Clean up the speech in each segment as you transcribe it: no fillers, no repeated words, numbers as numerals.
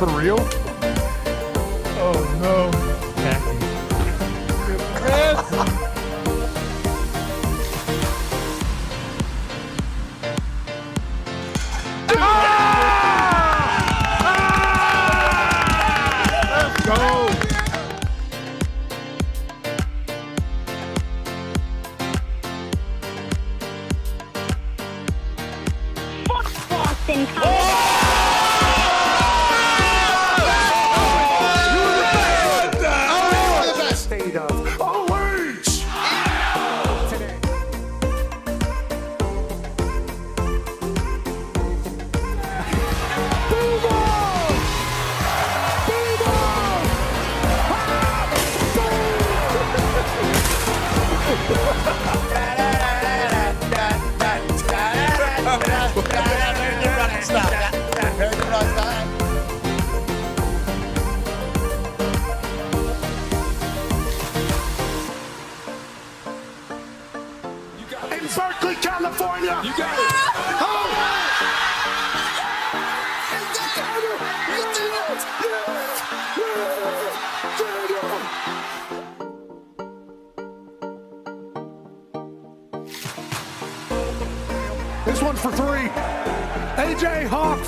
For real? Oh no. Let's go. Boston State of OH! Today. In Berkeley, California. You got it. This one's for three. AJ Hawk,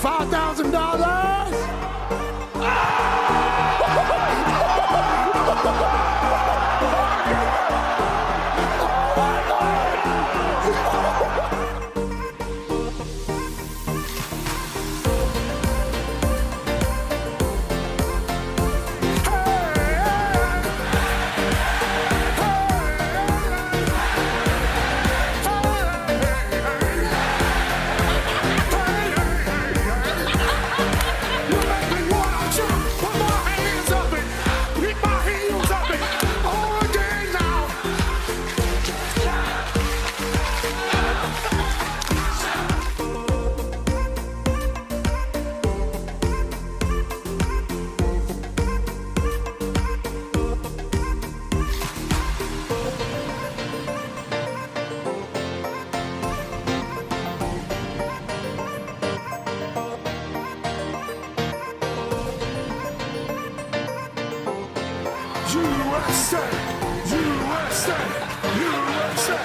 USA, USA, USA.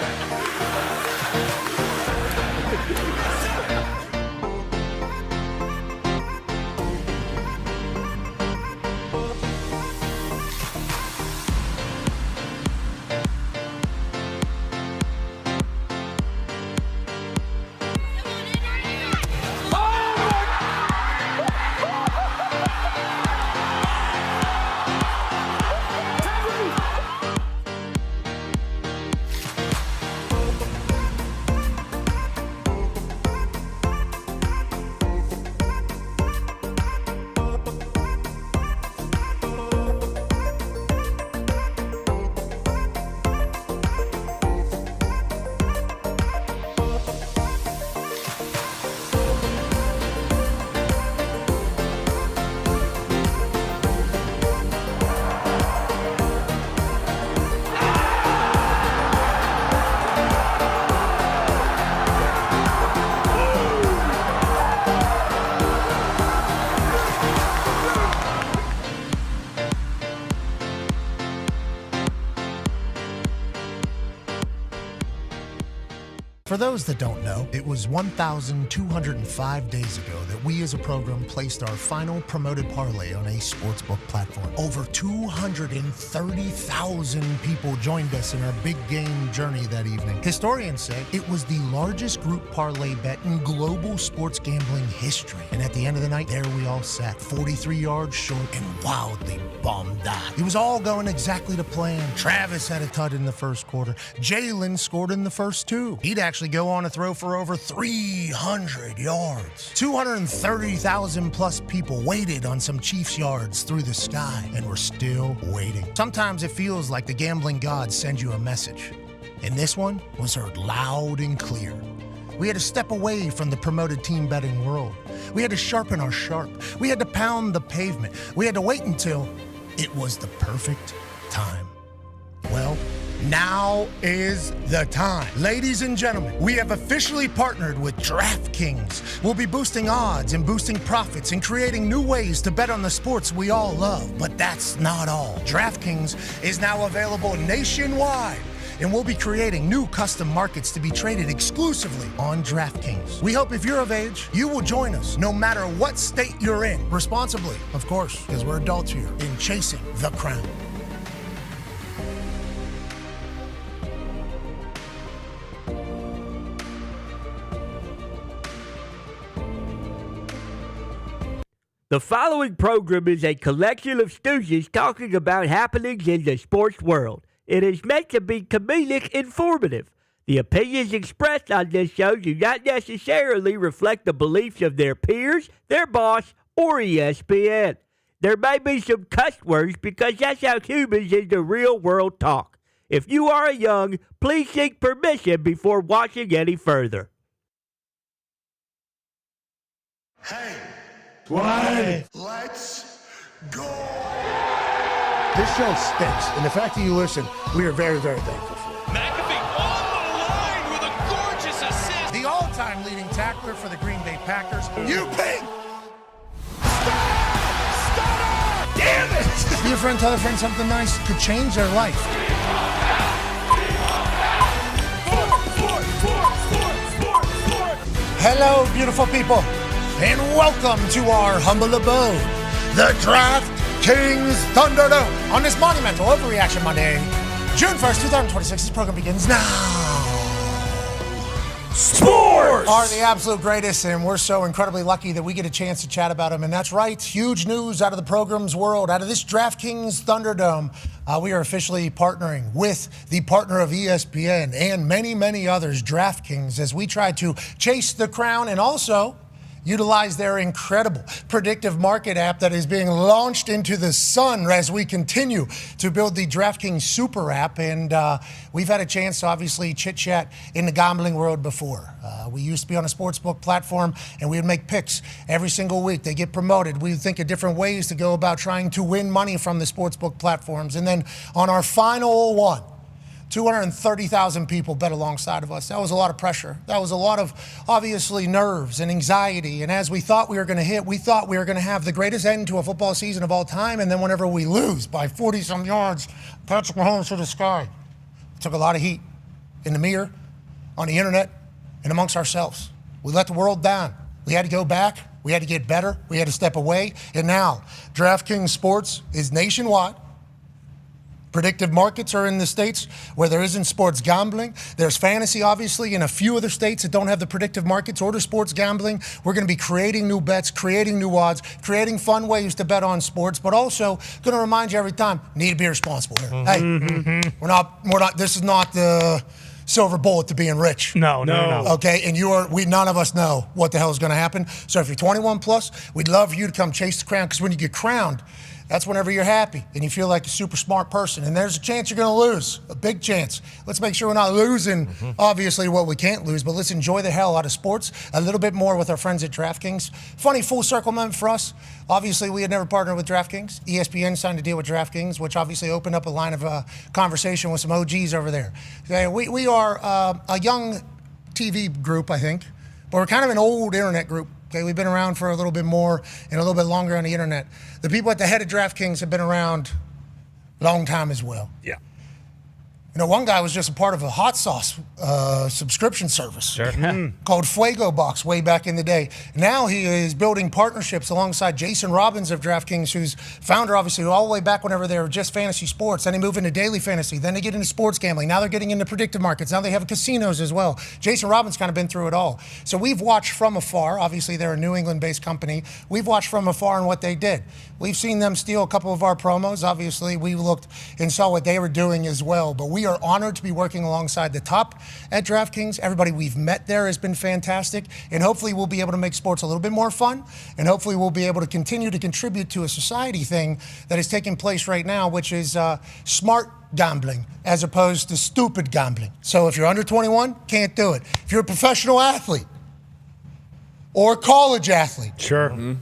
For those that don't know, it was 1,205 days ago that we as a program placed our final promoted parlay on a sportsbook platform. Over 230,000 people joined us in our big game journey that evening. Historians say it was the largest group parlay bet in global sports gambling history. And at the end of the night, there we all sat, 43 yards short and wildly bombed out. It was all going exactly to plan. Travis had a tud in the first quarter. Jalen scored in the first two. He'd actually go on to throw for over 300 yards. 230,000 plus people waited on some Chiefs yards through the sky, and we're still waiting. Sometimes it feels like the gambling gods send you a message, and this one was heard loud and clear. We had to step away from the promoted team betting world. We had to sharpen our sharp. We had to pound the pavement. We had to wait until it was the perfect time. Well, Now is the time. Ladies and gentlemen, we have officially partnered with DraftKings. We'll be boosting odds and boosting profits and creating new ways to bet on the sports we all love. But that's not all. DraftKings is now available nationwide, and we'll be creating new custom markets to be traded exclusively on DraftKings. We hope if you're of age, you will join us no matter what state you're in. Responsibly, of course, because we're adults here in chasing the crown. The following program is a collection of stooges talking about happenings in the sports world. It is meant to be comedic informative. The opinions expressed on this show do not necessarily reflect the beliefs of their peers, their boss, or ESPN. There may be some cuss words because that's how humans in the real world talk. If you are young, please seek permission before watching any further. Hey, Why? let's go. This show stinks, and the fact that you listen, we are very, very thankful for. McAfee on the line with a gorgeous assist. The all-time leading tackler for the Green Bay Packers, You pink. Damn it! Be a friend, tell a friend something nice could change their life. Hello, beautiful people, and welcome to our humble abode, the DraftKings Thunderdome. On this monumental Overreaction Monday, June 1st, 2026, this program begins now. Sports are the absolute greatest, and we're so incredibly lucky that we get a chance to chat about them. And that's right, huge news out of the program's world, out of this DraftKings Thunderdome. We are officially partnering with the partner of ESPN and many, many others, DraftKings, as we try to chase the crown and also utilize their incredible predictive market app that is being launched into the sun as we continue to build the DraftKings Super App. And we've had a chance to obviously chit-chat in the gambling world before. We used to be on a sportsbook platform, and we would make picks every single week. They get promoted. We would think of different ways to go about trying to win money from the sportsbook platforms. And then on our final one, 230,000 people bet alongside of us. That was a lot of pressure. That was a lot of, obviously, nerves and anxiety. And as we thought we were going to hit, we thought we were going to have the greatest end to a football season of all time. And then whenever we lose by 40-some yards, Patrick Mahomes to the sky. It took a lot of heat in the mirror, on the internet, and amongst ourselves. We let the world down. We had to go back. We had to get better. We had to step away. And now, DraftKings Sports is nationwide. Predictive markets are in the states where there isn't sports gambling. There's fantasy, obviously, in a few other states that don't have the predictive markets or the sports gambling. We're going to be creating new bets, creating new odds, creating fun ways to bet on sports, but also going to remind you every time, need to be responsible here. Hey, we're not, this is not the silver bullet to being rich. No. Okay, and none of us know what the hell is going to happen. So if you're 21 plus, we'd love for you to come chase the crown, because when you get crowned, that's whenever you're happy and you feel like a super smart person. And there's a chance you're going to lose, a big chance. Let's make sure we're not losing, obviously, what we can't lose, but let's enjoy the hell out of sports a little bit more with our friends at DraftKings. Funny full circle moment for us. Obviously, we had never partnered with DraftKings. ESPN signed a deal with DraftKings, which obviously opened up a line of conversation with some OGs over there. We are a young TV group, I think, but we're kind of an old internet group. Okay, we've been around for a little bit more and a little bit longer on the internet. The people at the head of DraftKings have been around a long time as well. Yeah. You know, one guy was just a part of a hot sauce subscription service called Fuego Box way back in the day. Now he is building partnerships alongside Jason Robbins of DraftKings, who's founder, obviously, all the way back whenever they were just fantasy sports. Then they move into daily fantasy. Then they get into sports gambling. Now they're getting into predictive markets. Now they have casinos as well. Jason Robbins kind of been through it all. So we've watched from afar. Obviously, they're a New England-based company. We've watched from afar on what they did. We've seen them steal a couple of our promos. Obviously, we looked and saw what they were doing as well. But we are honored to be working alongside the top at DraftKings. Everybody we've met there has been fantastic. And hopefully we'll be able to make sports a little bit more fun. And hopefully we'll be able to continue to contribute to a society thing that is taking place right now, which is smart gambling as opposed to stupid gambling. So if you're under 21, can't do it. If you're a professional athlete or a college athlete, Sure.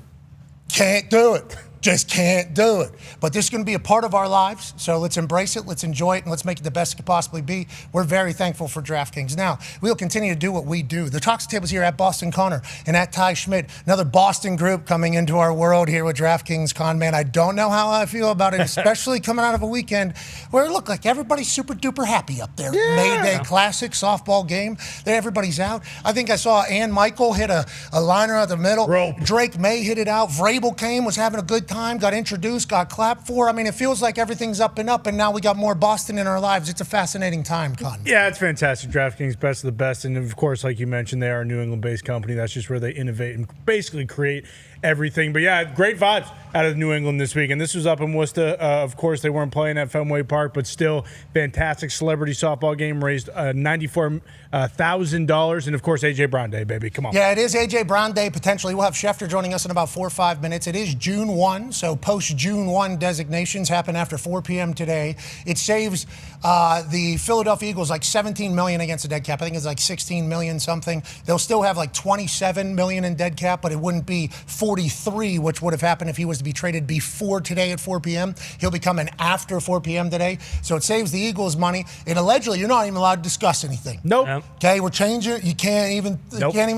can't do it. Just can't do it. But this is going to be a part of our lives, so let's embrace it, let's enjoy it, and let's make it the best it could possibly be. We're very thankful for DraftKings. Now, we'll continue to do what we do. The Talks Tables here at Boston Connor and at Ty Schmidt, another Boston group coming into our world here with DraftKings. Con man, I don't know how I feel about it, especially coming out of a weekend where it looked like everybody's super duper happy up there. Yeah. May Day Classic softball game. There, everybody's out. I think I saw Ann Michael hit a liner at the middle. Drake May hit it out. Vrabel came, was having a good time, got introduced, got clapped for. I mean, it feels like everything's up and up, and now we got more Boston in our lives. It's a fascinating time, Con. Yeah, it's fantastic. DraftKings, best of the best. And, of course, like you mentioned, they are a New England-based company. That's just where they innovate and basically create everything. But, yeah, great vibes out of New England this week. And this was up in Worcester. Of course, they weren't playing at Fenway Park, but still fantastic celebrity softball game. Raised $94,000. And, of course, A.J. Brown Day, baby. Come on. Yeah, it is A.J. Brown Day, potentially. We'll have Schefter joining us in about 4 or 5 minutes. It is June 1, so post-June 1 designations happen after 4 p.m. today. It saves the Philadelphia Eagles like $17 million against the dead cap. I think it's like $16 million something. They'll still have like $27 million in dead cap, but it wouldn't be 43, which would have happened if he was to be traded before today at 4 p.m. He'll be coming after 4 p.m. today. So it saves the Eagles money. And allegedly, you're not even allowed to discuss anything. Nope. Okay, we're changing it. You can't even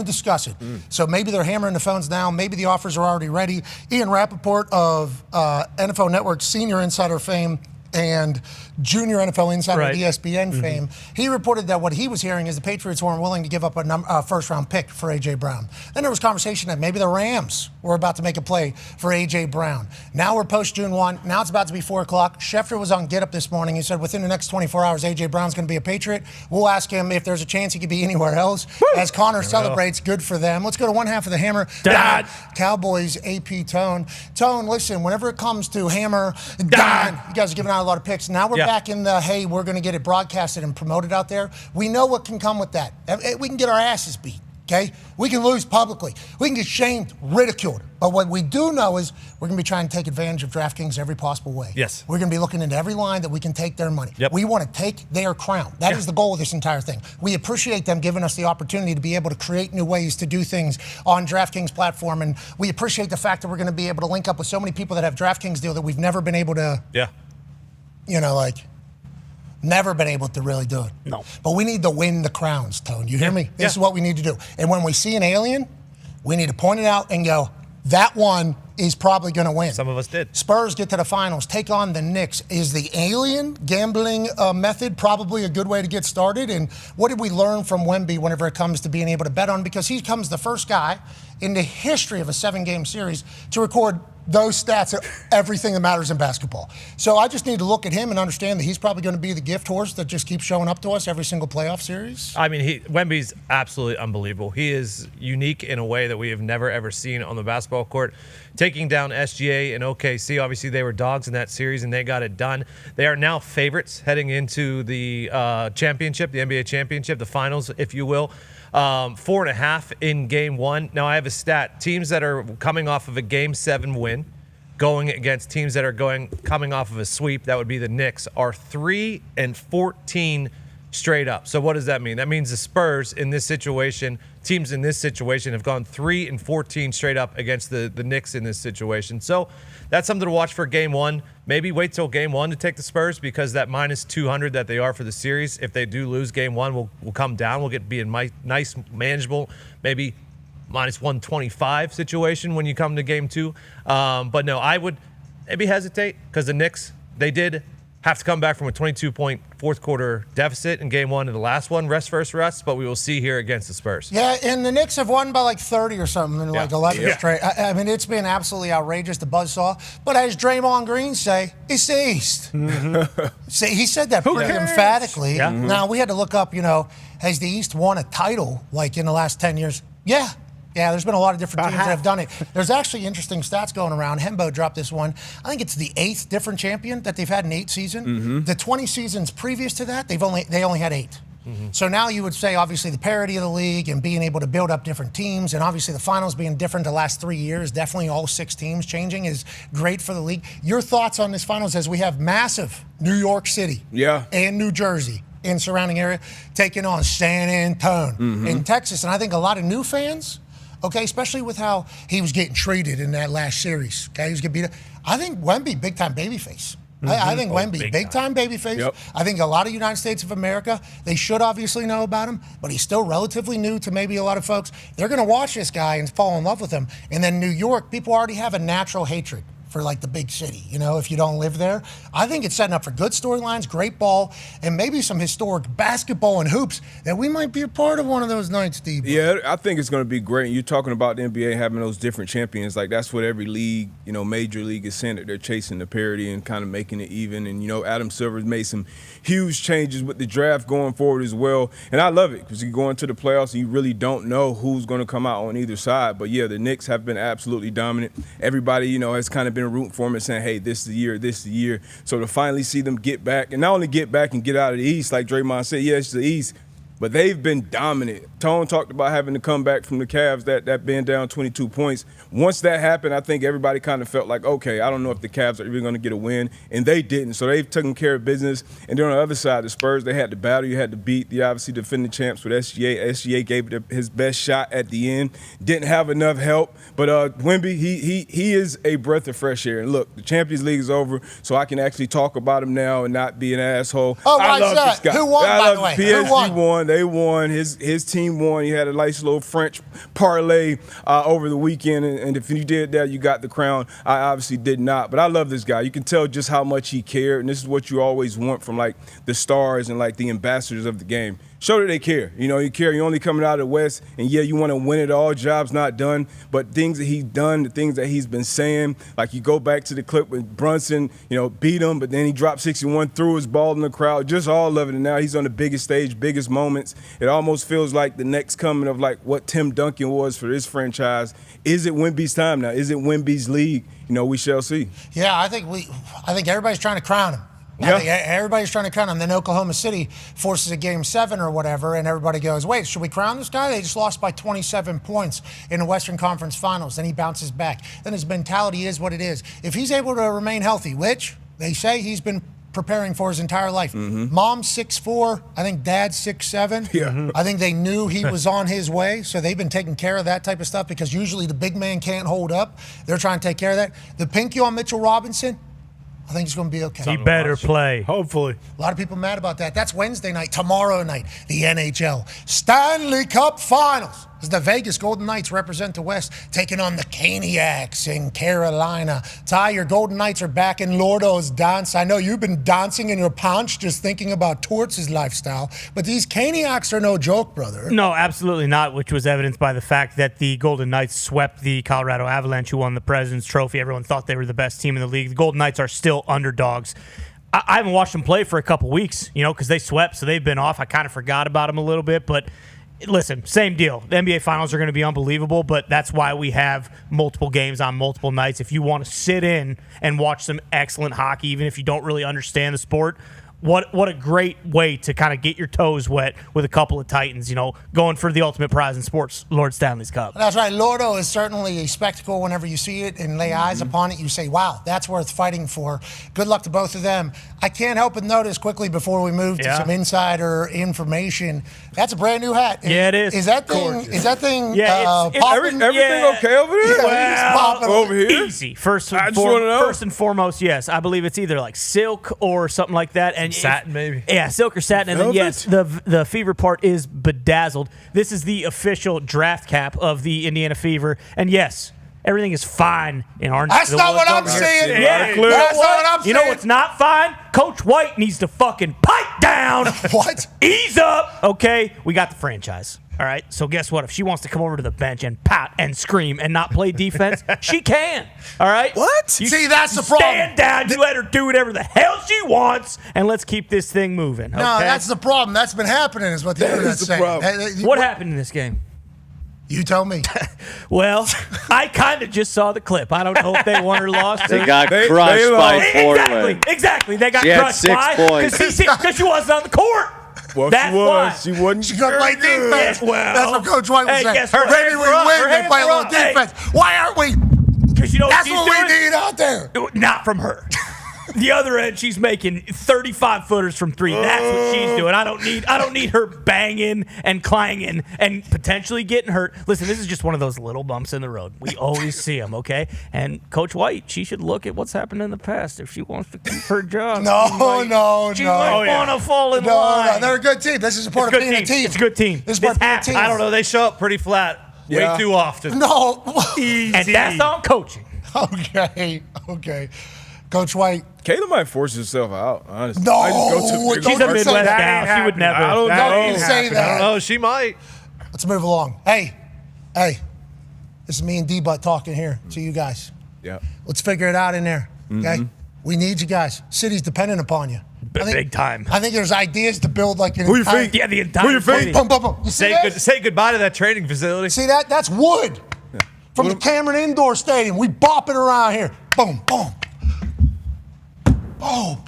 discuss it. So maybe they're hammering the phones now. Maybe the offers are already ready. Ian Rappaport of NFL Network's senior insider fame and junior NFL insider at ESPN fame, he reported that what he was hearing is the Patriots weren't willing to give up a first-round pick for A.J. Brown. Then there was conversation that maybe the Rams were about to make a play for A.J. Brown. Now we're post-June 1. Now it's about to be 4 o'clock. Schefter was on Get Up this morning. He said within the next 24 hours, A.J. Brown's going to be a Patriot. We'll ask him if there's a chance he could be anywhere else. Woo! As Connor celebrates, good for them. Let's go to one half of the Hammer. Dahn. Cowboys AP Tone. Tone, listen, whenever it comes to Hammer, Dahn, you guys are giving out a lot of picks. Now we're back in the, hey, we're going to get it broadcasted and promoted out there. We know what can come with that. We can get our asses beat, okay? We can lose publicly. We can get shamed, ridiculed. But what we do know is we're going to be trying to take advantage of DraftKings every possible way. Yes. We're going to be looking into every line that we can take their money. Yep. We want to take their crown. That is the goal of this entire thing. We appreciate them giving us the opportunity to be able to create new ways to do things on DraftKings platform. And we appreciate the fact that we're going to be able to link up with so many people that have DraftKings deal that we've never been able to, never been able to really do it. No. But we need to win the crowns, Tone. You hear me? This is what we need to do. And when we see an alien, we need to point it out and go, that one is probably going to win. Some of us did. Spurs get to the finals, take on the Knicks. Is the alien gambling method probably a good way to get started? And what did we learn from Wemby whenever it comes to being able to bet on? Because he becomes the first guy in the history of a 7-game series to record those stats are everything that matters in basketball. So I just need to look at him and understand that he's probably going to be the gift horse that just keeps showing up to us every single playoff series. I mean, Wemby's absolutely unbelievable. He is unique in a way that we have never, ever seen on the basketball court. Taking down SGA and OKC, obviously they were dogs in that series, and they got it done. They are now favorites heading into the championship, the NBA championship, the finals, if you will. 4.5 in game one. Now I have a stat. Teams that are coming off of a game 7 win, going against teams that are coming off of a sweep, that would be the Knicks, are 3-14 straight up. So what does that mean? That means the Spurs in this situation, teams in this situation have gone 3-14 straight up against the Knicks in this situation. So that's something to watch for game one. Maybe wait till game one to take the Spurs, because that minus 200 that they are for the series, if they do lose game one, will come down. We'll be in nice, manageable, maybe minus 125 situation when you come to game two. But no, I would maybe hesitate, because the Knicks, they did have to come back from a 22-point fourth quarter deficit in game one and the last one, rest versus rest, but we will see here against the Spurs. Yeah, and the Knicks have won by like 30 or something in like 11 straight. I mean, it's been absolutely outrageous, the buzzsaw. But as Draymond Green say, it's the East. He said that pretty emphatically. Yeah. Now, we had to look up, has the East won a title like in the last 10 years? Yeah. Yeah, there's been a lot of different teams that have done it. There's actually interesting stats going around. Hembo dropped this one. I think it's the 8th different champion that they've had in 8 seasons. The 20 seasons previous to that, they only had 8. So now you would say, obviously, the parity of the league and being able to build up different teams, and obviously the finals being different the last 3 years, definitely all 6 teams changing is great for the league. Your thoughts on this finals as we have massive New York City and New Jersey in surrounding area taking on San Antonio in Texas, and I think a lot of new fans, okay, especially with how he was getting treated in that last series. Okay, he was getting beat up. I think Wemby, big-time babyface. I think Wemby, big-time babyface. Yep. I think a lot of United States of America, they should obviously know about him, but he's still relatively new to maybe a lot of folks. They're going to watch this guy and fall in love with him. And then New York, people already have a natural hatred for like the big city, if you don't live there. I think it's setting up for good storylines, great ball, and maybe some historic basketball and hoops that we might be a part of one of those nights, Steve. Yeah, I think it's going to be great. You're talking about the NBA having those different champions. Like, that's what every league, major league is saying, that they're chasing the parity and kind of making it even. And, Adam Silver's made some huge changes with the draft going forward as well. And I love it because you go into the playoffs and you really don't know who's going to come out on either side. But, yeah, the Knicks have been absolutely dominant. Everybody, has kind of been rooting for them and saying, hey, this is the year, this is the year. So to finally see them get back, and not only get back and get out of the East, like Draymond said, yeah, it's the East, but they've been dominant. Tone talked about having to come back from the Cavs, that being down 22 points. Once that happened, I think everybody kind of felt like, okay, I don't know if the Cavs are even going to get a win, and they didn't. So they've taken care of business. And then on the other side, the Spurs, they had to battle. You had to beat the obviously defending champs with SGA. SGA gave it his best shot at the end. Didn't have enough help. But Wemby, he is a breath of fresh air. And look, the Champions League is over, so I can actually talk about him now and not be an asshole. Oh, I why love is that? this guy. Who won, by the way? PSG Who won? won. They won. His team won. He had a nice little French parlay over the weekend, and if you did that, you got the crown. I obviously did not, but I love this guy. You can tell just how much he cared, and this is what you always want from like the stars and like the ambassadors of the game. Show that they care. You care. You're only coming out of the West, and yeah, you want to win it all. Job's not done, but things that he's done, the things that he's been saying, like you go back to the clip with Brunson, beat him, but then he dropped 61, threw his ball in the crowd, just all of it, and now he's on the biggest stage, biggest moments. It almost feels like the next coming of like what Tim Duncan was for this franchise. Is it Wemby's time now? Is it Wemby's league? We shall see. Yeah, I think everybody's trying to crown him. I think everybody's trying to crown him. Then Oklahoma City forces a Game 7 or whatever, and everybody goes, wait, should we crown this guy? They just lost by 27 points in the Western Conference Finals. Then he bounces back. Then his mentality is what it is. If he's able to remain healthy, which they say he's been preparing for his entire life. Mom's 6'4", I think dad's 6'7". Yeah. I think they knew he was on his way, so they've been taking care of that type of stuff because usually the big man can't hold up. They're trying to take care of that. The pinky on Mitchell Robinson, I think he's going to be okay. He better play. Hopefully. A lot of people mad about that. That's Wednesday night. Tomorrow night, the NHL Stanley Cup Finals. As the Vegas Golden Knights represent the West, taking on the Caniacs in Carolina. Ty, your Golden Knights are back in Lordo's dance. I know you've been dancing in your punch just thinking about Torts' lifestyle, but these Caniacs are no joke, brother. No, absolutely not, which was evidenced by the fact that the Golden Knights swept the Colorado Avalanche, who won the President's Trophy. Everyone thought they were the best team in the league. The Golden Knights are still underdogs. I haven't watched them play for a couple weeks, because they swept, so they've been off. I kind of forgot about them a little bit, but listen, same deal. The NBA Finals are going to be unbelievable, but that's why we have multiple games on multiple nights. If you want to sit in and watch some excellent hockey, even if you don't really understand the sport, what a great way to kind of get your toes wet with a couple of Titans, going for the ultimate prize in sports, Lord Stanley's Cup. That's right. Lordo is certainly a spectacle whenever you see it and lay eyes upon it. You say, wow, that's worth fighting for. Good luck to both of them. I can't help but notice quickly before we move to some insider information, that's a brand new hat. Yeah, it is. Is that thing popping? Everything okay over there? Well, over here? Easy. First I just wanna know. First and foremost, yes. I believe it's either like silk or something like that. And Satin, maybe. Yeah, silk or satin. And then, yes, the fever part is bedazzled. This is the official draft cap of the Indiana Fever. And, yes, everything is fine in Orange. That's not what I'm saying. Yeah, that's not what I'm saying. You know what's not fine? Coach White needs to fucking pipe down. What? Ease up. Okay, we got the franchise. All right, so guess what? If she wants to come over to the bench and pout and scream and not play defense, she can. All right? What? See, that's the problem. Stand down. You let her do whatever the hell she wants, and let's keep this thing moving. Okay? No, that's the problem. That's been happening is what the internet's saying. What happened in this game? You tell me. Well, I kind of just saw the clip. I don't know if they won or lost. They got crushed by Portland. Exactly. They got She had crushed 6 by points. because she wasn't on the court. Well, That's why. she wasn't. She couldn't play defense. Well, that's what Coach White was hey, saying. guess what? Maybe we win, they play a little Hey. defense. Why aren't we? Because you know what That's she's what doing? we need out there. Not from her. the other end, she's making 35-footers from three. That's what she's doing. I don't need her banging and clanging and potentially getting hurt. Listen, this is just one of those little bumps in the road. We always see them, okay? And Coach White, she should look at what's happened in the past if she wants to keep her job. She might want to fall in line. No, they're a good team. This is a part of being a team. It's a good team. This is part of being a team. I don't know. They show up pretty flat way too often. No. And that's on coaching. Okay. Coach White. Kayla might force herself out, honestly. No. She's a Midwest gal. She would never. I don't know. Don't say that. I don't know. She might. Let's move along. Hey. This is me and D-Butt talking here to you guys. Yeah. Let's figure it out in there, okay? We need you guys. City's dependent upon you. Big time. I think there's ideas to build like an Who you entire... think? Yeah, the entire Who you think? city. Boom, boom, boom. You see that? Say goodbye to that training facility. See that? That's wood. From the Cameron Indoor Stadium. We bop it around here. Boom, boom. Oh.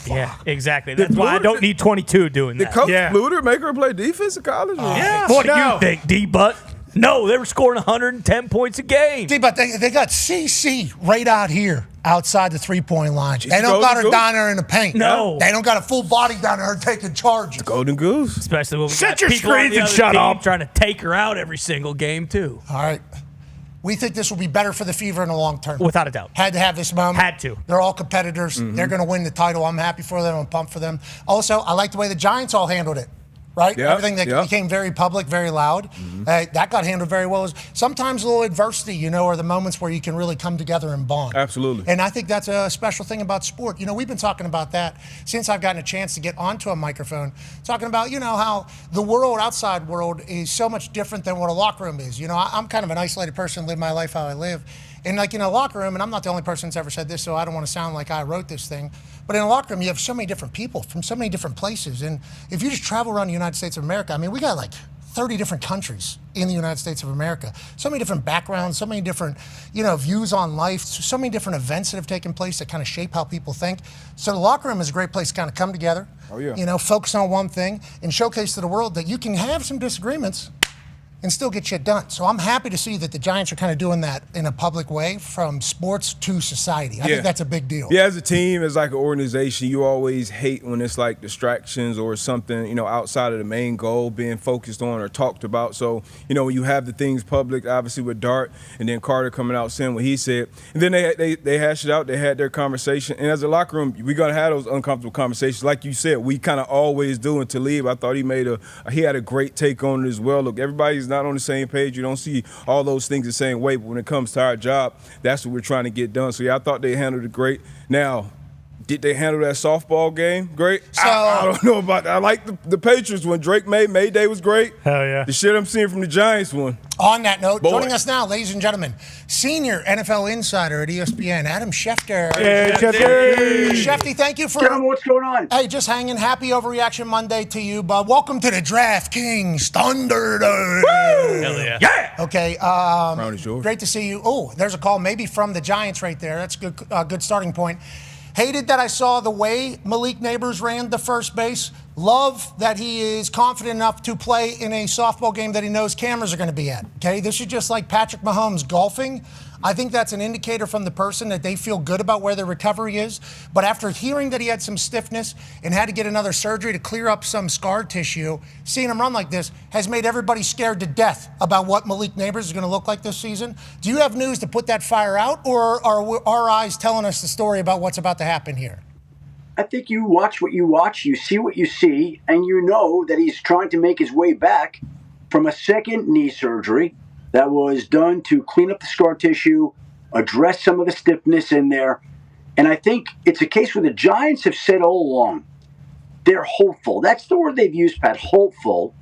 Yeah, exactly. That's why I don't need 22 doing Did that. Coach Bluter make her play defense in college? Yeah. What do you think, D-Butt? No, they were scoring 110 points a game. But they got CC right out here, outside the three-point line. They don't got her down there in the paint. No. They don't got a full body down there taking charges. Golden Goose. Especially when we Set got your people on screens the and other shut team up. trying to take her out every single game, too. All right. We think this will be better for the Fever in the long term. Without a doubt. Had to have this moment. Had to. They're all competitors. They're going to win the title. I'm happy for them. I'm pumped for them. Also, I like the way the Giants all handled it. Right? Yep, Everything that yep. became very public, very loud. That got handled very well. Sometimes a little adversity, are the moments where you can really come together and bond. Absolutely. And I think that's a special thing about sport. We've been talking about that since I've gotten a chance to get onto a microphone, talking about, how the world, outside world, is so much different than what a locker room is. I'm kind of an isolated person, live my life how I live. And like in a locker room, and I'm not the only person that's ever said this, so I don't want to sound like I wrote this thing, but in a locker room, you have so many different people from so many different places. And if you just travel around the United States of America, we got like 30 different countries in the United States of America. So many different backgrounds, so many different, views on life, so many different events that have taken place that kind of shape how people think. So the locker room is a great place to kind of come together, focus on one thing and showcase to the world that you can have some disagreements and still get shit done. So I'm happy to see that the Giants are kind of doing that in a public way from sports to society. I think that's a big deal. Yeah, as a team, as like an organization, you always hate when it's like distractions or something, outside of the main goal being focused on or talked about. So, when you have the things public, obviously with Dart and then Carter coming out saying what he said, and then they hashed it out, they had their conversation. And as a locker room, we're going to have those uncomfortable conversations. Like you said, we kind of always do. And Talib, I thought he had a great take on it as well. Look, everybody's not on the same page. You don't see all those things the same way, but when it comes to our job, that's what we're trying to get done. So, yeah, I thought they handled it great. Now, did they handle that softball game great? So, I don't know about that. I like the Patriots one. Drake May Day was great. Hell yeah. The shit I'm seeing from the Giants one. On that note, joining us now, ladies and gentlemen, senior NFL insider at ESPN, Adam Schefter. Hey, Shefty. Shefty, thank you for... Gentlemen, what's going on? Hey, just hanging. Happy Overreaction Monday to you, bud. Welcome to the DraftKings Thunderdome. Hell yeah. Yeah! Okay, Crown is yours. great to see you. Oh, there's a call maybe from the Giants right there. That's a good starting point. Hated that I saw the way Malik Neighbors ran the first base. Love that he is confident enough to play in a softball game that he knows cameras are going to be at. Okay, this is just like Patrick Mahomes golfing. I think that's an indicator from the person that they feel good about where their recovery is. But after hearing that he had some stiffness and had to get another surgery to clear up some scar tissue, seeing him run like this has made everybody scared to death about what Malik Neighbors is going to look like this season. Do you have news to put that fire out, or are our eyes telling us the story about what's about to happen here? I think you watch what you watch, you see what you see, and you know that he's trying to make his way back from a second knee surgery that was done to clean up the scar tissue, address some of the stiffness in there. And I think it's a case where the Giants have said all along, they're hopeful. That's the word they've used, Pat, hopeful,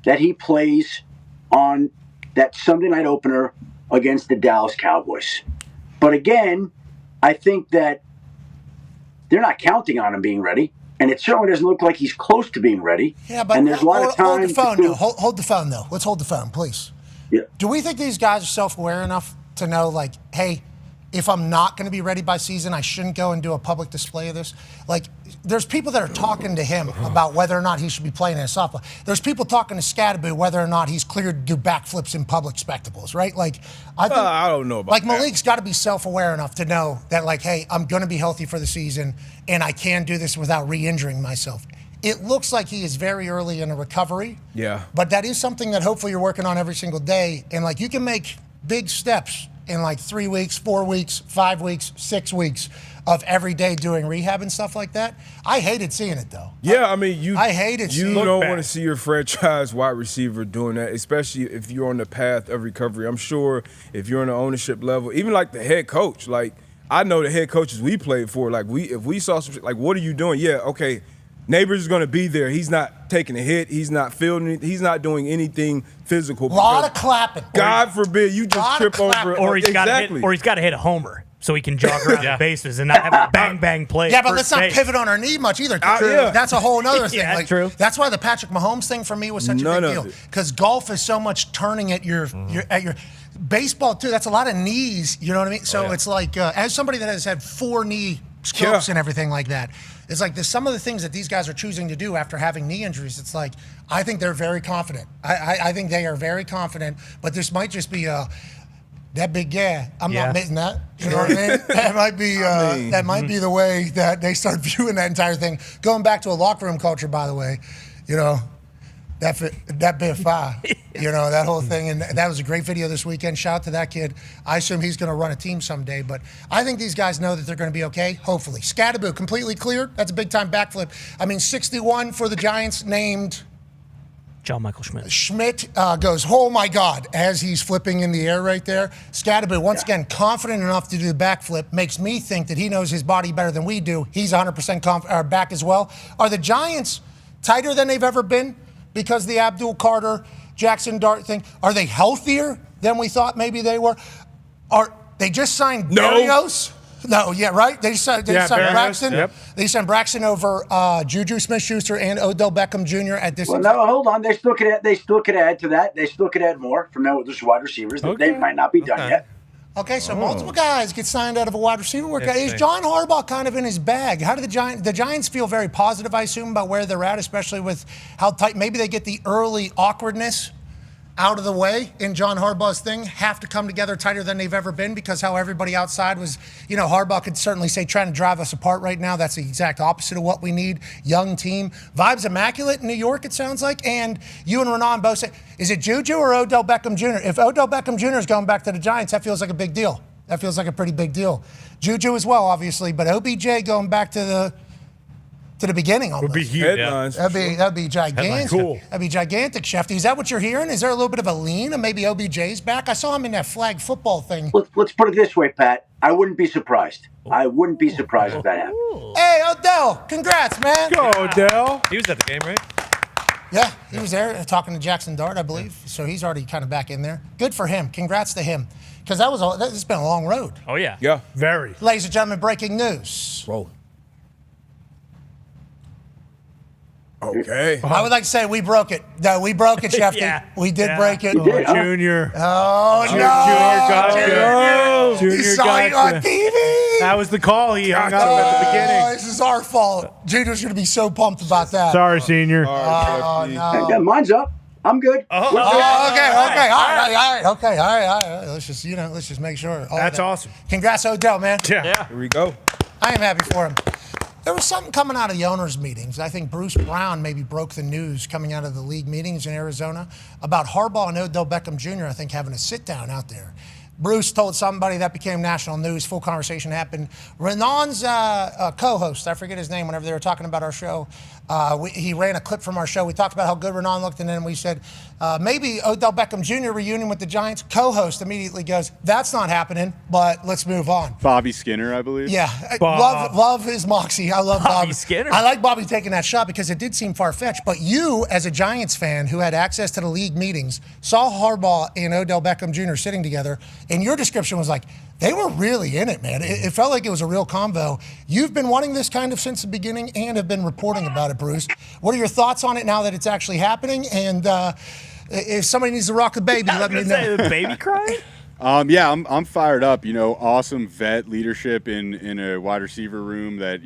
that he plays on that Sunday night opener against the Dallas Cowboys. But again, I think that they're not counting on him being ready. And it certainly doesn't look like he's close to being ready. Yeah, but and there's a lot of time. Hold the phone, though. Hold the phone, though. Let's hold the phone, please. Yeah. Do we think these guys are self-aware enough to know, like, hey, if I'm not going to be ready by season, I shouldn't go and do a public display of this. Like, there's people that are talking to him about whether or not he should be playing in a softball. There's people talking to Scadaboo whether or not he's cleared to do backflips in public spectacles, right? Like, I don't know about like that. Malik's got to be self-aware enough to know that, like, hey, I'm going to be healthy for the season, and I can do this without re-injuring myself. It looks like he is very early in a recovery. Yeah. But that is something that hopefully you're working on every single day, and like you can make big steps in like 3 weeks, 4 weeks, 5 weeks, 6 weeks of every day doing rehab and stuff like that. I hated seeing it though. Yeah, I mean, I hated seeing you it. don't want to see your franchise wide receiver doing that, especially if you're on the path of recovery. I'm sure if you're on the ownership level, even like the head coach, like I know the head coaches we played for, like if we saw some shit, like, what are you doing? Yeah, okay. Neighbors is going to be there. He's not taking a hit. He's not fielding it. He's not doing anything physical. A lot of clapping. God forbid you just trip over. Or he's got to hit a homer so he can jog around the bases and not have a bang play. Yeah, but let's not pivot on our knee much either. Yeah. That's a whole other thing. Yeah, like, true. That's why the Patrick Mahomes thing for me was such a big deal. Because golf is so much turning at your baseball too. That's a lot of knees. You know what I mean? So it's like as somebody that has had 4 knee scopes and everything like that. It's like there's some of the things that these guys are choosing to do after having knee injuries. It's like I think they're very confident. I think they are very confident, but this might just be that big guy. I'm not admitting that. You know what I mean? That might be that might be the way that they start viewing that entire thing. Going back to a locker room culture, by the way, you know. That bit fire, you know, that whole thing. And that was a great video this weekend. Shout out to that kid. I assume he's going to run a team someday. But I think these guys know that they're going to be okay, hopefully. Scadaboo, completely cleared. That's a big-time backflip. I mean, 61 for the Giants named John Michael Schmidt. Schmidt goes, oh, my God, as he's flipping in the air right there. Scadaboo, once again, confident enough to do the backflip. Makes me think that he knows his body better than we do. He's 100% back as well. Are the Giants tighter than they've ever been? Because the Abdul Carter, Jackson Dart thing, are they healthier than we thought maybe they were? Are they just signed Berrios? No, yeah, right. They signed Braxton. Yep. They signed Braxton over Juju Smith-Schuster and Odell Beckham Jr. at this. Well, no, hold on. They still could add to that. They still could add more from now with those wide receivers. They might not be done yet. Okay, so multiple guys get signed out of a wide receiver workout. Is John Harbaugh kind of in his bag? How do the Giants feel very positive, I assume, about where they're at, especially with how tight. Maybe they get the early awkwardness out of the way in John Harbaugh's thing, have to come together tighter than they've ever been because how everybody outside was, you know, Harbaugh could certainly say trying to drive us apart right now. That's the exact opposite of what we need. Young team. Vibes immaculate in New York, it sounds like. And you and Renan both say, is it Juju or Odell Beckham Jr.? If Odell Beckham Jr. is going back to the Giants, that feels like a big deal. That feels like a pretty big deal. Juju as well, obviously, but OBJ going back to the beginning almost. Would be huge. Headlines. That'd be gigantic. Cool. That'd be gigantic, Shefty. Is that what you're hearing? Is there a little bit of a lean and maybe OBJ's back? I saw him in that flag football thing. Let's put it this way, Pat. I wouldn't be surprised. I wouldn't be surprised if that happened. Hey, Odell, congrats, man. Go, Odell. He was at the game, right? Yeah, he was there talking to Jackson Dart, I believe. So he's already kind of back in there. Good for him. Congrats to him. Because it's been a long road. Oh, yeah. Yeah. Very. Ladies and gentlemen, breaking news. Roll. Okay. I would like to say we broke it. No, we broke it, Shefty. Yeah. We did break it. Junior. Oh, Junior got no. you. He saw you on TV. That was the call. He hung up at the beginning. This is our fault. Junior's going to be so pumped about that. Sorry, Senior. Oh, no. Yeah, mine's up. I'm good. Okay. All right. Let's just make sure. That's awesome. Congrats, Odell, man. Yeah. Here we go. I am happy for him. There was something coming out of the owners' meetings. I think Bruce Brown maybe broke the news coming out of the league meetings in Arizona about Harbaugh and Odell Beckham Jr., I think, having a sit-down out there. Bruce told somebody that became national news. Full conversation happened. Renan's co-host, I forget his name, whenever they were talking about our show, he ran a clip from our show. We talked about how good Renan looked, and then we said, maybe Odell Beckham Jr. reunion with the Giants. Co-host immediately goes, that's not happening, but let's move on. Bobby Skinner, I believe. Yeah, love his moxie. I love Bobby Skinner. I like Bobby taking that shot because it did seem far-fetched. But you, as a Giants fan who had access to the league meetings, saw Harbaugh and Odell Beckham Jr. sitting together, and your description was like, they were really in it, man. It felt like it was a real convo. You've been wanting this kind of since the beginning and have been reporting about it, Bruce. What are your thoughts on it now that it's actually happening? And if somebody needs to rock the baby, let me know. The baby crying? Yeah, I'm fired up. Awesome vet leadership in a wide receiver room that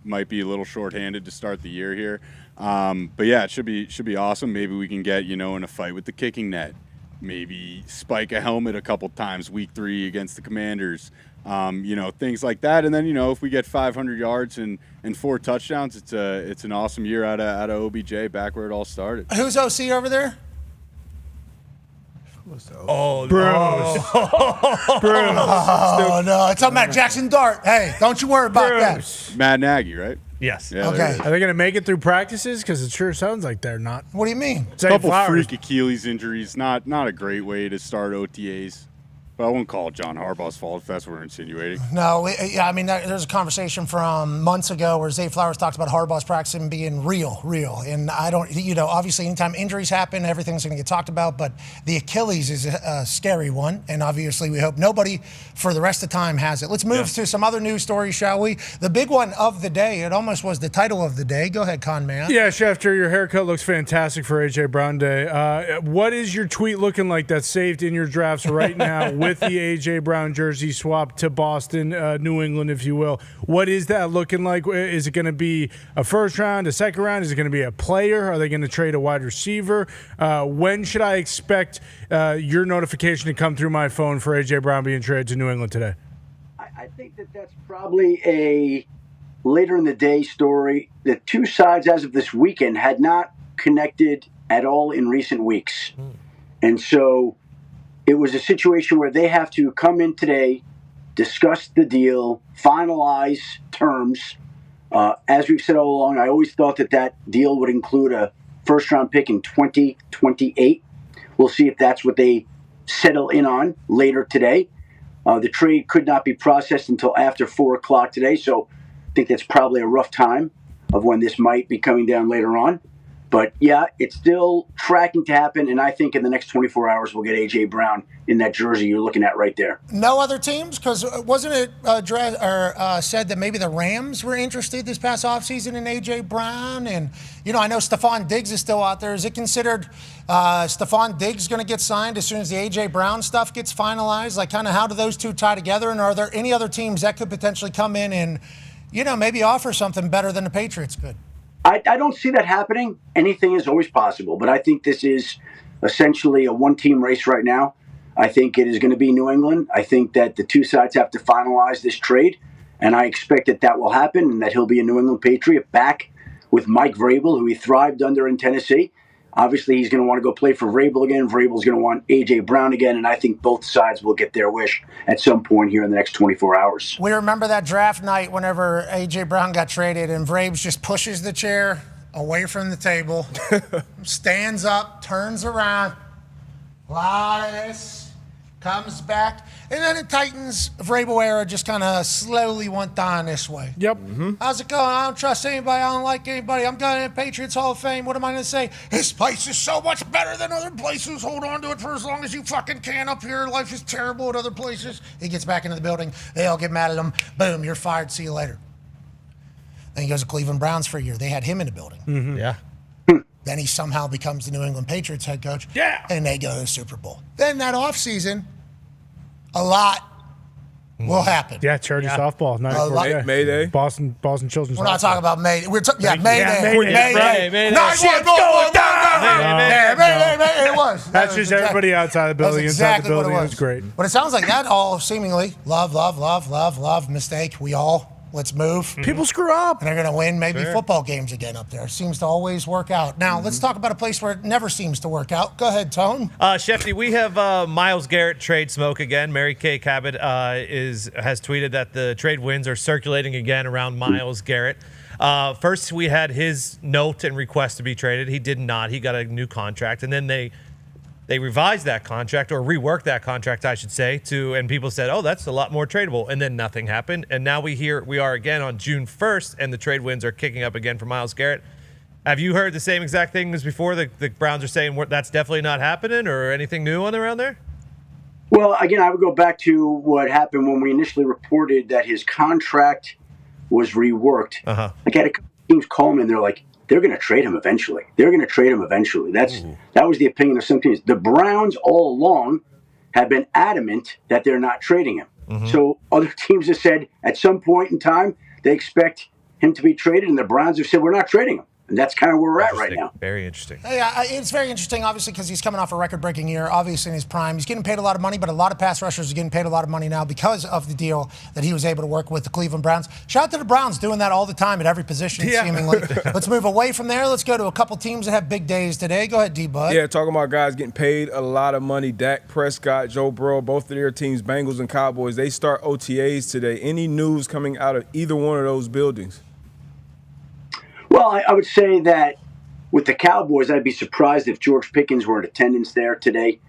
might be a little shorthanded to start the year here. But yeah, it should be awesome. Maybe we can get in a fight with the kicking net. Maybe spike a helmet a couple times week 3 against the Commanders. Things like that. And then if we get 500 yards and 4 touchdowns, it's an awesome year out of OBJ, back where it all started. Who's OC over there? Oh, Bruce. Oh, no. It's talking about Jackson Dart. Hey, don't you worry about that. Matt Nagy, right? Yes. Yeah, Okay. Are they going to make it through practices? Because it sure sounds like they're not. What do you mean? A couple freak Achilles injuries. Not a great way to start OTAs. But I won't call it John Harbaugh's fault if that's what we're insinuating. No, there's a conversation from months ago where Zay Flowers talked about Harbaugh's practice being real. And I don't, obviously anytime injuries happen, everything's going to get talked about, but the Achilles is a scary one. And obviously we hope nobody for the rest of the time has it. Let's move to some other news stories, shall we? The big one of the day, it almost was the title of the day. Go ahead, Con Man. Yeah, Schefter, your haircut looks fantastic for A.J. Brown Day. What is your tweet looking like that's saved in your drafts right now with the A.J. Brown jersey swap to Boston, New England, if you will? What is that looking like? Is it going to be a first round, a second round? Is it going to be a player? Are they going to trade a wide receiver? When should I expect your notification to come through my phone for A.J. Brown being traded to New England today? I think that's probably a later in the day story. The two sides, as of this weekend, had not connected at all in recent weeks. And so it was a situation where they have to come in today, discuss the deal, finalize terms. As we've said all along, I always thought that deal would include a first-round pick in 2028. We'll see if that's what they settle in on later today. The trade could not be processed until after 4 o'clock today, so I think that's probably a rough time of when this might be coming down later on. But, yeah, it's still tracking to happen, and I think in the next 24 hours we'll get A.J. Brown in that jersey you're looking at right there. No other teams? Because wasn't it said that maybe the Rams were interested this past offseason in A.J. Brown? And, I know Stephon Diggs is still out there. Is it considered Stephon Diggs going to get signed as soon as the A.J. Brown stuff gets finalized? Like, kind of how do those two tie together? And are there any other teams that could potentially come in and, maybe offer something better than the Patriots could? I don't see that happening. Anything is always possible, but I think this is essentially a one-team race right now. I think it is going to be New England. I think that the two sides have to finalize this trade, and I expect that will happen and that he'll be a New England Patriot back with Mike Vrabel, who he thrived under in Tennessee. Obviously, he's going to want to go play for Vrabel again. Vrabel's going to want A.J. Brown again, and I think both sides will get their wish at some point here in the next 24 hours. We remember that draft night whenever A.J. Brown got traded, and Vrabes just pushes the chair away from the table, stands up, turns around, a lot of this, comes back, and then the Titans Vrabel era just kind of slowly went down this way. Yep. How's it going? I don't trust anybody. I don't like anybody. I'm going to the Patriots Hall of Fame. What am I going to say? This place is so much better than other places. Hold on to it for as long as you fucking can up here. Life is terrible at other places. He gets back into the building. They all get mad at him. Boom, you're fired. See you later. Then he goes to Cleveland Browns for a year. They had him in the building. Mm-hmm. Yeah. Then he somehow becomes the New England Patriots head coach. Yeah. And they go to the Super Bowl. Then that offseason, a lot will happen. Yeah, charity softball. Mayday. Boston Children's We're not Softball. talking about Mayday. We're talking, Mayday. Mayday. No, Shit's going down. Mayday. It was. That's just everybody outside the building. Inside the building, it was great. But it sounds like that all seemingly love, mistake. We all, let's move. People screw up. And they're going to win maybe football games again up there. Seems to always work out. Now, let's talk about a place where it never seems to work out. Go ahead, Tone. Shefty, we have Myles Garrett trade smoke again. Mary Kay Cabot has tweeted that the trade winds are circulating again around Myles Garrett. First, we had his note and request to be traded. He did not. He got a new contract. And then they revised that contract, or reworked that contract, I should say, and people said, oh, that's a lot more tradable. And then nothing happened. And now we are again on June 1st, and the trade winds are kicking up again for Myles Garrett. Have you heard the same exact thing as before? The Browns are saying that's definitely not happening, or anything new on around there? Well, again, I would go back to what happened when we initially reported that his contract was reworked. I had a couple teams call me, and they're like, they're going to trade him eventually. That was the opinion of some teams. The Browns all along have been adamant that they're not trading him. Mm-hmm. So other teams have said at some point in time they expect him to be traded, and the Browns have said we're not trading him. And that's kind of where we're at right now. Very interesting. Yeah, it's very interesting, obviously, because he's coming off a record-breaking year, obviously in his prime. He's getting paid a lot of money, but a lot of pass rushers are getting paid a lot of money now because of the deal that he was able to work with the Cleveland Browns. Shout out to the Browns doing that all the time at every position, seemingly. Let's move away from there. Let's go to a couple teams that have big days today. Go ahead, D-Bud. Yeah, talking about guys getting paid a lot of money. Dak Prescott, Joe Burrow, both of their teams, Bengals and Cowboys, they start OTAs today. Any news coming out of either one of those buildings? Well, I would say that with the Cowboys, I'd be surprised if George Pickens were in attendance there today.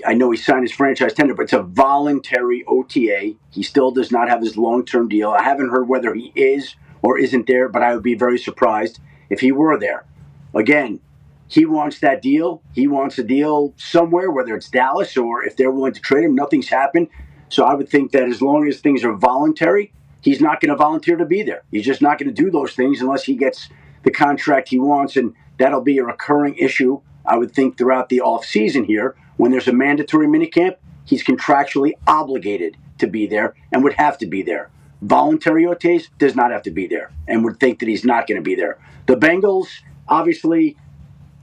I know he signed his franchise tender, but it's a voluntary OTA. He still does not have his long-term deal. I haven't heard whether he is or isn't there, but I would be very surprised if he were there. Again, he wants that deal. He wants a deal somewhere, whether it's Dallas or if they're willing to trade him. Nothing's happened. So I would think that as long as things are voluntary, he's not going to volunteer to be there. He's just not going to do those things unless he gets the contract he wants, and that'll be a recurring issue, I would think, throughout the offseason here. When there's a mandatory minicamp, he's contractually obligated to be there and would have to be there. Voluntary OTAs does not have to be there and would think that he's not going to be there. The Bengals, obviously,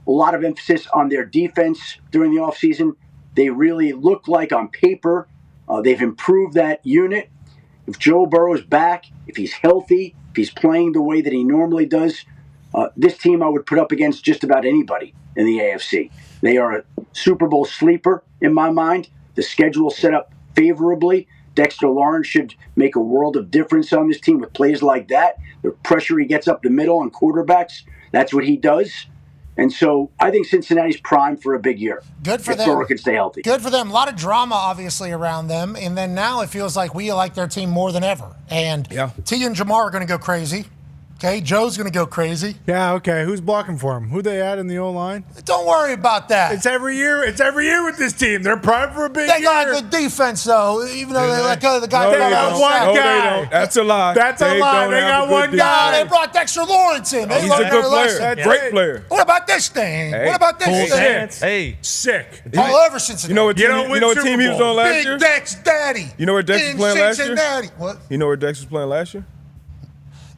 a lot of emphasis on their defense during the offseason. They really look like on paper they've improved that unit. If Joe Burrow is back, if he's healthy, if he's playing the way that he normally does, this team I would put up against just about anybody in the AFC. They are a Super Bowl sleeper in my mind. The schedule set up favorably. Dexter Lawrence should make a world of difference on this team with plays like that. The pressure he gets up the middle on quarterbacks, that's what he does. And so I think Cincinnati's primed for a big year. Good for them. If Burrow can stay healthy. Good for them. A lot of drama, obviously, around them. And then now it feels like we like their team more than ever. And T and Jamar are going to go crazy. Okay, Joe's going to go crazy. Yeah, okay. Who's blocking for him? Who they add in the O-line? Don't worry about that. It's every year. It's every year with this team. They're primed for a big year. They got good defense, though, even though they let go of the guy. They got one guy. That's a lie. That's a lie. They got one guy. They brought Dexter Lawrence in. He's a good player. Great player. What about this thing? What about this thing? Hey, sick. All over Cincinnati. You know what team he was on last year? Big Dex Daddy. You know where Dex was playing last year? Cincinnati. What? You know where Dex was playing last year?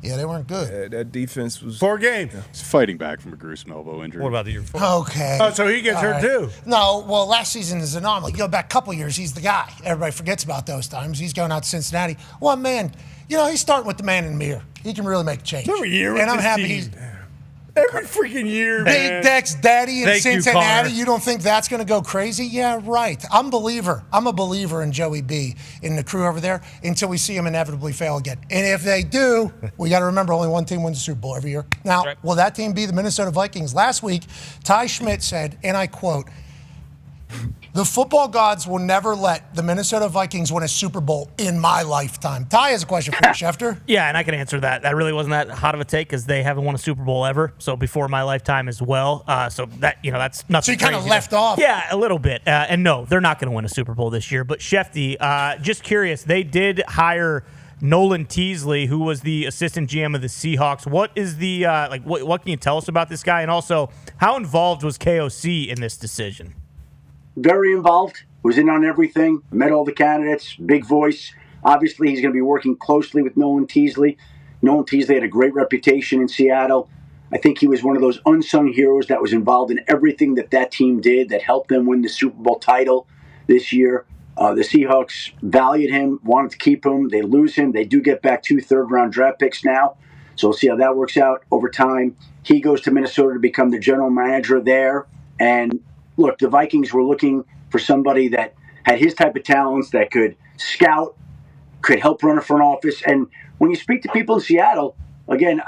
Yeah, they weren't good. Yeah, that defense was 4 games. He's fighting back from a gruesome elbow injury. What about the year before? Okay. Oh, so he gets hurt too. No, well, last season is an anomaly. You go back a couple years, he's the guy. Everybody forgets about those times. He's going out to Cincinnati. One man, he's starting with the man in the mirror. He can really make a change. Every year, and I'm happy he's every freaking year. Big Dex Daddy in Cincinnati. You, you don't think that's going to go crazy? Yeah, right. I'm a believer in Joey B, in the crew over there, until we see him inevitably fail again. And if they do, we got to remember only one team wins the Super Bowl every year. Now, will that team be the Minnesota Vikings? Last week, Ty Schmidt said, and I quote, "The football gods will never let the Minnesota Vikings win a Super Bowl in my lifetime." Ty has a question for you, Schefter. Yeah, and I can answer that. That really wasn't that hot of a take because they haven't won a Super Bowl ever. So before my lifetime as well. So that that's nothing. So you kind of crazy. left off. Yeah, a little bit. And no, they're not going to win a Super Bowl this year. But Shefty, just curious, they did hire Nolan Teasley, who was the assistant GM of the Seahawks. What is the what can you tell us about this guy? And also, how involved was KOC in this decision? Very involved, was in on everything, met all the candidates, big voice. Obviously, he's going to be working closely with Nolan Teasley. Nolan Teasley had a great reputation in Seattle. I think he was one of those unsung heroes that was involved in everything that team did that helped them win the Super Bowl title this year. The Seahawks valued him, wanted to keep him. They lose him. They do get back 2 third-round draft picks now. So we'll see how that works out over time. He goes to Minnesota to become the general manager there. And look, the Vikings were looking for somebody that had his type of talents, that could scout, could help run a front office. And when you speak to people in Seattle, again,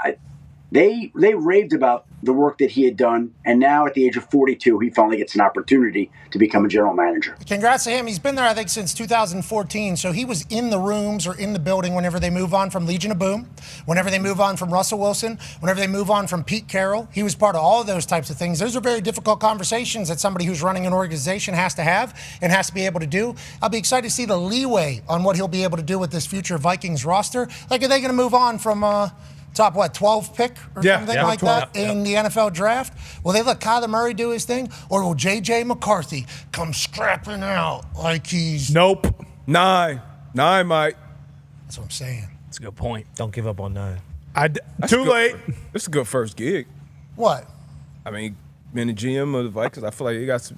they raved about the work that he had done. And now at the age of 42, he finally gets an opportunity to become a general manager. Congrats to him. He's been there, I think, since 2014. So he was in the rooms or in the building whenever they move on from Legion of Boom, whenever they move on from Russell Wilson, whenever they move on from Pete Carroll. He was part of all of those types of things. Those are very difficult conversations that somebody who's running an organization has to have and has to be able to do. I'll be excited to see the leeway on what he'll be able to do with this future Vikings roster. Like, are they going to move on from top 12 pick or something like 12. that in the NFL draft? Will they let Kyler Murray do his thing, or will J.J. McCarthy come scrapping out like he's? Nope. 9, Mike. That's what I'm saying. That's a good point. Don't give up on 9. Too late. It's a good first gig. What? I mean, being the GM of the Vikings, I feel like you got some,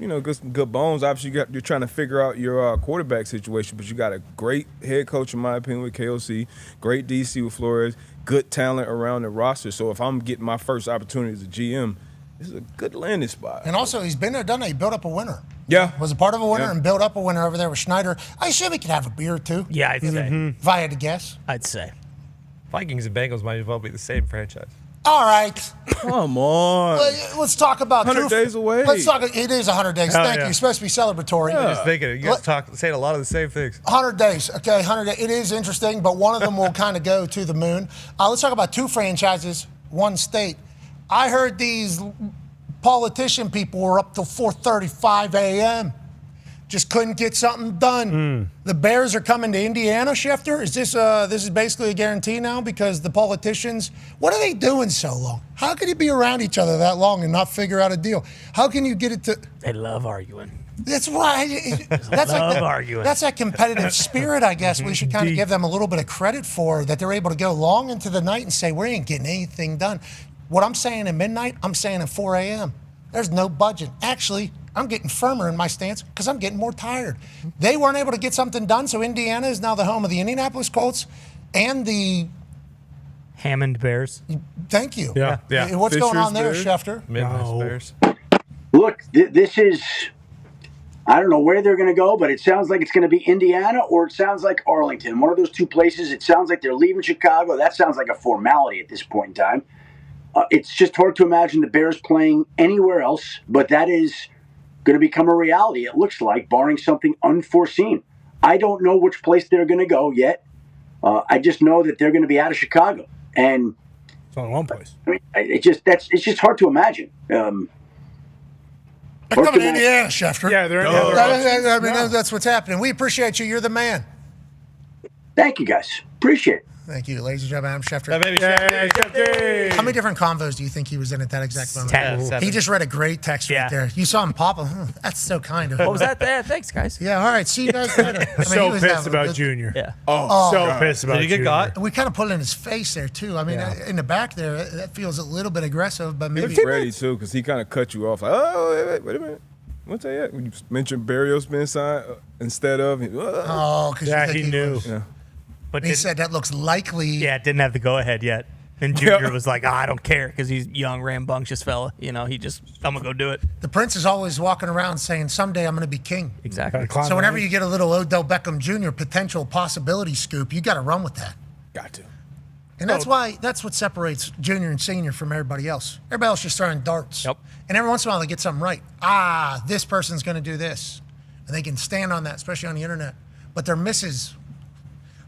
good bones. Obviously, you're trying to figure out your quarterback situation, but you got a great head coach, in my opinion, with KOC, great DC with Flores, good talent around the roster. So if I'm getting my first opportunity as a GM, this is a good landing spot. And also, he's been there, done it. He built up a winner. Yeah. Was a part of a winner and built up a winner over there with Schneider. I assume he could have a beer or two. Yeah, I'd say. If I had to guess. I'd say. Vikings and Bengals might as well be the same franchise. All right. Come on. Let's talk about 100 days away. Let's talk. It is 100 days. Hell Thank yeah. you. It's supposed to be celebratory. I'm just thinking, you guys saying a lot of the same things. 100 days. Okay, 100 days. It is interesting, but one of them will kind of go to the moon. Let's talk about 2 franchises, 1 state. I heard these politician people were up till 4:35 a.m. Just couldn't get something done. The Bears are coming to Indiana, Schefter. Is this is basically a guarantee now because the politicians, what are they doing so long? How can you be around each other that long and not figure out a deal? How can you get it to? They love arguing. That's right. That's arguing. That's that competitive spirit, I guess. We should kind of give them a little bit of credit for that they're able to go long into the night and say, we ain't getting anything done. What I'm saying at midnight, I'm saying at 4 a.m. There's no budget. Actually, I'm getting firmer in my stance because I'm getting more tired. They weren't able to get something done, so Indiana is now the home of the Indianapolis Colts and the Hammond Bears. Thank you. Yeah. What's going Fisher's on there, Bears? Schefter? Midwest Bears. Look, this is, I don't know where they're going to go, but it sounds like it's going to be Indiana or it sounds like Arlington. One of those 2 places. It sounds like they're leaving Chicago. That sounds like a formality at this point in time. It's just hard to imagine the Bears playing anywhere else, but that is going to become a reality, it looks like, barring something unforeseen. I don't know which place they're going to go yet. I just know that they're going to be out of Chicago. And It's only one place. I mean, it's just hard to imagine. They're coming to Indiana, Schefter. Yeah, they're I mean, that's what's happening. We appreciate you. You're the man. Thank you, guys. Appreciate it. Thank you, ladies and gentlemen. I'm Schefter. How many different convos do you think he was in at that exact moment? 10. He just read a great text right there. You saw him pop. That's so kind of him. What was that there? Thanks, guys. Yeah, all right. See you guys later. I mean, So he was pissed having a about good- Junior. Yeah. So pissed about Did he get Junior. caught? We kind of put it in his face there, too. I mean, in the back there, that feels a little bit aggressive, but maybe. He's ready, too, because he kind of cut you off. Like, oh, wait a minute. What's that yet? When you mentioned Barrios being signed instead of. Oh, because Yeah, he knew. Yeah. But He said that looks likely. yeah, it didn't have the go-ahead yet. And Junior was like, I don't care because he's young, rambunctious fella. You know, I'm going to go do it. The Prince is always walking around saying, someday I'm going to be king. Exactly. So whenever you get a little Odell Beckham Jr. potential possibility scoop, you got to run with that. Got to. And that's what separates junior and senior from everybody else. Everybody else just throwing darts. Yep. And every once in a while they get something right. This person's going to do this. And they can stand on that, especially on the internet. But their misses,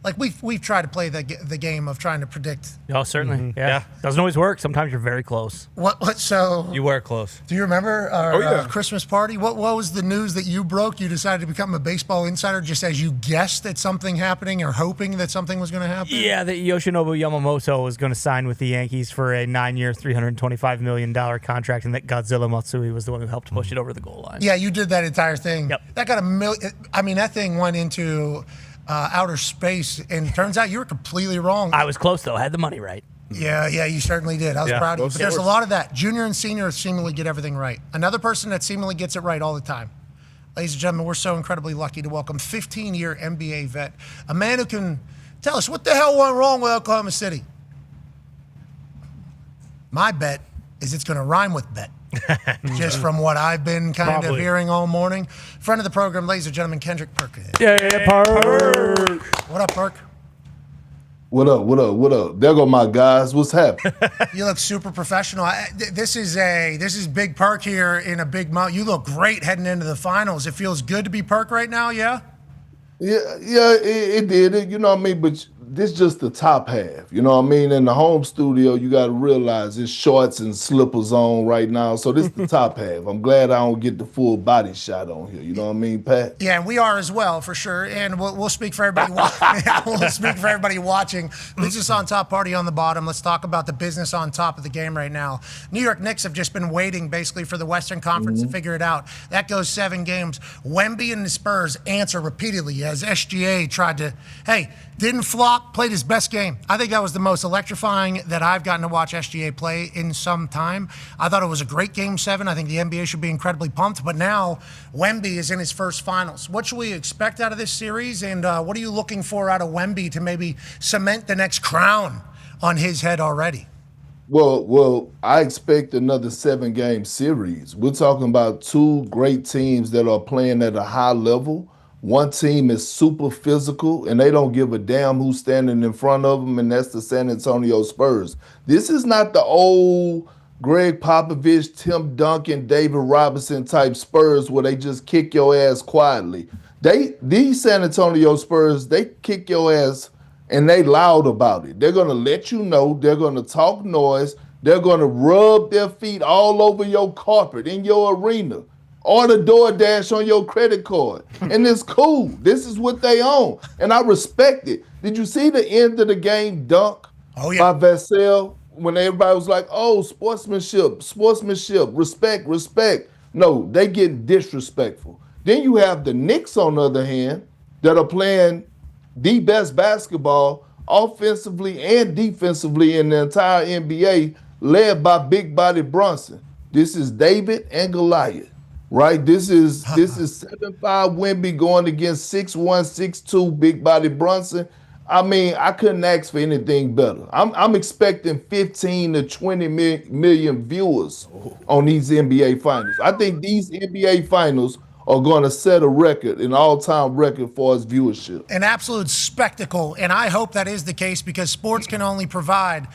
like we've tried to play the game of trying to predict. Oh, certainly. Yeah. Doesn't always work. Sometimes you're very close. So You were close. do you remember our Christmas party? What was the news that you broke? You decided to become a baseball insider just as you guessed at something happening or hoping that something was going to happen? Yeah, that Yoshinobu Yamamoto was going to sign with the Yankees for a 9-year, $325 million contract, and that Godzilla Matsui was the one who helped push it over the goal line. Yeah, you did that entire thing. Yep. That got that thing went into outer space, and it turns out you were completely wrong. I was close, though. I had the money right. Yeah, you certainly did. I was proud of you. But there's a lot of that. Junior and senior seemingly get everything right. Another person that seemingly gets it right all the time. Ladies and gentlemen, we're so incredibly lucky to welcome 15-year NBA vet, a man who can tell us what the hell went wrong with Oklahoma City. My bet is it's going to rhyme with bet. Just from what I've been kind of hearing all morning. Friend of the program, ladies and gentlemen, Kendrick Perkins. Yeah, Perk. What up, Perk? What up? There go my guys. What's happening? You look super professional. This is Big Perk here in a big month. You look great heading into the finals. It feels good to be Perk right now, yeah? Yeah, it did. You know what I mean? But this just the top half. You know what I mean? In the home studio, you got to realize it's shorts and slippers on right now. So this is the top half. I'm glad I don't get the full body shot on here. You know what I mean, Pat? Yeah, and we are as well, for sure. And we'll speak for everybody we'll speak for everybody watching. Business on top, party on the bottom. Let's talk about the business on top of the game right now. New York Knicks have just been waiting, basically, for the Western Conference to figure it out. That goes 7 games. Wemby and the Spurs answer repeatedly as SGA tried to, didn't flop, played his best game. I think that was the most electrifying that I've gotten to watch SGA play in some time. I thought it was a great Game 7. I think the NBA should be incredibly pumped. But now Wemby is in his first finals. What should we expect out of this series? And what are you looking for out of Wemby to maybe cement the next crown on his head already? Well, I expect another 7-game series. We're talking about 2 great teams that are playing at a high level. One team is super physical, and they don't give a damn who's standing in front of them, and that's the San Antonio Spurs. This is not the old Greg Popovich, Tim Duncan, David Robinson type Spurs where they just kick your ass quietly. These San Antonio Spurs, they kick your ass, and they loud about it. They're going to let you know. They're going to talk noise. They're going to rub their feet all over your carpet in your arena. Order DoorDash on your credit card. And it's cool. This is what they own. And I respect it. Did you see the end of the game dunk by Vassell when everybody was like, oh, sportsmanship, respect. No, they get disrespectful. Then you have the Knicks, on the other hand, that are playing the best basketball offensively and defensively in the entire NBA, led by big body Brunson. This is David and Goliath. Right, this is 7'5" Wemby going against 6'1", 6'2" big body Brunson. I mean, I couldn't ask for anything better. I'm expecting 15 to 20 million viewers on these NBA finals. I think these NBA finals are going to set a record, an all-time record for its viewership. An absolute spectacle, and I hope that is the case because sports can only provide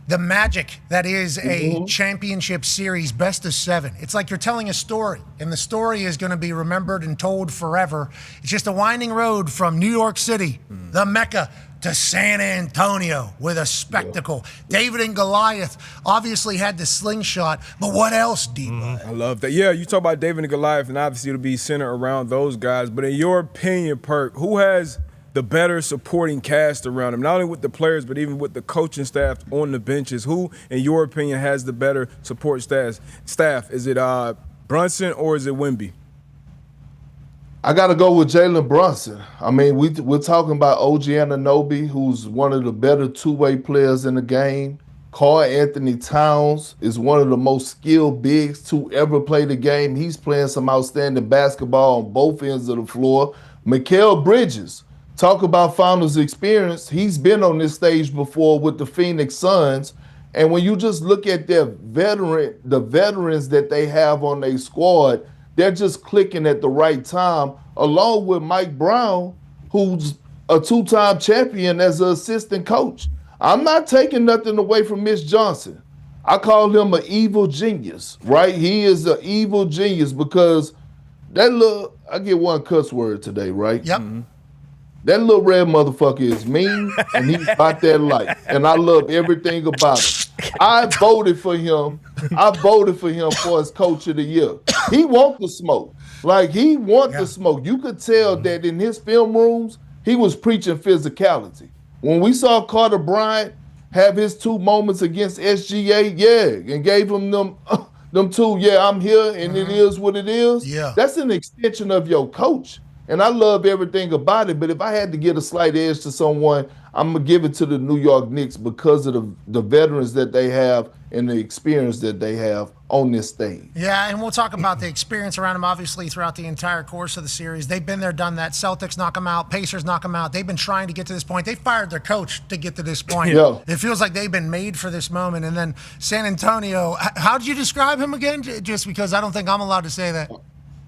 the magic that is a championship series, best of 7. It's like you're telling a story, and the story is going to be remembered and told forever. It's just a winding road from New York City, the Mecca, to San Antonio with a spectacle. David and Goliath obviously had the slingshot, but what else, D-Bud? I love that. Yeah, you talk about David and Goliath, and obviously it'll be centered around those guys. But in your opinion, Perk, who has the better supporting cast around him, not only with the players, but even with the coaching staff on the benches? Who, in your opinion, has the better support staff? Is it Brunson or is it Wemby? I got to go with Jalen Brunson. I mean, we're talking about OG Anunoby, who's one of the better two-way players in the game. Karl Anthony Towns is one of the most skilled bigs to ever play the game. He's playing some outstanding basketball on both ends of the floor. Mikal Bridges, talk about finals experience. He's been on this stage before with the Phoenix Suns. And when you just look at the veterans that they have on their squad, they're just clicking at the right time, along with Mike Brown, who's a 2-time champion as an assistant coach. I'm not taking nothing away from Mitch Johnson. I call him an evil genius, right? He is an evil genius because I get one cuss word today, right? Yep. That little red motherfucker is mean, and he's about that life. And I love everything about him. I voted for him for his coach of the year. He want the smoke. Like, he want the smoke. You could tell that in his film rooms, he was preaching physicality. When we saw Carter Bryant have his 2 moments against SGA, and gave him them 2, I'm here, and it is what it is. Yeah. That's an extension of your coach. And I love everything about it, but if I had to give a slight edge to someone, I'm going to give it to the New York Knicks because of the veterans that they have and the experience that they have on this stage. Yeah, and we'll talk about the experience around them, obviously, throughout the entire course of the series. They've been there, done that. Celtics knock them out. Pacers knock them out. They've been trying to get to this point. They fired their coach to get to this point. Yeah. It feels like they've been made for this moment. And then San Antonio, how did you describe him again? Just because I don't think I'm allowed to say that.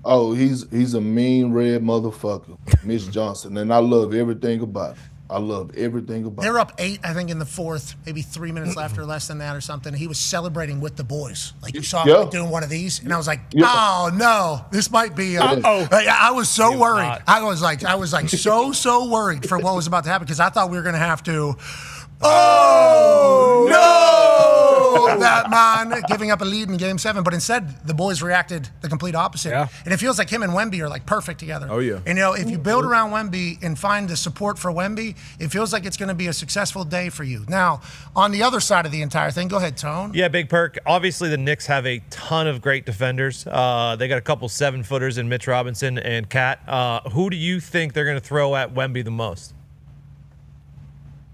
Oh, he's a mean red motherfucker, Mitch Johnson, and I love everything about him. I love everything about They were up 8, I think, in the fourth, maybe 3 minutes left or less than that or something. He was celebrating with the boys. Like, you saw him like, doing one of these, and I was like, oh, no, this might be I was so worried. I was like so worried for what was about to happen because I thought we were going to have to, that man giving up a lead in Game 7. But instead, the boys reacted the complete opposite. Yeah. And it feels like him and Wemby are like perfect together. Oh, yeah. And, if you build around Wemby and find the support for Wemby, it feels like it's going to be a successful day for you. Now, on the other side of the entire thing, go ahead, Tone. Yeah, Big Perk. Obviously, the Knicks have a ton of great defenders. They got a couple 7-footers in Mitch Robinson and Cat. Who do you think they're going to throw at Wemby the most?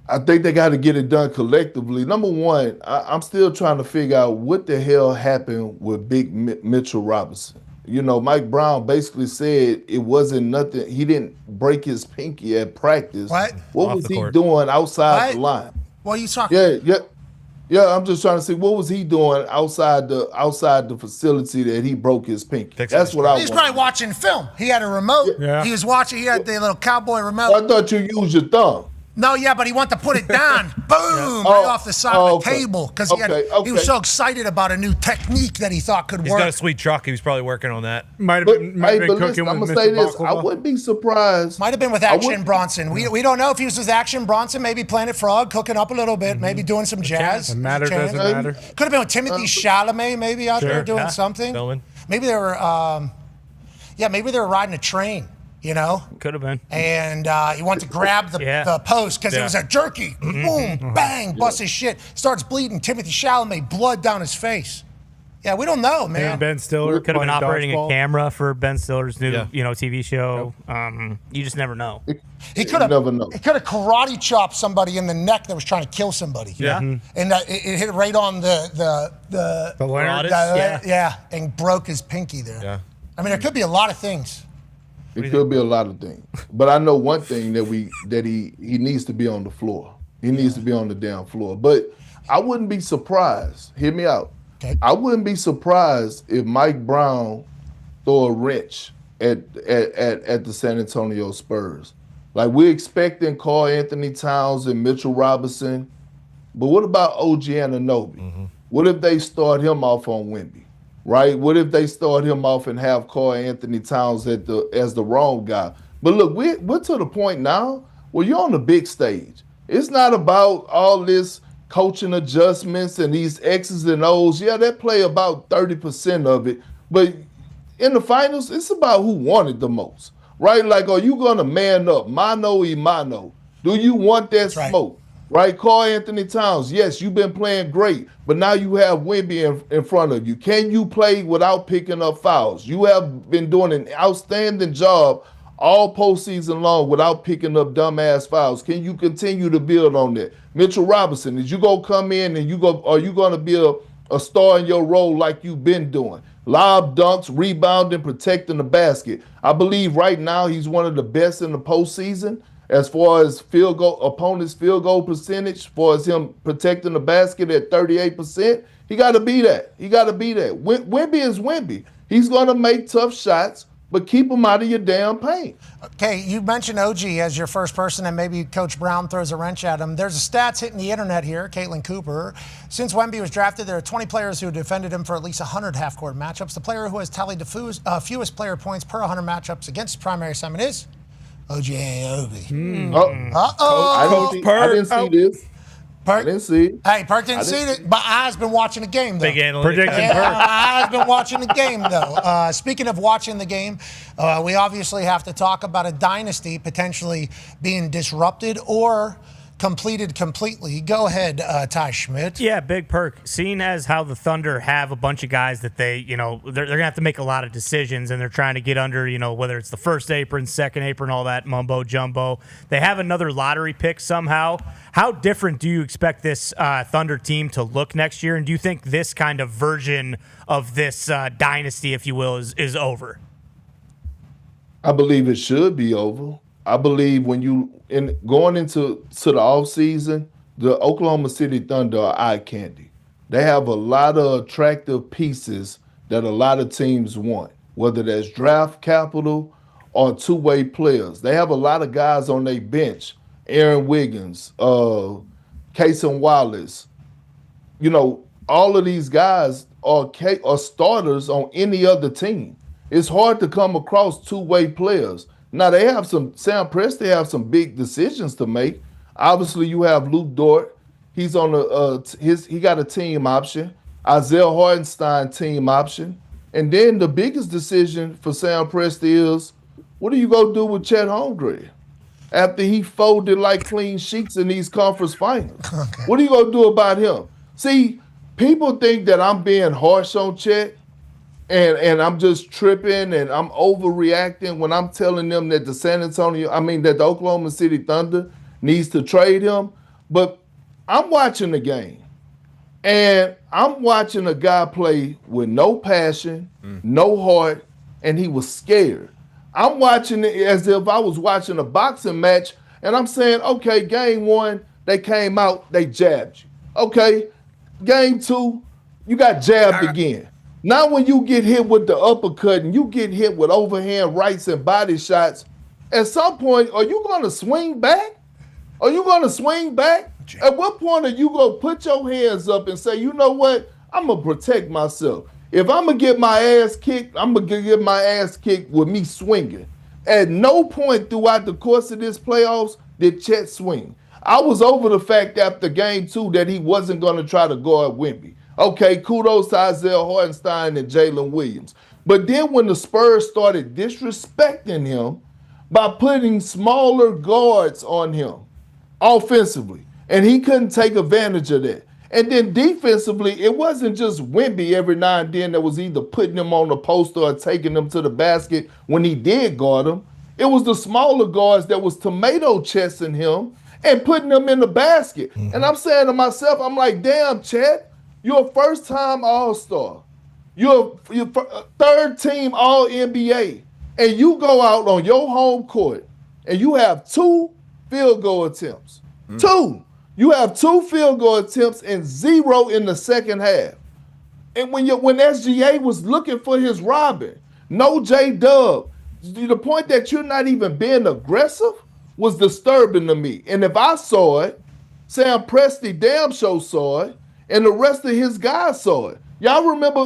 I think they got to get it done collectively. Number one, I'm still trying to figure out what the hell happened with Big Mitchell Robinson. Mike Brown basically said it wasn't nothing. He didn't break his pinky at practice. What was he doing outside the line? What are you talking? Yeah. I'm just trying to see what was he doing outside the facility that he broke his pinky. That's what I. He's probably watching film. He had a remote. Yeah. He was watching. He had the little cowboy remote. I thought you used your thumb. No, but he wanted to put it down, boom, right off the side of the table because he was so excited about a new technique that he thought could work. He's got a sweet truck. He was probably working on that. Might have been cooking with Mr. Baklava. I wouldn't be surprised. Might have been with Action Bronson. We don't know if he was with Action Bronson, maybe Planet Frog, cooking up a little bit, maybe doing some jazz. Doesn't matter. Could have been with Timothy Chalamet, maybe out there doing something. Filming. Maybe they were, maybe they were riding a train. Could have been. And he went to grab the post because it was a jerky. Boom, bang, busts his shit. Starts bleeding. Timothy Chalamet, blood down his face. Yeah, we don't know, man. And Ben Stiller could have been operating dodgeball. a camera for Ben Stiller's new, TV show. You just never know. He could have karate chopped somebody in the neck that was trying to kill somebody. Yeah. And it hit right on the larynx? and broke his pinky there. Yeah. I mean, there could be a lot of things. It could be a lot of things, but I know one thing that he needs to be on the floor. He needs to be on the damn floor. But I wouldn't be surprised. Hear me out. Okay. I wouldn't be surprised if Mike Brown throw a wrench at the San Antonio Spurs. Like we're expecting Karl Anthony Towns and Mitchell Robinson, but what about OG Anunoby? Mm-hmm. What if they start him off on Wemby? Right? What if they start him off and have Karl Anthony Towns as the wrong guy? But look, we're to the point now where you're on the big stage. It's not about all this coaching adjustments and these X's and O's. Yeah, they play about 30% of it. But in the finals, it's about who won it the most. Right? Like, are you going to man up? Mano y mano. Do you want that smoke? Right, Karl Anthony Towns, yes, you've been playing great, but now you have Wemby in front of you. Can you play without picking up fouls? You have been doing an outstanding job all postseason long without picking up dumbass fouls. Can you continue to build on that? Mitchell Robinson, is you going to come in and are you going to be a star in your role like you've been doing? Lob dunks, rebounding, protecting the basket. I believe right now he's one of the best in the postseason. As far as opponent's field goal percentage, as far as him protecting the basket at 38%, he got to be that. Wemby is Wemby. He's going to make tough shots, but keep him out of your damn paint. Okay, you mentioned OG as your first person, and maybe Coach Brown throws a wrench at him. There's a stats hitting the internet here, Caitlin Cooper. Since Wemby was drafted, there are 20 players who defended him for at least 100 half-court matchups. The player who has tallied the fewest player points per 100 matchups against his primary assignment is OG Anunoby. I didn't see this. I didn't see it. Hey, Perk didn't see it. My eyes been watching the game, though. Big analytics. Predicting Perk. My eyes been watching the game, though. Speaking of watching the game, we obviously have to talk about a dynasty potentially being disrupted or completed completely. Go ahead, Ty Schmidt. Yeah, Big Perk. Seeing as how the Thunder have a bunch of guys that they're going to have to make a lot of decisions, and they're trying to get under, whether it's the first apron, second apron, all that mumbo jumbo. They have another lottery pick somehow. How different do you expect this Thunder team to look next year? And do you think this kind of version of this dynasty, if you will, is over? I believe it should be over. I believe when going into the offseason, the Oklahoma City Thunder are eye candy. They have a lot of attractive pieces that a lot of teams want, whether that's draft capital or two-way players. They have a lot of guys on their bench Aaron Wiggins, Cason Wallace. You know, all of these guys are starters on any other team. It's hard to come across two-way players. Now they have Sam Presti have some big decisions to make. Obviously, you have Luke Dort. He's on he got a team option. Isaiah Hartenstein team option. And then the biggest decision for Sam Presti is, what are you gonna do with Chet Holmgren after he folded like clean sheets in these conference finals? Okay. What are you gonna do about him? See, people think that I'm being harsh on Chet. And I'm just tripping and I'm overreacting when I'm telling them that that the Oklahoma City Thunder needs to trade him. But I'm watching the game. And I'm watching a guy play with no passion, no heart, and he was scared. I'm watching it as if I was watching a boxing match, and I'm saying, okay, game one, they came out, they jabbed you. Okay, game two, you got jabbed again. Now when you get hit with the uppercut and you get hit with overhand rights and body shots, at some point, are you going to swing back? Are you going to swing back? At what point are you going to put your hands up and say, you know what, I'm going to protect myself. If I'm going to get my ass kicked, I'm going to get my ass kicked with me swinging. At no point throughout the course of this playoffs did Chet swing. I was over the fact after game two that he wasn't going to try to guard Wemby. Okay, kudos to Isaiah Hartenstein and Jalen Williams. But then when the Spurs started disrespecting him by putting smaller guards on him offensively, and he couldn't take advantage of that. And then defensively, it wasn't just Wemby every now and then that was either putting him on the post or taking him to the basket when he did guard him. It was the smaller guards that was tomato chesting him and putting him in the basket. Mm-hmm. And I'm saying to myself, I'm like, damn, Chet, you're a first-time All-Star. You're third-team All-NBA. And you go out on your home court and you have 2 field goal attempts. 2. You have 2 field goal attempts and 0 in the second half. And when SGA was looking for his Robin, no J-Dub, the point that you're not even being aggressive was disturbing to me. And if I saw it, Sam Presti damn sure saw it, and the rest of his guys saw it. Y'all remember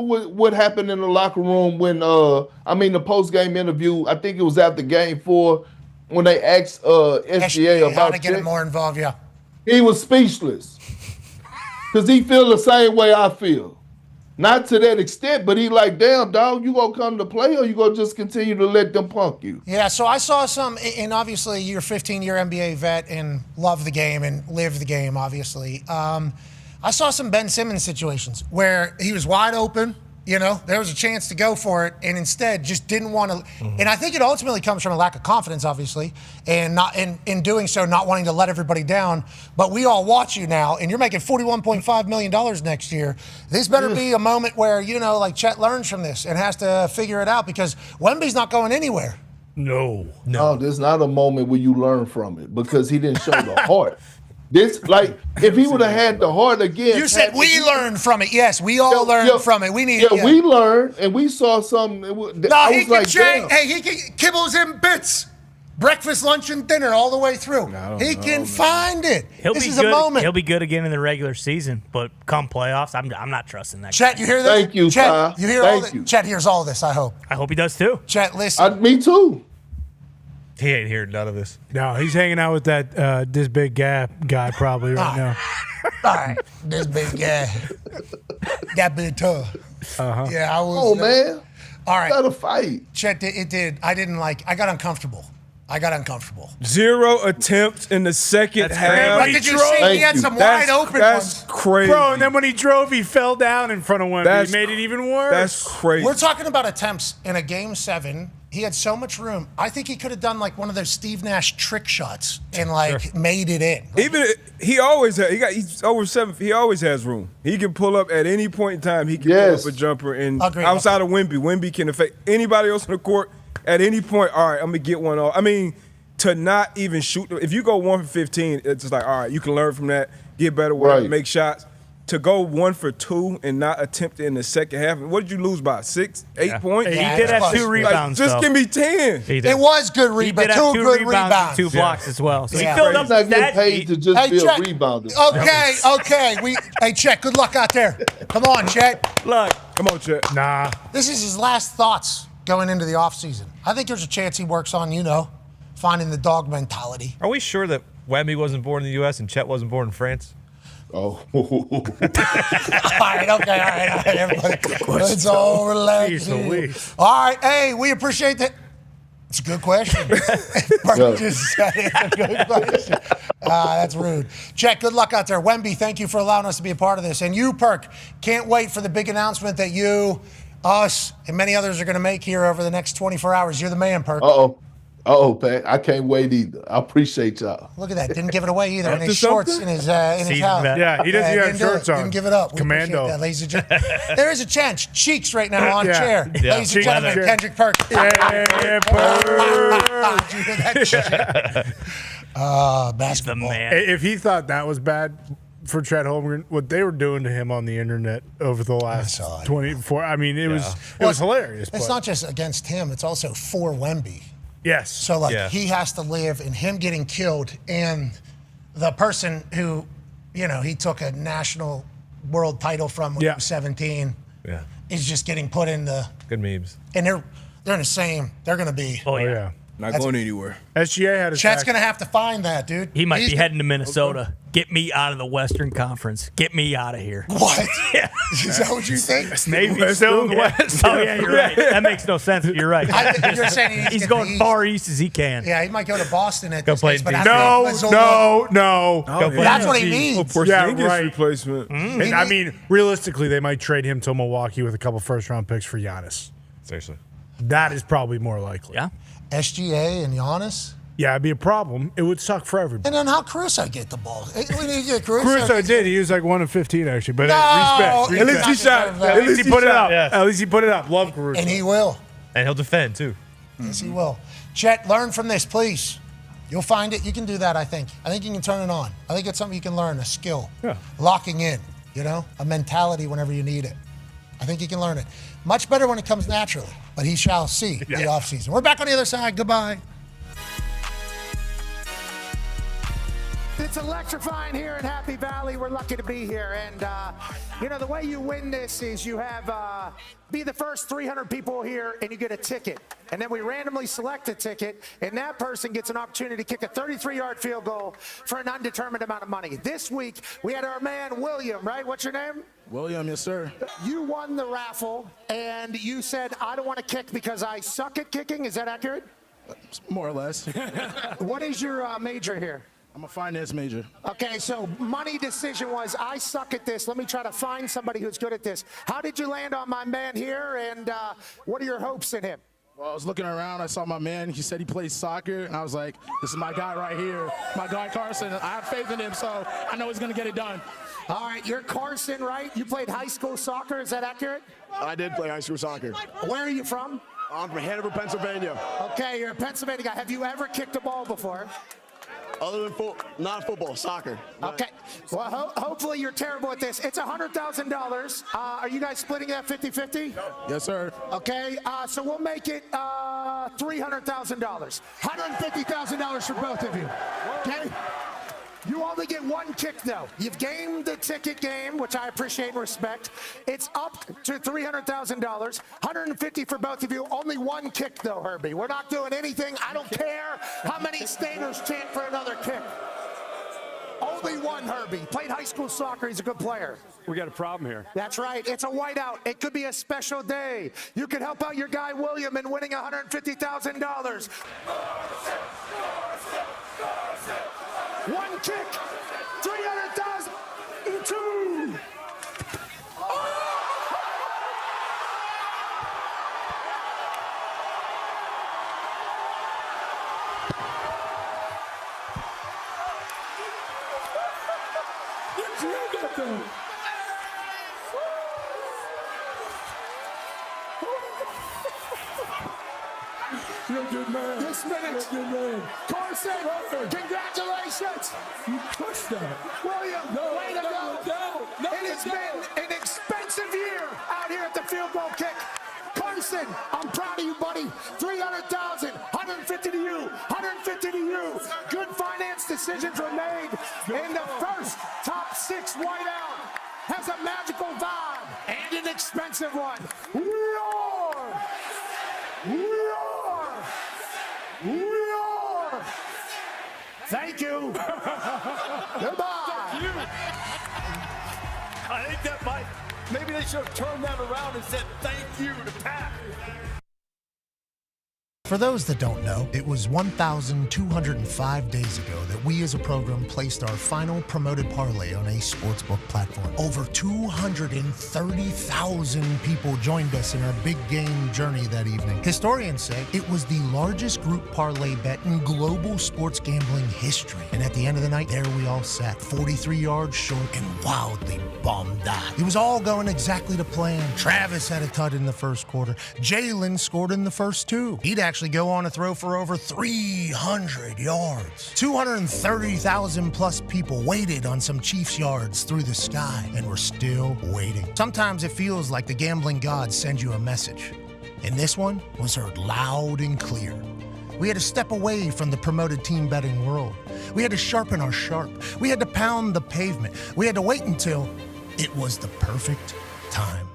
what happened in the locker room when the post-game interview, I think it was after game 4, when they asked SGA about how to get him more involved, yeah. He was speechless. Because he feel the same way I feel. Not to that extent, but he like, damn, dog, you gonna come to play or you gonna just continue to let them punk you? Yeah, so I saw some, and obviously you're a 15-year NBA vet and love the game and live the game, obviously. I saw some Ben Simmons situations where he was wide open, you know, there was a chance to go for it, and instead just didn't want to. Mm-hmm. And I think it ultimately comes from a lack of confidence, obviously, and not in doing so, not wanting to let everybody down. But we all watch you now, and you're making $41.5 million next year. This better be a moment where, you know, like Chet learns from this and has to figure it out because Wemby's not going anywhere. No. There's not a moment where you learn from it because he didn't show the heart. This, like, if he would have had the heart again. You said we learned from it. Yes, we all learned from it. We need. Yeah, we learned, and we saw something. No, he can change. Hey, he can kibbles in bits. Breakfast, lunch, and dinner all the way through. He can find it. This is a moment. He'll be good again in the regular season, but come playoffs, I'm not trusting that. Chet, you hear this? Thank you, Chet. You hear all this? Chet hears all this. I hope. I hope he does too. Chet, listen. Me too. He ain't heard none of this. No, he's hanging out with that this big guy probably right now. All right, this big guy. That big tough. Uh-huh. Yeah, I was. Oh, man. All right. Got a fight. Chet, it did. I got uncomfortable. 0 attempts in the second half. But did you see he had some wide open ones? That's crazy. Bro, and then when he drove, he fell down in front of Wemby. He made it even worse. That's crazy. We're talking about attempts in a game 7. He had so much room. I think he could have done like one of those Steve Nash trick shots and made it in. Even he's over 7. He always has room. He can pull up at any point in time. He can pull up a jumper, and outside of Wemby can affect anybody else on the court at any point. All right, I'm gonna get one off. I mean, to not even shoot. If you go 1 for 15, it's just like, all right, you can learn from that, get better, make shots. to go 1 for 2 and not attempt it in the second half. What did you lose by? 6, 8 points? He did have 2 rebounds. Just give me 10. It was good rebound. He did have 2 2 good rebounds, 2 blocks as well. So he filled up the He's not getting stat paid sheet. to just be a Chet. rebounder. Okay. Hey, Chet, good luck out there. Come on, Chet. Look. Come on, Chet. Nah. This is his last thoughts going into the offseason. I think there's a chance he works on, finding the dog mentality. Are we sure that Wemby wasn't born in the U.S. and Chet wasn't born in France? Oh. All right, everybody. Let's all relax. Jeez Louise. All right, hey, we appreciate that. It's a good question. Perk just said it's a good question. That's rude. Chet, good luck out there. Wemby, thank you for allowing us to be a part of this. And you, Perk, can't wait for the big announcement that you, us, and many others are going to make here over the next 24 hours. You're the man, Perk. Pat. I can't wait either. I appreciate y'all. Look at that. Didn't give it away either. In After his shorts, something? in his house. Yeah, he doesn't have shorts on. Didn't give it up. We Commando. appreciate that, ladies and gentlemen. There is a chance. Cheeks right now on Yeah. chair. Yeah. Ladies and Cheeks gentlemen, on chair. Kendrick Perk. Yeah, Did you hear that shit? Basketball. If he thought that was bad for Chet Holmgren, what they were doing to him on the internet over the last 24, I mean, it was hilarious. It's not just against him. It's also for Wemby. Yes. So, he has to live in him getting killed and the person who, he took a national world title from when he was 17 is just getting put in the... Good memes. And they're in the same... They're going to be... Oh, yeah. Not going anywhere. SGA had a Chet's going to have to find that, dude. He might be heading to Minnesota. Get me out of the Western Conference. Get me out of here. What? Yeah. Is that what you think? Maybe still in the West. Oh, yeah, you're right. That makes no sense. You're right. I think you're saying he needs to he's get going the far east as he can. Yeah, he might go to Boston at Go this play case, but D. after No. That's what he needs. Right. Replacement. And I mean, realistically, they might trade him to Milwaukee with a couple first-round picks for Giannis. Seriously. That is probably more likely. Yeah. SGA and Giannis? Yeah, it'd be a problem. It would suck for everybody. And then how Caruso get the ball? We need to get Caruso did. He was like 1 of 15, actually. But No, respect. at least he shot. At least he put it up. Yeah. At least he put it up. Love Caruso. And he will. And he'll defend, too. Yes, he will. Chet, learn from this, please. You'll find it. You can do that, I think. I think you can turn it on. I think it's something you can learn, a skill. Yeah. Locking in, a mentality whenever you need it. I think you can learn it. Much better when it comes naturally, but he shall see the offseason. We're back on the other side. Goodbye. It's electrifying here in Happy Valley. We're lucky to be here. And, the way you win this is you have be the first 300 people here and you get a ticket. And then we randomly select a ticket, and that person gets an opportunity to kick a 33-yard field goal for an undetermined amount of money. This week, we had our man, William, right? What's your name? William, yes, sir. You won the raffle, and you said, I don't want to kick because I suck at kicking. Is that accurate? More or less. What is your major here? I'm a finance major. Okay, so money decision was, I suck at this. Let me try to find somebody who's good at this. How did you land on my man here, and what are your hopes in him? Well, I was looking around. I saw my man. He said he plays soccer, and I was like, this is my guy right here. My guy Carson. I have faith in him, so I know he's going to get it done. All right, you're Carson, right? You played high school soccer. Is that accurate? I did play high school soccer. Where are you from? I'm from Hanover, Pennsylvania. Okay, you're a Pennsylvania guy. Have you ever kicked a ball before? Other than not football, soccer. Okay. Well, hopefully you're terrible at this. It's $100,000. Are you guys splitting that 50-50? Yes, sir. Okay, so we'll make it $300,000. $150,000 for both of you. Okay? You only get one kick, though. You've gamed the ticket game, which I appreciate and respect. It's up to $300,000. $150 for both of you. Only one kick, though, Herbie. We're not doing anything. I don't care how many Staters chant for another kick. Only one, Herbie. Played high school soccer. He's a good player. We got a problem here. That's right. It's a whiteout. It could be a special day. You could help out your guy, William, in winning $150,000. One kick, 300,000, two. You got them. You're a good man. This minute, You're a good man. Carson, congratulations. You crushed that. William, way to go. No. It is been an expensive year out here at the field goal kick. Carson, I'm proud of you, buddy. 300,000, 150 to you, 150 to you. Good finance decisions were made. And the first top 6 whiteout has a magical vibe and an expensive one. Roar! Roar! Roar! Thank you. Goodbye. Thank you. I think that might, maybe they should have turned that around and said thank you to Pat. For those that don't know, it was 1,205 days ago that we as a program placed our final promoted parlay on a sportsbook platform. Over 230,000 people joined us in our big game journey that evening. Historians say it was the largest group parlay bet in global sports gambling history. And at the end of the night, there we all sat, 43 yards short and wildly bummed out. It was all going exactly to plan. Travis had a tut in the first quarter. Jalen scored in the first 2. He'd actually go on to throw for over 300 yards. 230,000 plus people waited on some Chiefs yards through the sky and were still waiting. Sometimes it feels like the gambling gods send you a message. And this one was heard loud and clear. We had to step away from the promoted team betting world. We had to sharpen our sharp. We had to pound the pavement. We had to wait until it was the perfect time.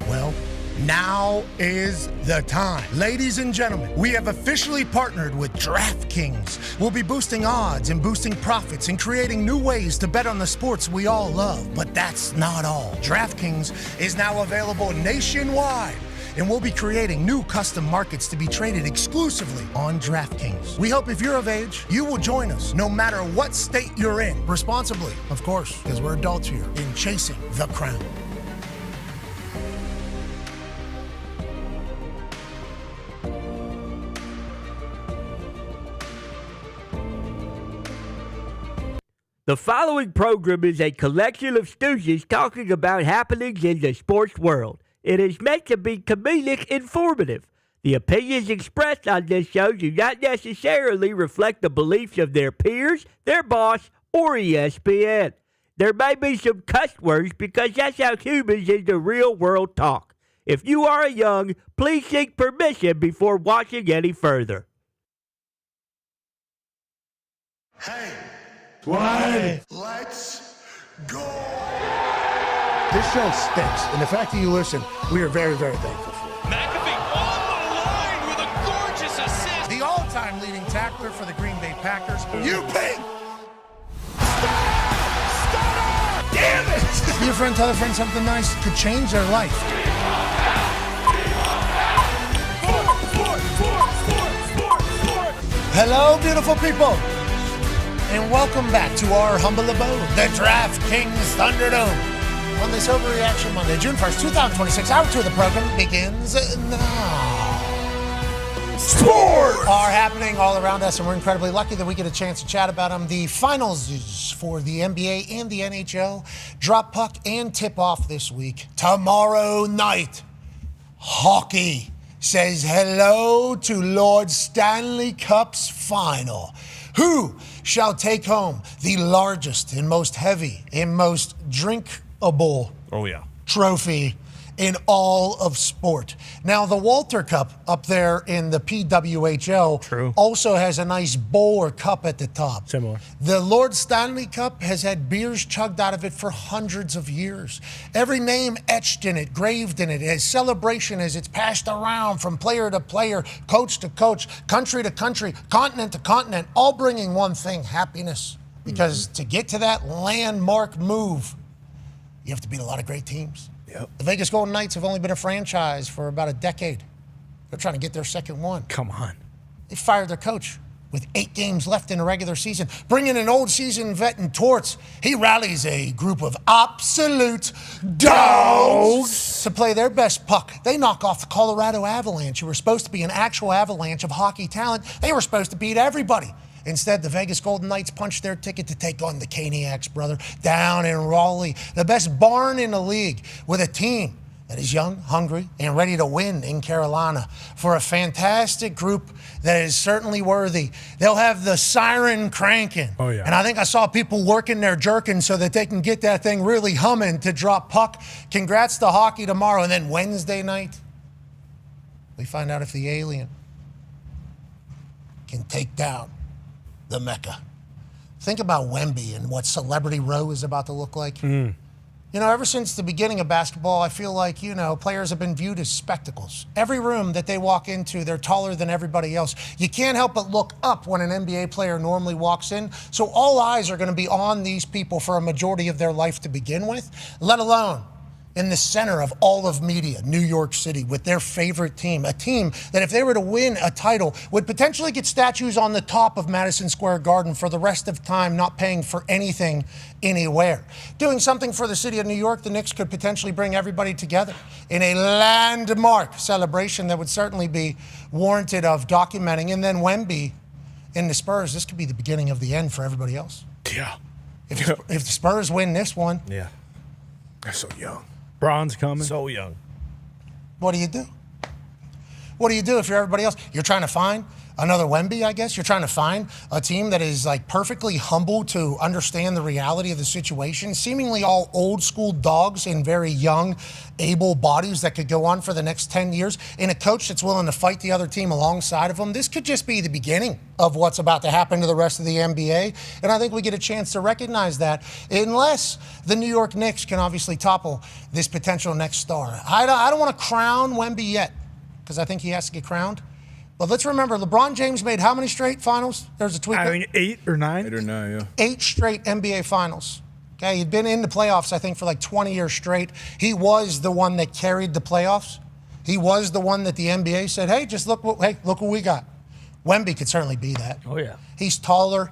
Well, now is the time. Ladies and gentlemen, we have officially partnered with DraftKings. We'll be boosting odds and boosting profits and creating new ways to bet on the sports we all love. But that's not all. DraftKings is now available nationwide, and we'll be creating new custom markets to be traded exclusively on DraftKings. We hope if you're of age, you will join us no matter what state you're in. Responsibly, of course, because we're adults here in chasing the crown. The following program is a collection of stooges talking about happenings in the sports world. It is meant to be comedic informative. The opinions expressed on this show do not necessarily reflect the beliefs of their peers, their boss, or ESPN. There may be some cuss words because that's how humans in the real world talk. If you are young, please seek permission before watching any further. Hey. What? Let's go. This show stinks, and the fact that you listen, we are very, very thankful for it. McAfee on the line with a gorgeous assist. The all-time leading tackler for the Green Bay Packers, you pig! Damn it! Be a friend, tell a friend something nice could change their life. Hello, beautiful people. And welcome back to our humble abode, the DraftKings Thunderdome. On this Overreaction Monday, June 1st, 2026, hour 2 of the program begins now. Sports are happening all around us, and we're incredibly lucky that we get a chance to chat about them. The finals for the NBA and the NHL drop puck and tip off this week. Tomorrow night, hockey says hello to Lord Stanley Cup's final. Who shall take home the largest and most heavy and most drinkable trophy in all of sport? Now, the Walter Cup up there in the PWHL also has a nice bowl or cup at the top. Similar. The Lord Stanley Cup has had beers chugged out of it for hundreds of years. Every name etched in it, graved in it, as celebration as it's passed around from player to player, coach to coach, country to country, continent to continent, all bringing one thing, happiness. Because to get to that landmark move, you have to beat a lot of great teams. Yep. The Vegas Golden Knights have only been a franchise for about a decade. They're trying to get their second one. Come on. They fired their coach with 8 games left in the regular season. Bring in an old season vet in Torts. He rallies a group of absolute dogs to play their best puck. They knock off the Colorado Avalanche, who were supposed to be an actual avalanche of hockey talent. They were supposed to beat everybody. Instead, the Vegas Golden Knights punched their ticket to take on the Caniacs, brother, down in Raleigh, the best barn in the league, with a team that is young, hungry, and ready to win in Carolina for a fantastic group that is certainly worthy. They'll have the siren cranking. Oh, yeah. And I think I saw people working their jerkin so that they can get that thing really humming to drop puck. Congrats to hockey tomorrow. And then Wednesday night, we find out if the alien can take down the Mecca. Think about Wemby and what Celebrity Row is about to look like. You know, ever since the beginning of basketball, I feel like, you know, players have been viewed as spectacles. Every room that they walk into, they're taller than everybody else. You can't help but look up when an NBA player normally walks in. So all eyes are going to be on these people for a majority of their life to begin with, let alone in the center of all of media, New York City, with their favorite team, a team that if they were to win a title would potentially get statues on the top of Madison Square Garden for the rest of time, not paying for anything anywhere. Doing something for the city of New York, the Knicks could potentially bring everybody together in a landmark celebration that would certainly be warranted of documenting. And then Wemby in the Spurs, this could be the beginning of the end for everybody else. Yeah. If the Spurs win this one, Yeah. They're so young. Bron's coming. So young. what do you do? What do you do if you're everybody else? You're trying to find another Wemby, I guess. You're trying to find a team that is like perfectly humble to understand the reality of the situation. Seemingly all old school dogs and very young, able bodies that could go on for the next 10 years. And a coach that's willing to fight the other team alongside of them. This could just be the beginning of what's about to happen to the rest of the NBA. And I think we get a chance to recognize that unless the New York Knicks can obviously topple this potential next star. I don't want to crown Wemby yet because I think he has to get crowned. But let's remember, LeBron James made how many straight finals? There's a tweet. I mean, 8 or 9? 8 or 9, yeah. 8 straight NBA finals. Okay, he'd been in the playoffs, I think, for like 20 years straight. He was the one that carried the playoffs. He was the one that the NBA said, hey, just look what we got. Wemby could certainly be that. Oh, yeah. He's taller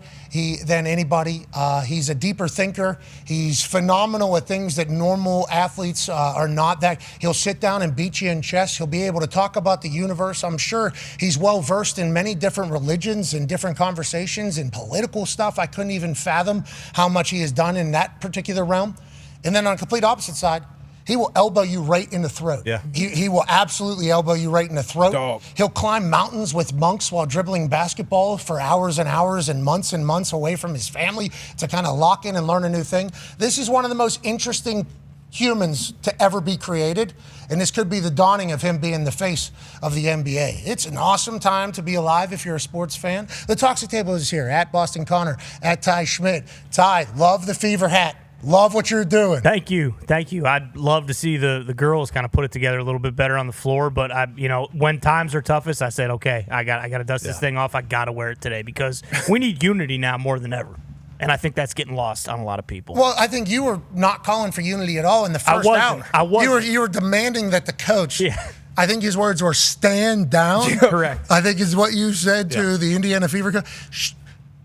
than anybody. He's a deeper thinker. He's phenomenal at things that normal athletes are not. That he'll sit down and beat you in chess. He'll be able to talk about the universe. I'm sure he's well versed in many different religions and different conversations and political stuff. I couldn't even fathom how much he has done in that particular realm. And then on the complete opposite side, he will elbow you right in the throat. Yeah. He will absolutely elbow you right in the throat. Dog. He'll climb mountains with monks while dribbling basketball for hours and hours and months away from his family to kind of lock in and learn a new thing. This is one of the most interesting humans to ever be created, and this could be the dawning of him being the face of the NBA. It's an awesome time to be alive if you're a sports fan. The Toxic Table is here, at Boston Connor, at Ty Schmidt. Ty, love the Fever hat. Love what you're doing. Thank you. I'd love to see the girls kind of put it together a little bit better on the floor. But when times are toughest, I said, okay, I got to dust this thing off. I got to wear it today because we need unity now more than ever. And I think that's getting lost on a lot of people. Well, I think you were not calling for unity at all in the first hour. I wasn't. You were demanding that the coach. Yeah. I think his words were stand down. Correct. I think is what you said to the Indiana Fever coach.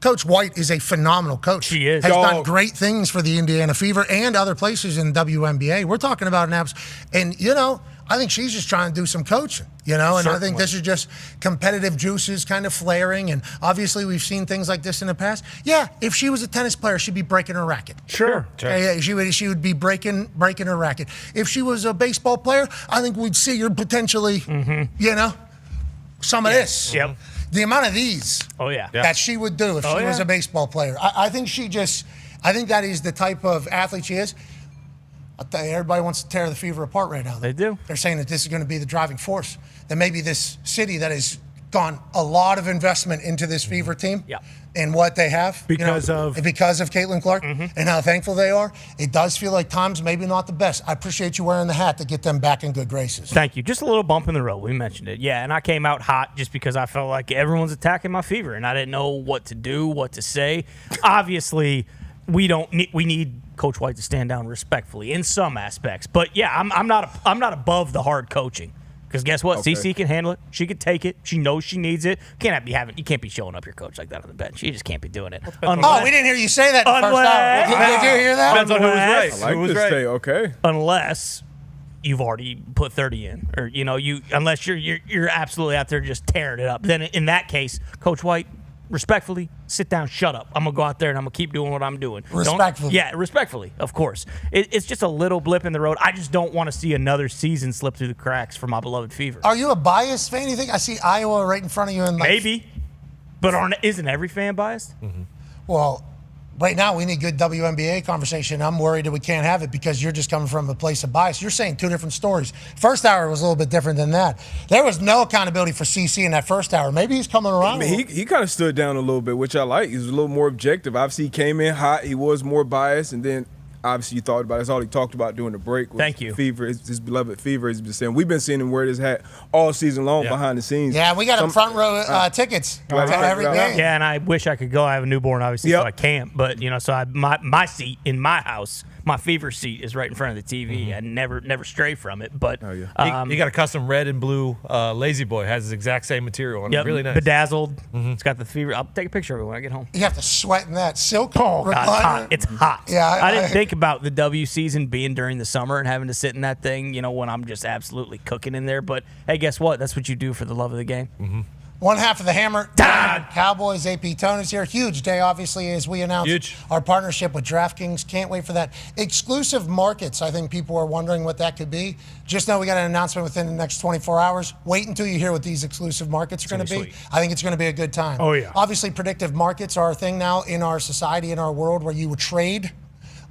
Coach White is a phenomenal coach. She is. Has done great things for the Indiana Fever and other places in WNBA. We're talking about an abs. And, I think she's just trying to do some coaching, and I think this is just competitive juices kind of flaring. And obviously we've seen things like this in the past. Yeah, if she was a tennis player, she'd be breaking her racket. Sure. Yeah, she would be breaking her racket. If she was a baseball player, I think we'd see her potentially, some of this. Yep. The amount of these that she would do if she was a baseball player. I think I think that is the type of athlete she is. I'll tell you, everybody wants to tear the Fever apart right now. They do. They're saying that this is going to be the driving force. That maybe this city that has gone a lot of investment into this Fever team and what they have. Because of Caitlin Clark and how thankful they are. It does feel like times maybe not the best. I appreciate you wearing the hat to get them back in good graces. Thank you. Just a little bump in the road. We mentioned it. Yeah, and I came out hot just because I felt like everyone's attacking my Fever, and I didn't know what to do, what to say. Obviously, we need Coach White to stand down respectfully in some aspects. But yeah, I'm not above the hard coaching. Because guess what? Okay. CC can handle it. She can take it. She knows she needs it. You can't be showing up your coach like that on the bench. You just can't be doing it. We didn't hear you say that in the first hour. Did you hear that? Depends on who was right. I like this day, okay. Unless you've already put 30 in, or unless you're absolutely out there just tearing it up. Then in that case, Coach White, respectfully, sit down, shut up. I'm going to go out there and I'm going to keep doing what I'm doing. Respectfully. Yeah, respectfully, of course. It's just a little blip in the road. I just don't want to see another season slip through the cracks for my beloved Fever. Are you a biased fan, you think? I see Iowa right in front of you. And Maybe. But isn't every fan biased? Mm-hmm. Well, right now we need good WNBA conversation. I'm worried that we can't have it because you're just coming from a place of bias. You're saying two different stories. First hour was a little bit different than that. There was no accountability for CC in that first hour. Maybe he's coming around. I mean, he kind of stood down a little bit, which I like. He was a little more objective. Obviously, he came in hot. He was more biased, and then obviously you thought about it. That's all he talked about during the break. Thank you. Fever, his beloved Fever, has been saying. We've been seeing him wear his hat all season long behind the scenes. Yeah, we got him front row tickets to every game. Yeah, and I wish I could go. I have a newborn, obviously, so I can't. But so my seat in my house, my Fever seat is right in front of the TV. I never stray from it. But he got a custom red and blue Lazy Boy. Has his exact same material on it. Really nice. Bedazzled. It's got the Fever. I'll take a picture of it when I get home. You have to sweat in that silk. Oh, God, it's hot. It's hot. Yeah, I didn't think about the W season being during the summer and having to sit in that thing, when I'm just absolutely cooking in there. But hey, guess what? That's what you do for the love of the game. One half of the Hammer, Dahn. Cowboys, AP Tony's here. Huge day, obviously, as we announce our partnership with DraftKings. Can't wait for that. Exclusive markets, I think people are wondering what that could be. Just know we got an announcement within the next 24 hours. Wait until you hear what these exclusive markets are going to be. Sweet. I think it's going to be a good time. Oh, yeah. Obviously, predictive markets are a thing now in our society, in our world, where you would trade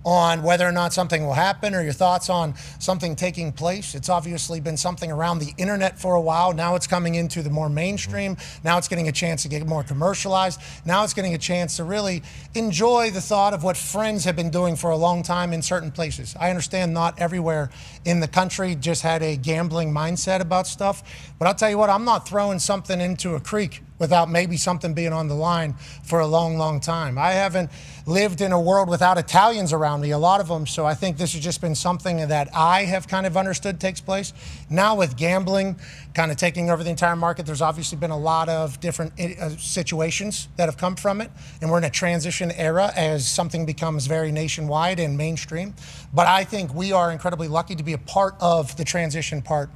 on whether or not something will happen or your thoughts on something taking place. It's obviously been something around the internet for a while. Now it's coming into the more mainstream. Now it's getting a chance to get more commercialized. Now it's getting a chance to really enjoy the thought of what friends have been doing for a long time in certain places. I understand not everywhere in the country just had a gambling mindset about stuff, but I'll tell you what, I'm not throwing something into a creek without maybe something being on the line for a long, long time. I haven't lived in a world without Italians around me, a lot of them, so I think this has just been something that I have kind of understood takes place. Now with gambling kind of taking over the entire market, there's obviously been a lot of different situations that have come from it, and we're in a transition era as something becomes very nationwide and mainstream. But I think we are incredibly lucky to be a part of the transition part.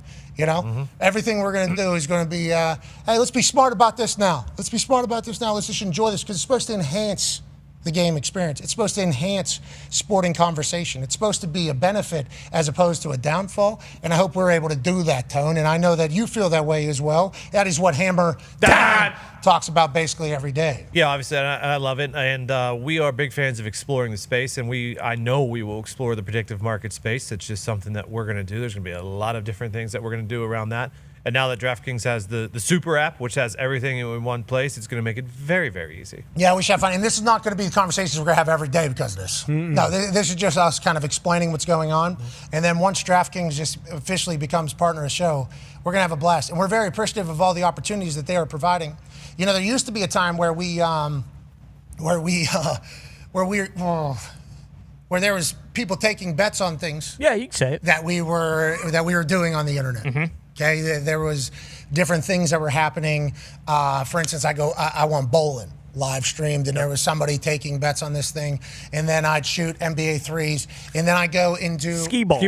Everything we're going to do is going to be, hey, let's be smart about this now. Let's be smart about this now. Let's just enjoy this because it's supposed to enhance the game experience. It's supposed to enhance sporting conversation. It's supposed to be a benefit as opposed to a downfall. And I hope we're able to do that, Tone. And I know that you feel that way as well. That is what Hammer Dahn talks about basically every day. Yeah, obviously, and I love it. And we are big fans of exploring the space. And I know we will explore the predictive market space. It's just something that we're going to do. There's going to be a lot of different things that we're going to do around that. And now that DraftKings has the super app, which has everything in one place, it's going to make it very, very easy. Yeah, we should have fun. And this is not going to be the conversations we're going to have every day because of this. No, this is just us kind of explaining what's going on. And then once DraftKings just officially becomes partner of the show, we're going to have a blast. And we're very appreciative of all the opportunities that they are providing. There used to be a time where there was people taking bets on things. Yeah, you can say it. That we were doing on the internet. Okay, there was different things that were happening. For instance, I went bowling live streamed, and there was somebody taking bets on this thing, and then I'd shoot NBA threes, and then I go into skee ball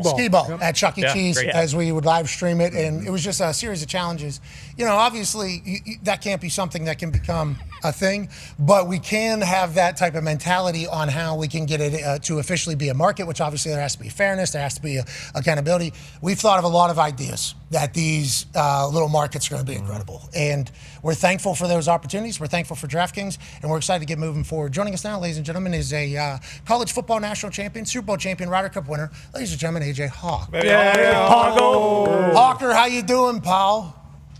at Chuck E. Cheese as we would live stream it, and it was just a series of challenges. Obviously that can't be something that can become a thing, but we can have that type of mentality on how we can get it to officially be a market, which obviously there has to be fairness, there has to be accountability. We've thought of a lot of ideas that these little markets are going to be incredible, and we're thankful for those opportunities. We're thankful for DraftKings, and we're excited to get moving forward. Joining us now, ladies and gentlemen, is a college football national champion, Super Bowl champion, Ryder Cup winner, ladies and gentlemen, AJ Hawk. Hawker, how you doing, pal?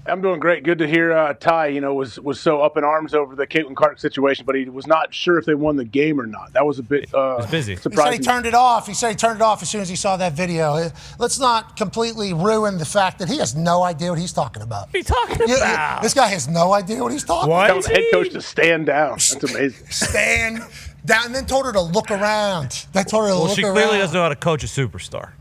I'm doing great. Good to hear Ty, was so up in arms over the Caitlin Clark situation, but he was not sure if they won the game or not. That was a bit busy. Surprising. He said he turned it off. As soon as he saw that video. Let's not completely ruin the fact that he has no idea what he's talking about. What are you talking about? This guy has no idea what he's talking about. Tell the head coach to stand down. That's amazing. Stand down, and then told her to look around. She clearly doesn't know how to coach a superstar.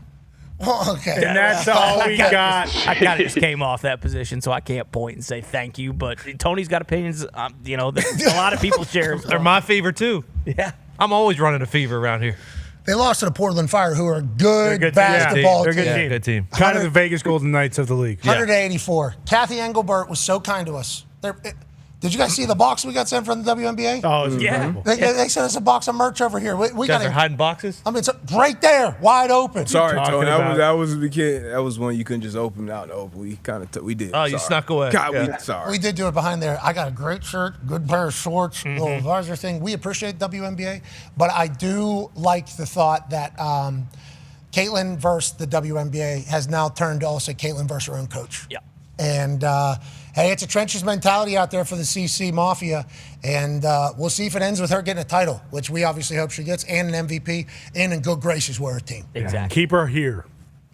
Oh, okay. And that's all we got. I kind of just came off that position, so I can't point and say thank you. But Tony's got opinions, that a lot of people share. They're my fever, too. Yeah. I'm always running a fever around here. They lost to the Portland Fire, who are a good basketball team. team. Good team. Kind of the Vegas Golden Knights of the league. 184. Kathy Engelbert was so kind to us. Did you guys see the box we got sent from the WNBA? Oh, it was incredible. They sent us a box of merch over here. We guys got are hiding boxes? I mean, it's right there, wide open. Sorry, Tony. That was one you couldn't just open out and open. We did. Oh, you snuck away. God, sorry. We did do it behind there. I got a great shirt, good pair of shorts, little visor thing. We appreciate WNBA, but I do like the thought that Caitlin versus the WNBA has now turned to also Caitlin versus her own coach. Yeah. And hey, it's a trenches mentality out there for the CC Mafia, and we'll see if it ends with her getting a title, which we obviously hope she gets, and an MVP, and in good graces with her team. Exactly. Keep her here.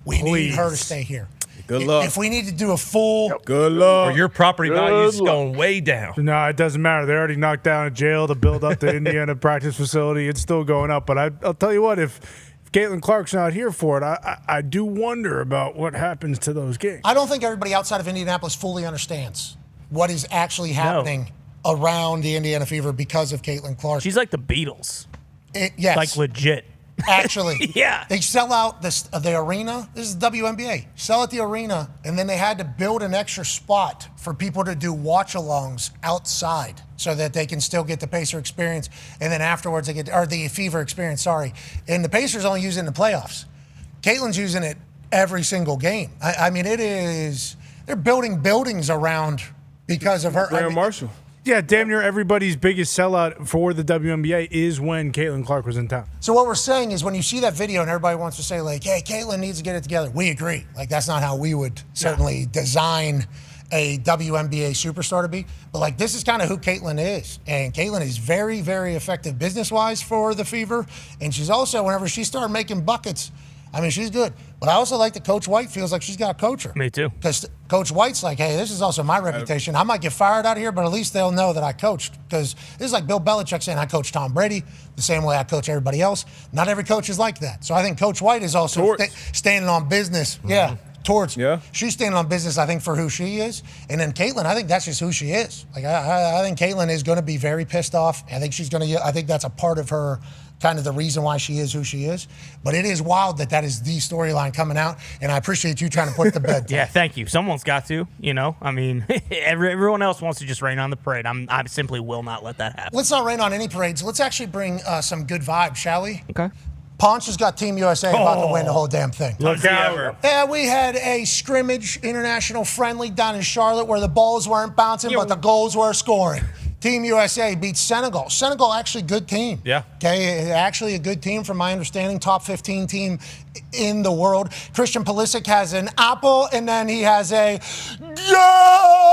We need her to stay here. Good luck. If we need to do a full... Good luck. Or your property value is going way down. No, it doesn't matter. They already knocked down a jail to build up the Indiana practice facility. It's still going up. But I'll tell you what, if Caitlin Clark's not here for it, I do wonder about what happens to those games. I don't think everybody outside of Indianapolis fully understands what is actually happening around the Indiana Fever because of Caitlin Clark. She's like the Beatles. Yes. Like legit. Actually, Yeah. They sell out the arena. This is WNBA. Sell at the arena, and then they had to build an extra spot for people to do watch-alongs outside so that they can still get the Pacer experience. And then afterwards, or the Fever experience, sorry. And the Pacers only use it in the playoffs. Caitlin's using it every single game. I mean, they're building buildings around because of her. Graham Marshall. Yeah, damn near everybody's biggest sellout for the WNBA is when Caitlin Clark was in town. So what we're saying is when you see that video and everybody wants to say like, hey, Caitlin needs to get it together, we agree. Like that's not how we would certainly design a WNBA superstar to be. But like this is kind of who Caitlin is. And Caitlin is very, very effective business-wise for the Fever. And she's also, whenever she started making buckets, I mean, she's good. But I also like that Coach White feels like she's got a coach her. Me too. Because Coach White's like, hey, this is also my reputation. I might get fired out of here, but at least they'll know that I coached. Because this is like Bill Belichick saying I coach Tom Brady the same way I coach everybody else. Not every coach is like that. So I think Coach White is also standing on business. Yeah, Torts. Yeah. She's standing on business, I think, for who she is. And then Caitlin, I think that's just who she is. Like I think Caitlin is going to be very pissed off. I think that's a part of her kind of the reason why she is who she is. But it is wild that is the storyline coming out, and I appreciate you trying to put it to bed. Yeah, thank you. Someone's got to, I mean, everyone else wants to just rain on the parade. I simply will not let that happen. Let's not rain on any parades. Let's actually bring some good vibes, shall we? Okay. Ponch has got Team USA about to win the whole damn thing. Look out. Yeah, we had a scrimmage international friendly down in Charlotte where the balls weren't bouncing, but the goals were scoring. Team USA beats Senegal. Senegal, actually good team. Yeah. Okay, actually a good team from my understanding. Top 15 team in the world. Christian Pulisic has an apple, and then he has a goal!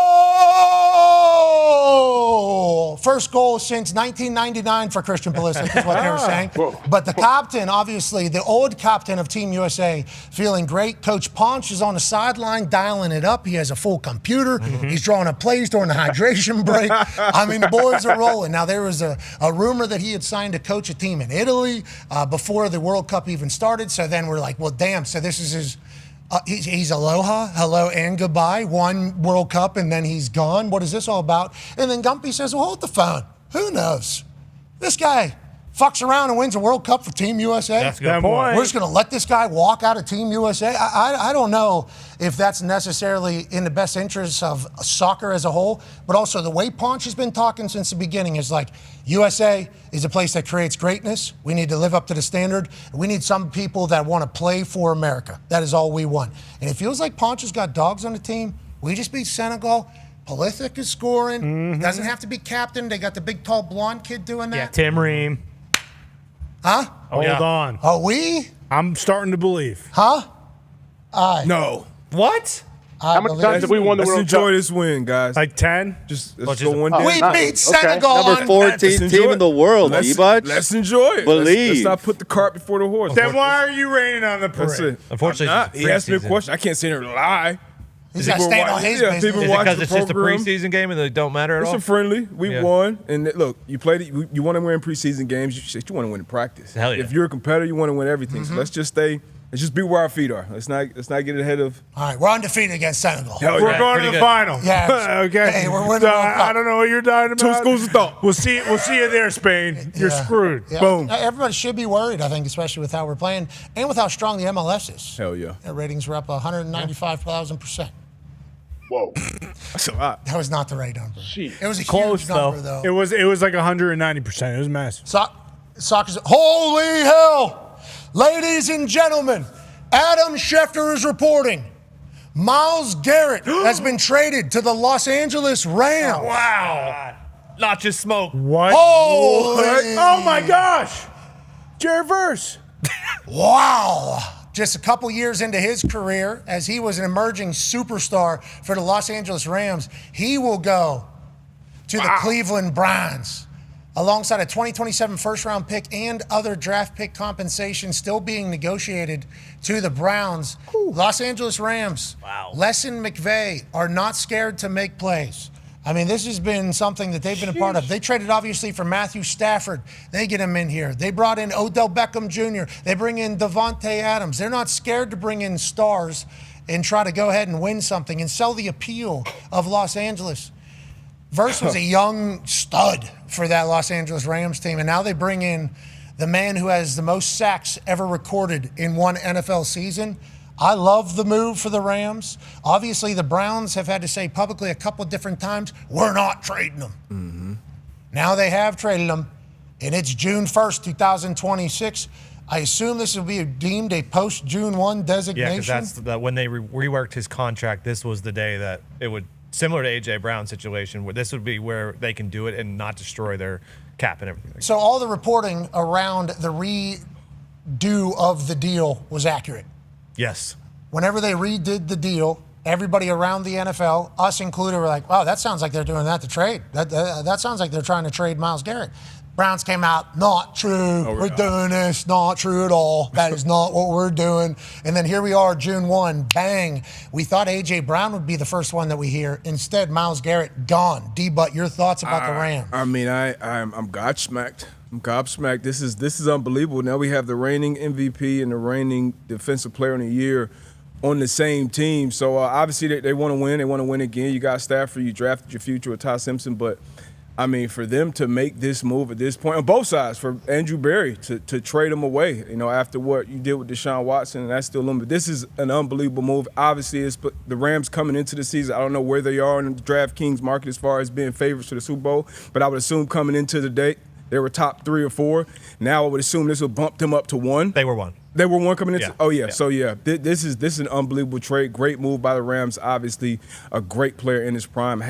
First goal since 1999 for Christian Pulisic is what they were saying. But the captain, obviously, the old captain of Team USA, feeling great. Coach Ponch is on the sideline dialing it up. He has a full computer. He's drawing up plays during the hydration break. I mean, the boys are rolling. Now, there was a rumor that he had signed to coach a team in Italy before the World Cup even started. So then we're like, well, damn. So this is his he's aloha, hello, and goodbye. One World Cup, and then he's gone. What is this all about? And then Gumpy says, well, hold the phone. Who knows? This guy fucks around and wins a World Cup for Team USA. That's a good point. We're just going to let this guy walk out of Team USA? I don't know if that's necessarily in the best interests of soccer as a whole, but also the way Ponch has been talking since the beginning is like, USA is a place that creates greatness. We need to live up to the standard. We need some people that want to play for America. That is all we want. And it feels like Ponch has got dogs on the team. We just beat Senegal. Pulisic is scoring. Doesn't have to be captain. They got the big, tall, blonde kid doing that. Yeah, Tim Ream. Huh? Hold on. Are we? I'm starting to believe. Huh? No. What? How many times have we won the World Cup? Let's enjoy this win, guys. Like 10? Let's go one day. We beat Senegal Number 14 team in the world, D-Butch. Let's enjoy it. Believe. Let's not put the cart before the horse. Then why are you raining on the parade? That's it. Unfortunately, he asked me a question. I can't sit here and lie. He's got to stand on his business. Is it because it's just a preseason game and they don't matter at all? It's a friendly. We won. And look, you played it. You want to win preseason games. You want to win in practice. Hell yeah. If you're a competitor, you want to win everything. So let's just be where our feet are. Let's not get ahead of. All right, we're undefeated against Senegal. We're going to the final. Yeah. Okay. Hey, we're winning. I don't know what you're dying about. Two schools of thought. We'll see you there, Spain. You're screwed. Yeah. Boom. Everybody should be worried, I think, especially with how we're playing and with how strong the MLS is. Hell yeah. Their ratings were up 195,000%. Whoa. That's a lot. That was not the right number. Jeez. It was a Close, huge number, though. It was like 190%. It was massive. Soccer's. Holy hell! Ladies and gentlemen, Adam Schefter is reporting. Myles Garrett has been traded to the Los Angeles Rams. Wow. Not just smoke. What? Holy. Oh, my gosh. Jared Verse. Wow. Just a couple years into his career, as he was an emerging superstar for the Los Angeles Rams, he will go to the Cleveland Browns. Alongside a 2027 first-round pick and other draft pick compensation still being negotiated to the Browns. Los Angeles Rams, Les and McVay are not scared to make plays. I mean, this has been something that they've been a part of. They traded, obviously, for Matthew Stafford. They get him in here. They brought in Odell Beckham Jr. They bring in Devontae Adams. They're not scared to bring in stars and try to go ahead and win something and sell the appeal of Los Angeles. Verse was a young stud for that Los Angeles Rams team, and now they bring in the man who has the most sacks ever recorded in one NFL season. I love the move for the Rams. Obviously, the Browns have had to say publicly a couple of different times, we're not trading them. Mm-hmm. Now they have traded them, and it's June 1st, 2026. I assume this will be deemed a post-June 1 designation. Yeah, because that's when they reworked his contract, this was the day that it would, similar to A.J. Brown's situation, where this would be where they can do it and not destroy their cap and everything. So all the reporting around the redo of the deal was accurate. Yes. Whenever they redid the deal, everybody around the NFL, us included, were like, wow, that sounds like they're doing that to trade. That sounds like they're trying to trade Myles Garrett. Browns came out, not true. We're doing this, not true at all. That is not what we're doing. And then here we are, June 1, bang. We thought A.J. Brown would be the first one that we hear. Instead, Myles Garrett gone. D-Butt, your thoughts about the Rams? I mean, I'm gobsmacked. I'm gobsmacked. This is unbelievable. Now we have the reigning MVP and the reigning Defensive Player of the Year on the same team. So obviously they want to win. They want to win again. You got Stafford. You drafted your future with Ty Simpson. But, I mean, for them to make this move at this point, on both sides, for Andrew Berry to trade him away, after what you did with Deshaun Watson, and that's still limited. This is an unbelievable move. Obviously, it's the Rams coming into the season. I don't know where they are in the DraftKings market as far as being favorites for the Super Bowl, but I would assume coming into the day, they were top 3 or 4. Now I would assume this will bump them up to 1. They were 1. They were 1 coming into. Yeah. Oh yeah. So yeah, this is an unbelievable trade. Great move by the Rams. Obviously, a great player in his prime.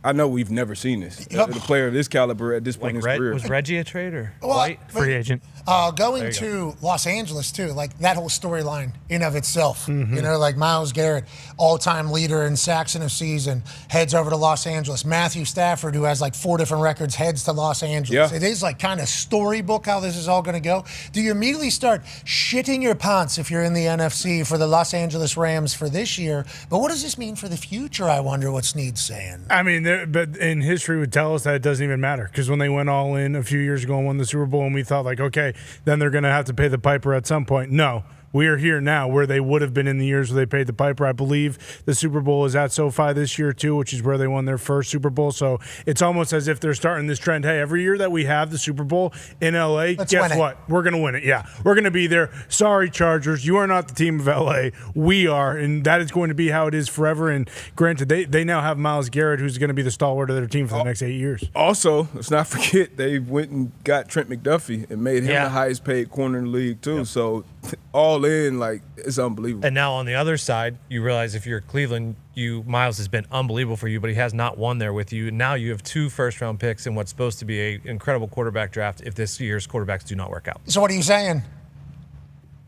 I know we've never seen this. A player of this caliber at this point in his career. Was Reggie a trade or White? Free agent. Going to Los Angeles, too, like that whole storyline in of itself. Like Myles Garrett, all-time leader in sacks in a season, heads over to Los Angeles. Matthew Stafford, who has like 4 different records, heads to Los Angeles. Yeah. It is like kind of storybook how this is all going to go. Do you immediately start shitting your pants if you're in the NFC for the Los Angeles Rams for this year? But what does this mean for the future, I wonder what Snead's saying? I mean, but in history would tell us that it doesn't even matter, because when they went all in a few years ago and won the Super Bowl, and we thought like, okay, then they're going to have to pay the piper at some point. No. We are here now where they would have been in the years where they paid the piper. I believe the Super Bowl is at SoFi this year too, which is where they won their first Super Bowl. So it's almost as if they're starting this trend. Hey, every year that we have the Super Bowl in LA, guess what? We're going to win it. Yeah, we're going to be there. Sorry, Chargers, you are not the team of LA. We are, and that is going to be how it is forever. And granted, they now have Myles Garrett, who's going to be the stalwart of their team for the next 8 years. Also, let's not forget they went and got Trent McDuffie and made him the highest paid corner in the league too. Yep. So all in, like, it's unbelievable. And now on the other side, you realize if you're Cleveland, Myles has been unbelievable for you, but he has not won there with you. Now you have 2 first-round picks in what's supposed to be an incredible quarterback draft if this year's quarterbacks do not work out. So what are you saying?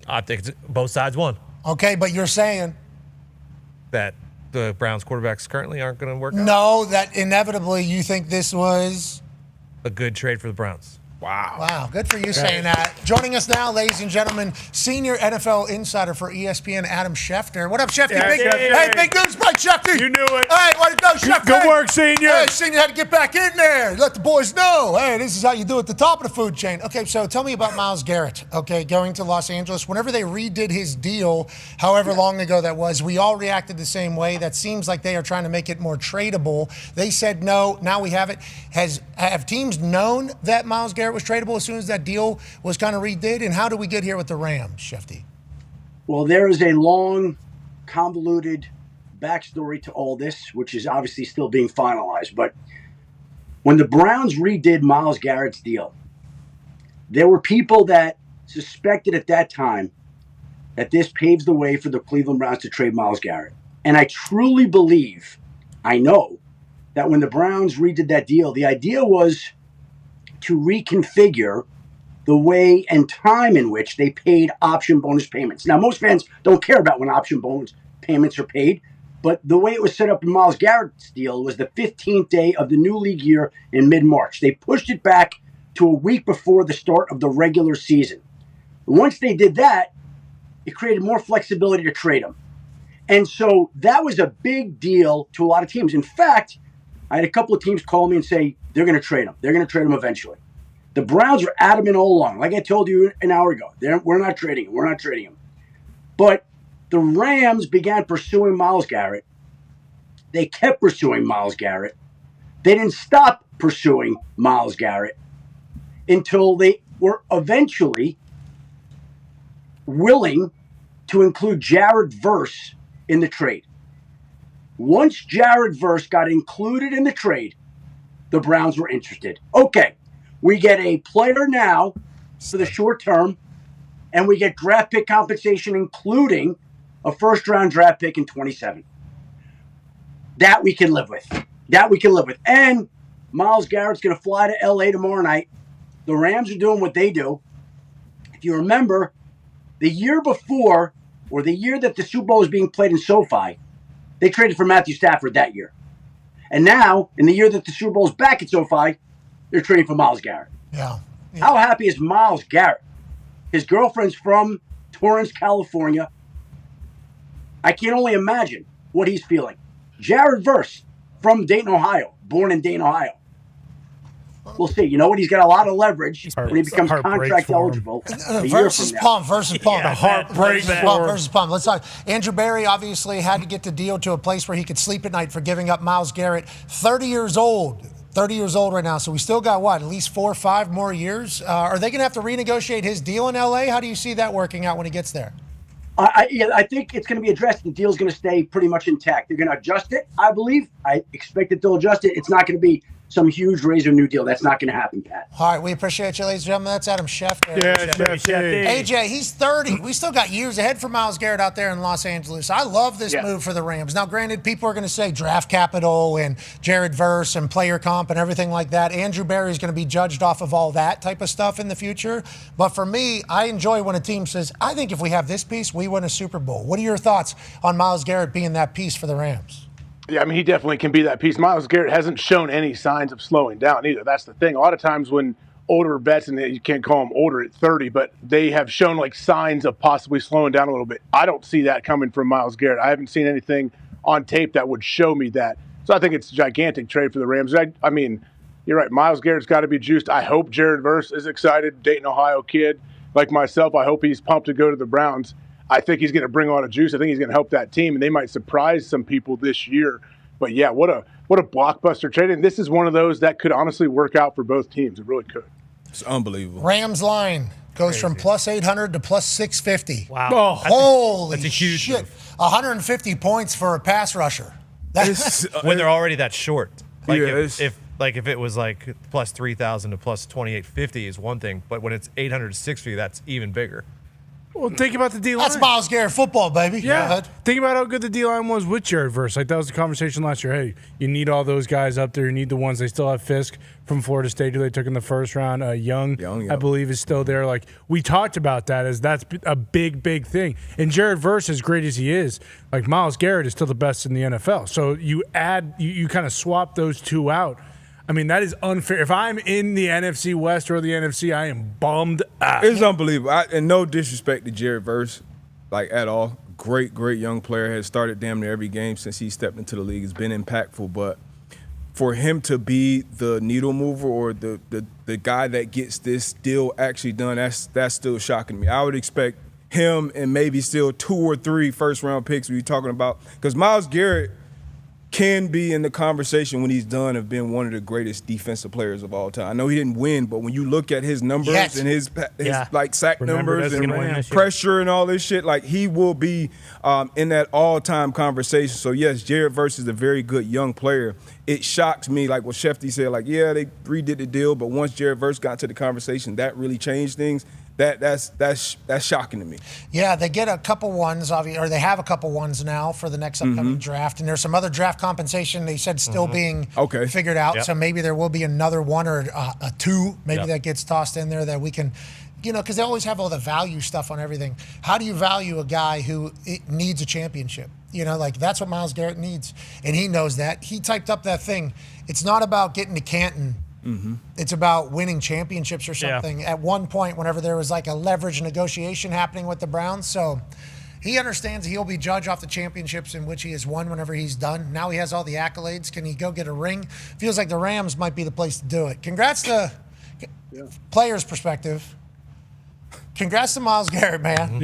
I think both sides won. Okay, but you're saying that the Browns quarterbacks currently aren't going to work out? No, that inevitably you think this was a good trade for the Browns. Wow, good for you saying that. Joining us now, ladies and gentlemen, senior NFL insider for ESPN, Adam Schefter. What up, Schefter? Hey, big news break, Schefter. You knew it. Hey, way to go, Schefter. Good work, senior. Hey, senior had to get back in there. Let the boys know. Hey, this is how you do it at the top of the food chain. Okay, so tell me about Myles Garrett, going to Los Angeles. Whenever they redid his deal, however long ago that was, we all reacted the same way. That seems like they are trying to make it more tradable. They said no. Now we have it. Have teams known that Myles Garrett was tradable as soon as that deal was kind of redid? And how do we get here with the Rams, Shefty? Well, there is a long, convoluted backstory to all this, which is obviously still being finalized. But when the Browns redid Myles Garrett's deal, there were people that suspected at that time that this paves the way for the Cleveland Browns to trade Myles Garrett. And I truly believe, I know, that when the Browns redid that deal, the idea was to reconfigure the way and time in which they paid option bonus payments. Now, most fans don't care about when option bonus payments are paid, but the way it was set up in Myles Garrett's deal was the 15th day of the new league year in mid-March. They pushed it back to a week before the start of the regular season. Once they did that, it created more flexibility to trade him. And so that was a big deal to a lot of teams. In fact, I had a couple of teams call me and say they're going to trade him. They're going to trade him eventually. The Browns were adamant all along. Like I told you an hour ago, we're not trading him. We're not trading him. But the Rams began pursuing Myles Garrett. They kept pursuing Myles Garrett. They didn't stop pursuing Myles Garrett until they were eventually willing to include Jared Verse in the trade. Once Jared Verse got included in the trade, the Browns were interested. Okay, we get a player now for the short term, and we get draft pick compensation, including a first-round draft pick in 27. That we can live with. And Myles Garrett's going to fly to L.A. tomorrow night. The Rams are doing what they do. If you remember, the year before, or the year that the Super Bowl was being played in SoFi, they traded for Matthew Stafford that year. And now, in the year that the Super Bowl is back at SoFi, they're trading for Myles Garrett. Yeah. How happy is Myles Garrett? His girlfriend's from Torrance, California. I can only imagine what he's feeling. Jared Verse from Dayton, Ohio, born in Dayton, Ohio. We'll see. You know what? He's got a lot of leverage when he becomes contract eligible. Versus pumped. The heart breaks versus pumped. Let's talk. Andrew Berry obviously had to get the deal to a place where he could sleep at night for giving up Myles Garrett. 30 years old right now. So we still got at least 4 or 5 more years. Are they going to have to renegotiate his deal in LA? How do you see that working out when he gets there? I think it's going to be addressed. The deal's going to stay pretty much intact. They're going to adjust it, I believe. I expect that they'll adjust it. It's not going to be some huge raise or new deal. That's not going to happen, Pat. All right, we appreciate you, ladies and gentlemen. That's Adam Schefter. AJ, he's 30. We still got years ahead for Myles Garrett out there in Los Angeles. I love this move for the Rams. Now, granted, people are going to say draft capital and Jared Verse and player comp and everything like that. Andrew Berry is going to be judged off of all that type of stuff in the future. But for me, I enjoy when a team says, I think if we have this piece, we win a Super Bowl. What are your thoughts on Myles Garrett being that piece for the Rams? Yeah, I mean, he definitely can be that piece. Myles Garrett hasn't shown any signs of slowing down either. That's the thing. A lot of times when older vets, and you can't call them older at 30, but they have shown like signs of possibly slowing down a little bit. I don't see that coming from Myles Garrett. I haven't seen anything on tape that would show me that. So I think it's a gigantic trade for the Rams. I mean, you're right. Myles Garrett's got to be juiced. I hope Jared Verse is excited. Dayton, Ohio kid like myself. I hope he's pumped to go to the Browns. I think he's going to bring a lot of juice. I think he's going to help that team, and they might surprise some people this year. But yeah, what a blockbuster trade. And this is one of those that could honestly work out for both teams. It really could. It's unbelievable. Rams line goes from plus 800 to plus 650. Wow. Oh, holy that's a huge shit. move. 150 points for a pass rusher. When they're already that short. Like Yeah, if it was like plus 3,000 to plus 2,850 is one thing, but when it's 800 to 650, that's even bigger. Well, think about the D-line. That's Myles Garrett football, baby. Yeah. Think about how good the D-line was with Jared Verse. Like, that was the conversation last year. Hey, you need all those guys up there. You need the ones. They still have Fisk from Florida State, who they took in the first round. Young, I believe, is still there. Like, we talked about that as that's a big, big thing. And Jared Verse, as great as he is, like, Myles Garrett is still the best in the NFL. So you kind of swap those two out. I mean, that is unfair. If I'm in the NFC West or the NFC, I am bummed out. It's unbelievable. And no disrespect to Jared Verse, like, at all. Great, great young player. Has started damn near every game since he stepped into the league. Has been impactful. But for him to be the needle mover or the guy that gets this deal actually done, that's still shocking me. I would expect him and maybe still 2 or 3 first-round picks when you're talking about. Because Myles Garrett can be in the conversation when he's done of being one of the greatest defensive players of all time. I know he didn't win, but when you look at his numbers and his like sack numbers and pressure and all this shit, like he will be in that all-time conversation. So yes, Jared Verse is a very good young player. It shocks me, like what Shefty said, like yeah, they redid the deal, but once Jared Verse got to the conversation, that really changed things. That's shocking to me. Yeah, they get a couple ones, or they have a couple ones now for the next upcoming draft, and there's some other draft compensation they said still being figured out. So maybe there will be another one or a two, maybe that gets tossed in there that we can, because they always have all the value stuff on everything. How do you value a guy who needs a championship? Like that's what Myles Garrett needs, and he knows that. He typed up that thing. It's not about getting to Canton. It's about winning championships or something. At one point, whenever there was like a leverage negotiation happening with the Browns, so he understands he'll be judged off the championships in which he has won whenever he's done. Now he has all the accolades. Can he go get a ring? Feels like the Rams might be the place to do it. Congrats to players' perspective. Congrats to Myles Garrett, man.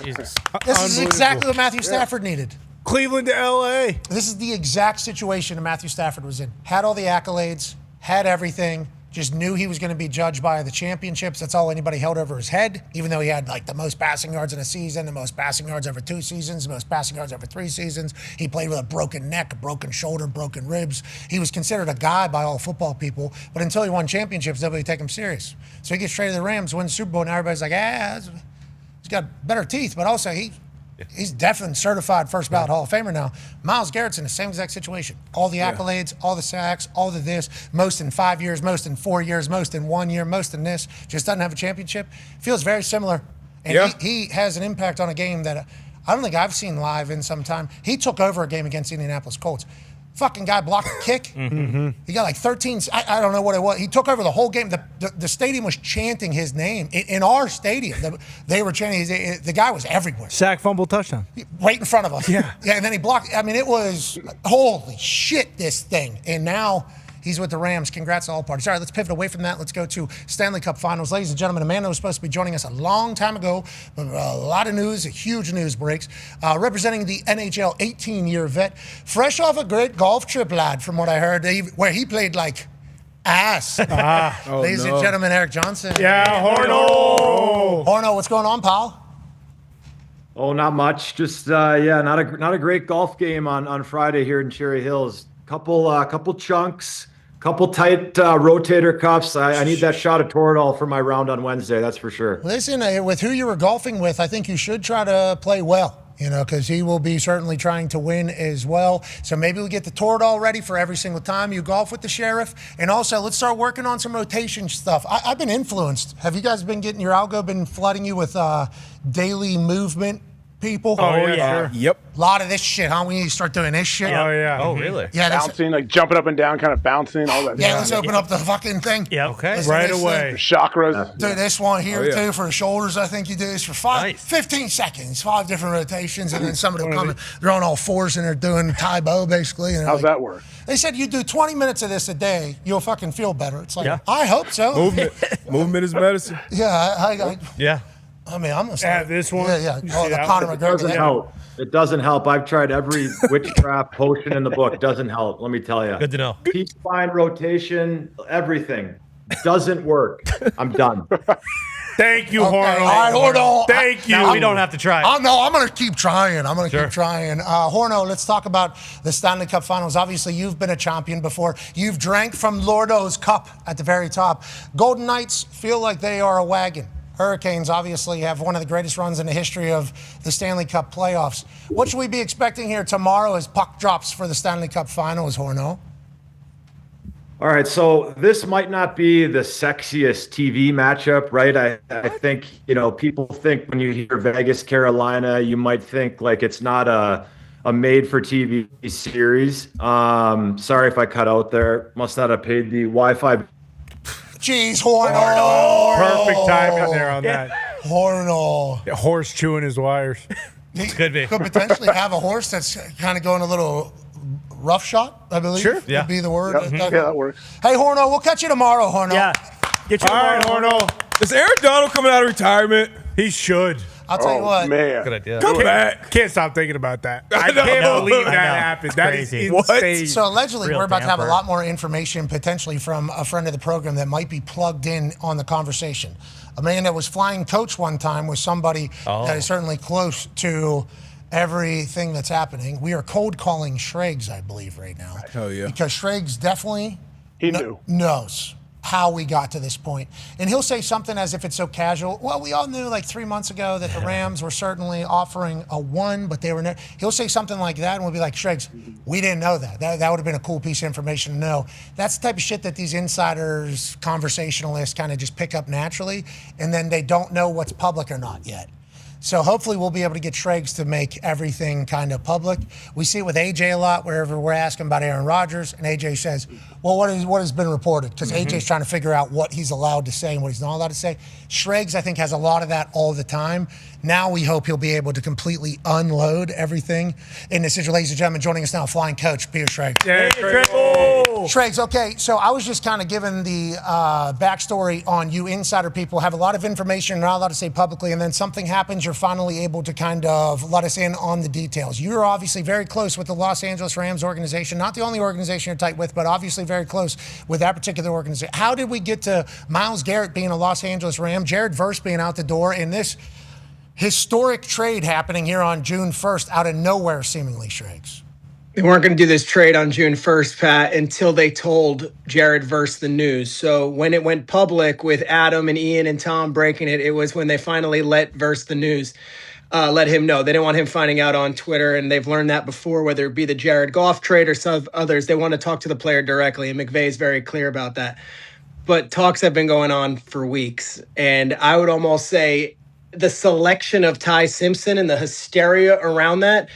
Jesus. This is exactly what Matthew Stafford needed. Cleveland to L.A. This is the exact situation that Matthew Stafford was in. Had all the accolades. Had everything, just knew he was going to be judged by the championships. That's all anybody held over his head, even though he had like the most passing yards in a season, the most passing yards over 2 seasons, the most passing yards over 3 seasons. He played with a broken neck, a broken shoulder, broken ribs. He was considered a guy by all football people, but until he won championships, nobody take him serious. So he gets traded to the Rams, wins the Super Bowl, and everybody's like, he's got better teeth, but also he's definitely certified first ballot Hall of Famer now. Myles Garrett's in the same exact situation. All the accolades, all the sacks, all the this, most in 5 years, most in 4 years, most in 1 year, most in this, just doesn't have a championship. Feels very similar. And he has an impact on a game that I don't think I've seen live in some time. He took over a game against the Indianapolis Colts. Fucking guy blocked a kick. He got like 13. I don't know what it was. He took over the whole game. The stadium was chanting his name. In our stadium, they were chanting. The guy was everywhere. Sack, fumble, touchdown. Right in front of us. Yeah, and then he blocked. I mean, it was, holy shit, this thing. And now he's with the Rams. Congrats to all parties. All right, let's pivot away from that. Let's go to Stanley Cup Finals. Ladies and gentlemen, a man that was supposed to be joining us a long time ago, but a lot of news, huge news breaks, representing the NHL 18-year vet, fresh off a great golf trip, lad, from what I heard, where he played like ass. Ladies and gentlemen, Eric Johnson. Yeah, Horno. Horno, what's going on, pal? Oh, not much. Just, not a great golf game on Friday here in Cherry Hills. Couple chunks. Couple tight rotator cuffs. I need that shot of Toradol for my round on Wednesday, that's for sure. Listen, with who you were golfing with, I think you should try to play well, because he will be certainly trying to win as well. So maybe we get the Toradol ready for every single time you golf with the Sheriff. And also, let's start working on some rotation stuff. I've been influenced. Have you guys been getting your algo been flooding you with daily movement people? Oh, yeah. Sure. Yep. A lot of this shit, huh? We need to start doing this shit. Oh, yeah. Oh, really? Yeah. Bouncing, like jumping up and down, kind of bouncing, all that. Yeah, let's open up the fucking thing. Yeah. Okay. Right away. The chakras. Do this one here, too, for the shoulders. I think you do this for 15 seconds, 5 different rotations, and then somebody will come in. They're on all fours, and they're doing Taibo, basically. And how's that work? They said you do 20 minutes of this a day, you'll fucking feel better. It's like, I hope so. Movement is medicine. Yeah. Yeah. I mean, I'm going to add this one. Yeah. Oh, the Conor McGregor. It doesn't help. It doesn't help. I've tried every witchcraft potion in the book. Doesn't help. Let me tell you. Good to know. Peak spine rotation, everything doesn't work. I'm done. Thank you, Horno. All right, Horno. Thank you. Now we don't have to try. I'm going to keep trying. Horno, let's talk about the Stanley Cup Finals. Obviously, you've been a champion before. You've drank from Lordo's cup at the very top. Golden Knights feel like they are a wagon. Hurricanes obviously have one of the greatest runs in the history of the Stanley Cup playoffs. What should we be expecting here tomorrow as puck drops for the Stanley Cup Finals, Horno? All right, so this might not be the sexiest TV matchup, right? I think, people think when you hear Vegas, Carolina, you might think like it's not a made-for-TV series. Sorry if I cut out there. Must not have paid the Wi-Fi. Jeez, Horno. Perfect timing there on that. Horno. Yeah, horse chewing his wires. Could be. Could potentially have a horse that's kind of going a little rough shot, I believe. Sure. Would be the word. Yeah, that works. Hey, Horno, we'll catch you tomorrow, Horno. Yeah. Get you All right, Horno. Is Aaron Donald coming out of retirement? He should. I'll tell you what. Man. Good idea. Come back. Can't stop thinking about that. I can't believe that happened. That is insane. So allegedly, Real we're about to have a damper. lot more information potentially from a friend of the program that might be plugged in on the conversation. A man that was flying coach one time was somebody that is certainly close to everything that's happening. We are cold calling Schrags, I believe, right now. Hell yeah. Because Schrags definitely knew. knows how we got to this point. And he'll say something as if it's so casual. Well, we all knew like 3 months ago that the Rams were certainly offering a 1, but they were he'll say something like that and we'll be like, Schrags, we didn't know that. That would have been a cool piece of information to know. That's the type of shit that these insiders, conversationalists kind of just pick up naturally, and then they don't know what's public or not yet. So hopefully we'll be able to get Schrags to make everything kind of public. We see it with AJ a lot, wherever we're asking about Aaron Rodgers, and AJ says, well, what has been reported? Because AJ's trying to figure out what he's allowed to say and what he's not allowed to say. Schrags, I think, has a lot of that all the time. Now we hope he'll be able to completely unload everything in this situation. Ladies and gentlemen, joining us now, flying coach, Peter Schrags. Yeah, Schrags, okay, so I was just kind of given the backstory on you insider people have a lot of information you're not allowed to say publicly, and then something happens, you're finally able to kind of let us in on the details. You're obviously very close with the Los Angeles Rams organization, not the only organization you're tight with, but obviously very close with that particular organization. How did we get to Myles Garrett being a Los Angeles Ram, Jared Verse being out the door, and this historic trade happening here on June 1st out of nowhere, seemingly, Schrags? They weren't going to do this trade on June 1st, Pat, until they told Jared Verse the news. So when it went public with Adam and Ian and Tom breaking it, it was when they finally let Verse the news, let him know. They didn't want him finding out on Twitter, and they've learned that before, whether it be the Jared Goff trade or some others. They want to talk to the player directly, and McVay is very clear about that. But talks have been going on for weeks, and I would almost say the selection of Ty Simpson and the hysteria around that,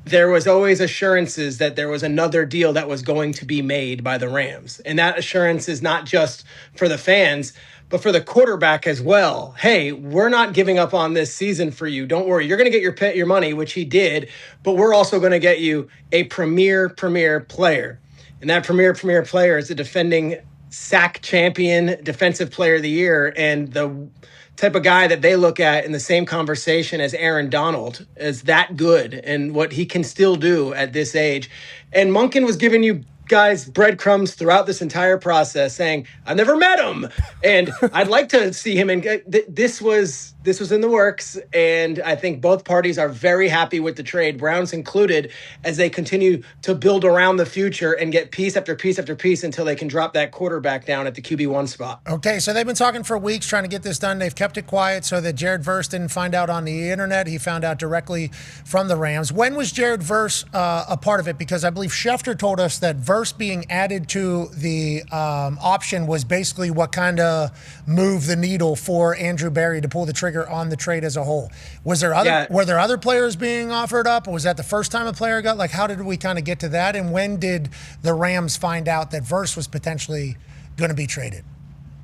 there was always assurances that there was another deal that was going to be made by the Rams. And that assurance is not just for the fans, but for the quarterback as well. Hey, we're not giving up on this season for you. Don't worry. You're going to get your money, which he did, but we're also going to get you a premier player. And that premier player is the defending sack champion, defensive player of the year, and the type of guy that they look at in the same conversation as Aaron Donald as that good and what he can still do at this age. And Monken was giving you guys breadcrumbs throughout this entire process saying, I've never met him and I'd like to see him. And this was in the works. And I think both parties are very happy with the trade, Browns included, as they continue to build around the future and get piece after piece after piece until they can drop that quarterback down at the QB1 spot. Okay, so they've been talking for weeks trying to get this done. They've kept it quiet so that Jared Verse didn't find out on the internet. He found out directly from the Rams. When was Jared Verse a part of it? Because I believe Schefter told us that Verse being added to the option was basically what kind of moved the needle for Andrew Berry to pull the trigger on the trade as a whole. Were there other players being offered up, or was that the first time a player got? Like, how did we kind of get to that? And when did the Rams find out that Verse was potentially going to be traded?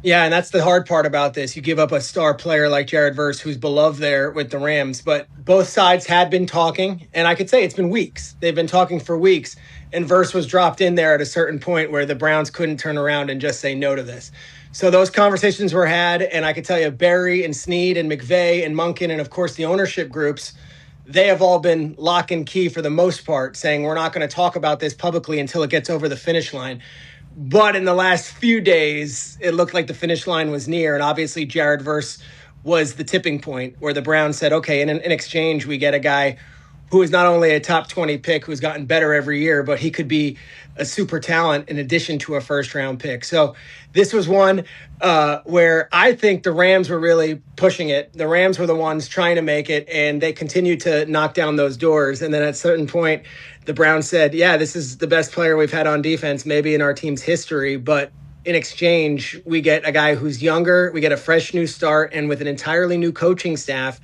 Yeah, and that's the hard part about this. You give up a star player like Jared Verse, who's beloved there with the Rams, but both sides had been talking, and I could say it's been weeks. They've been talking for weeks, and Verse was dropped in there at a certain point where the Browns couldn't turn around and just say no to this. So those conversations were had, and I could tell you Barry and Snead and McVay and Monken and, of course, the ownership groups, they have all been lock and key for the most part, saying we're not going to talk about this publicly until it gets over the finish line. But in the last few days, it looked like the finish line was near, and obviously Jared Verse was the tipping point where the Browns said, okay, in exchange, we get a guy who is not only a top 20 pick who's gotten better every year, but he could be a super talent in addition to a first-round pick. So this was one where I think the Rams were really pushing it. The Rams were the ones trying to make it, and they continued to knock down those doors. And then at a certain point, the Browns said, yeah, this is the best player we've had on defense maybe in our team's history, but in exchange, we get a guy who's younger, we get a fresh new start, and with an entirely new coaching staff.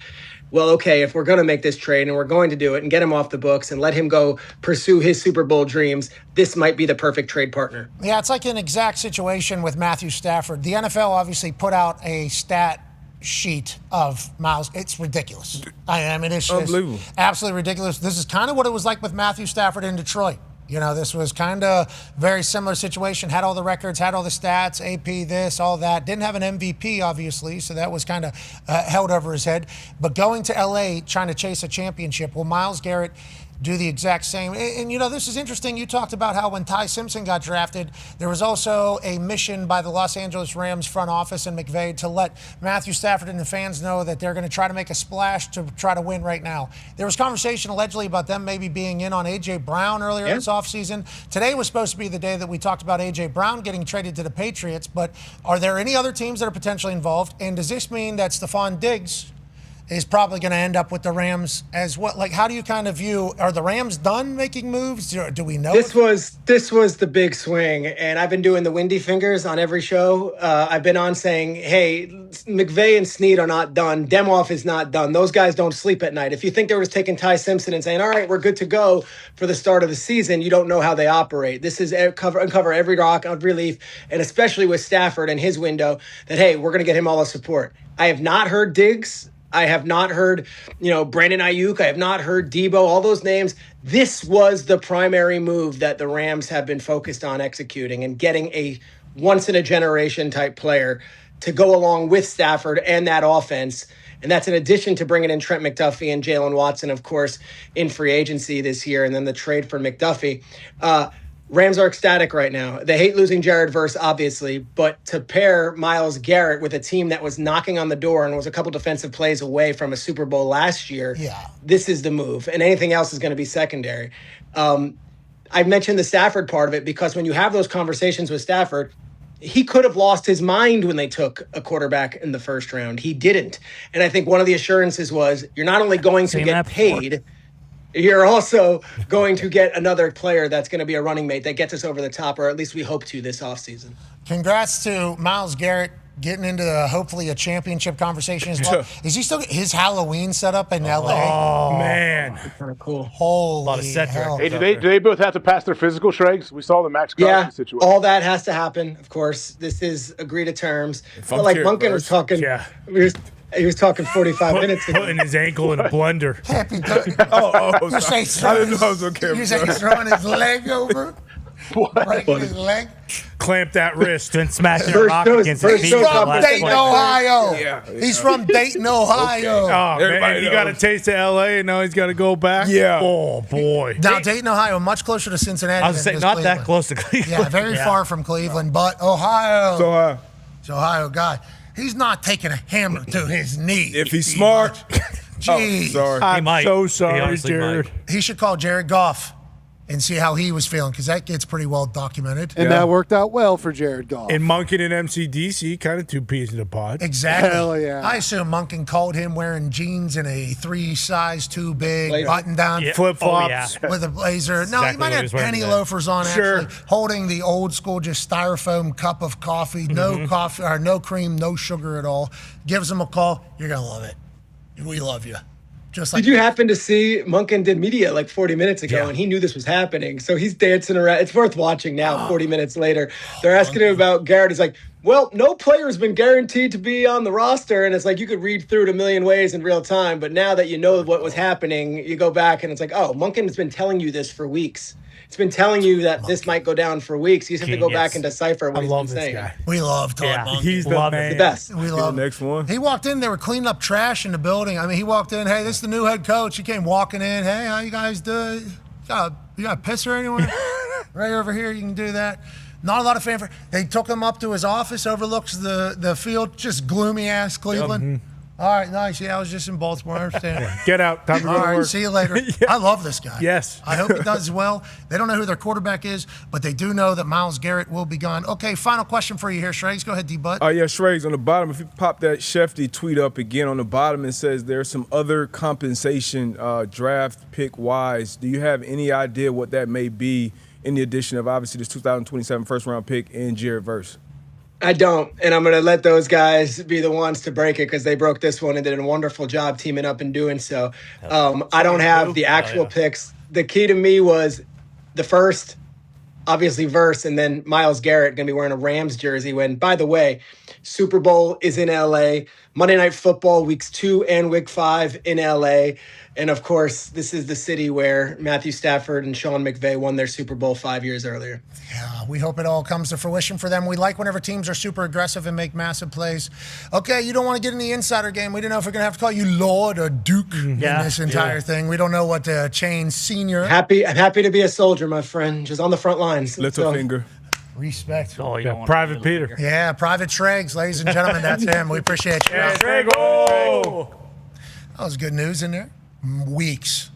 Well, okay, if we're going to make this trade and we're going to do it and get him off the books and let him go pursue his Super Bowl dreams, this might be the perfect trade partner. Yeah, it's like an exact situation with Matthew Stafford. The NFL obviously put out a stat sheet of Myles. It's ridiculous. I mean, it's unbelievable. Absolutely ridiculous. This is kind of what it was like with Matthew Stafford in Detroit. You know, this was kind of very similar situation. Had all the records, had all the stats, AP this, all that. Didn't have an MVP, obviously, so that was kind of held over his head. But going to LA, trying to chase a championship, will Myles Garrett do the exact same? And, you know, this is interesting. You talked about how when Ty Simpson got drafted, there was also a mission by the Los Angeles Rams front office and McVay to let Matthew Stafford and the fans know that they're going to try to make a splash to try to win right now. There was conversation allegedly about them maybe being in on A.J. Brown earlier this offseason. Today was supposed to be the day that we talked about A.J. Brown getting traded to the Patriots, but are there any other teams that are potentially involved? And does this mean that Stephon Diggs is probably going to end up with the Rams as well? Like, how do you kind of view, are the Rams done making moves? Do we know? This was the big swing, and I've been doing the windy fingers on every show. I've been on saying, hey, McVay and Snead are not done. Demoff is not done. Those guys don't sleep at night. If you think they were just taking Ty Simpson and saying, all right, we're good to go for the start of the season, you don't know how they operate. This is uncover every rock, every leaf, and especially with Stafford and his window, that, hey, we're going to get him all the support. I have not heard Diggs. I have not heard, Brandon Ayuk. I have not heard Debo, all those names. This was the primary move that the Rams have been focused on executing and getting a once-in-a-generation type player to go along with Stafford and that offense. And that's in addition to bringing in Trent McDuffie and Jalen Watson, of course, in free agency this year, and then the trade for McDuffie. Rams are ecstatic right now. They hate losing Jared Verse, obviously, but to pair Myles Garrett with a team that was knocking on the door and was a couple defensive plays away from a Super Bowl last year, this is the move. And anything else is going to be secondary. I mentioned the Stafford part of it because when you have those conversations with Stafford, he could have lost his mind when they took a quarterback in the first round. He didn't. And I think one of the assurances was you're not only going to get paid, you're also going to get another player that's going to be a running mate that gets us over the top, or at least we hope to this offseason. Congrats to Myles Garrett getting into hopefully a championship conversation as well. Is he still his Halloween set up in LA? Oh, man. Kind of cool. Holy a lot of set hell. Hey, do they both have to pass their physical, Shregs? We saw the Max Crosby situation. All that has to happen, of course. This is agreed to terms. But like Munkin was talking, he was talking 45 minutes ago. Putting his ankle in a blender. Happy You say I didn't know I was on camera. You say he's throwing his leg over? Breaking his leg? Clamp that wrist and smashing a rock against his He's feet. from Dayton, Ohio. He's from Dayton, Ohio. Oh, man, he got a taste of L.A. and now he's got to go back? Yeah. Oh, boy. Now, Dayton, Ohio, much closer to Cincinnati I was than saying, not Cleveland. that close to Cleveland. Yeah, very far from Cleveland, but Ohio. It's Ohio guy. He's not taking a hammer to his knee. If he's smart. Jeez. Sorry. I'm so sorry, Jared. He should call Jared Goff and see how he was feeling, because that gets pretty well documented. And that worked out well for Jared Goff. And Munkin and MCDC, kind of two peas in a pod. Exactly. Hell yeah. I assume Munkin called him wearing jeans and a 3 size too big button down flip-flops. with a blazer. No, he Exactly might what he have was wearing penny today. loafers on, Sure. actually, holding the old school just styrofoam cup of coffee, no coffee or no cream, no sugar at all. Gives him a call. You're gonna love it. We love you. Just like Did you happen to see Munkin did media like 40 minutes ago, and he knew this was happening? So he's dancing around. It's worth watching now, 40 minutes later. They're asking him about Garrett. He's like, well, no player has been guaranteed to be on the roster. And it's like you could read through it a million ways in real time. But now that you know what was happening, you go back and it's like, oh, Munkin has been telling you this for weeks. It's been telling you that this might go down for weeks. You just have to go back and decipher what he's been saying. We love Todd Munkin. He's the man. The best. We love the next one. He walked in, they were cleaning up trash in the building. I mean, he walked in, hey, this is the new head coach. He came walking in, hey, how you guys doing? You got a pisser anywhere? Right over here, you can do that. Not a lot of fanfare. They took him up to his office, overlooks the field, just gloomy-ass Cleveland. All right, nice. Yeah, I was just in Baltimore. I understand. Get out. Time to go All to right, work. see you later. I love this guy. Yes. I hope he does well. They don't know who their quarterback is, but they do know that Myles Garrett will be gone. Okay, final question for you here, Shregs. Go ahead, D-Butt. Oh, yeah, Shregs, on the bottom, if you pop that Shefty tweet up again, on the bottom it says there's some other compensation draft pick-wise. Do you have any idea what that may be in the addition of, obviously, this 2027 first-round pick and Jared Verse? I don't, and I'm going to let those guys be the ones to break it because they broke this one and did a wonderful job teaming up and doing so. I don't have the actual picks. The key to me was the first, obviously Verse, and then Myles Garrett going to be wearing a Rams jersey when, by the way, Super Bowl is in LA. Monday Night Football weeks 2 and week 5 in LA. And of course, this is the city where Matthew Stafford and Sean McVay won their Super Bowl 5 years earlier. Yeah, we hope it all comes to fruition for them. We like whenever teams are super aggressive and make massive plays. Okay, you don't want to get in the insider game. We don't know if we're going to have to call you Lord or Duke in this entire thing. We don't know what to change senior. I'm happy to be a soldier, my friend, just on the front lines. Little finger. Respect. Oh, you don't Private Peter. Yeah, Private Shregs, ladies and gentlemen. That's him. We appreciate you. Yeah, Shrego. That was good news in there. Weeks.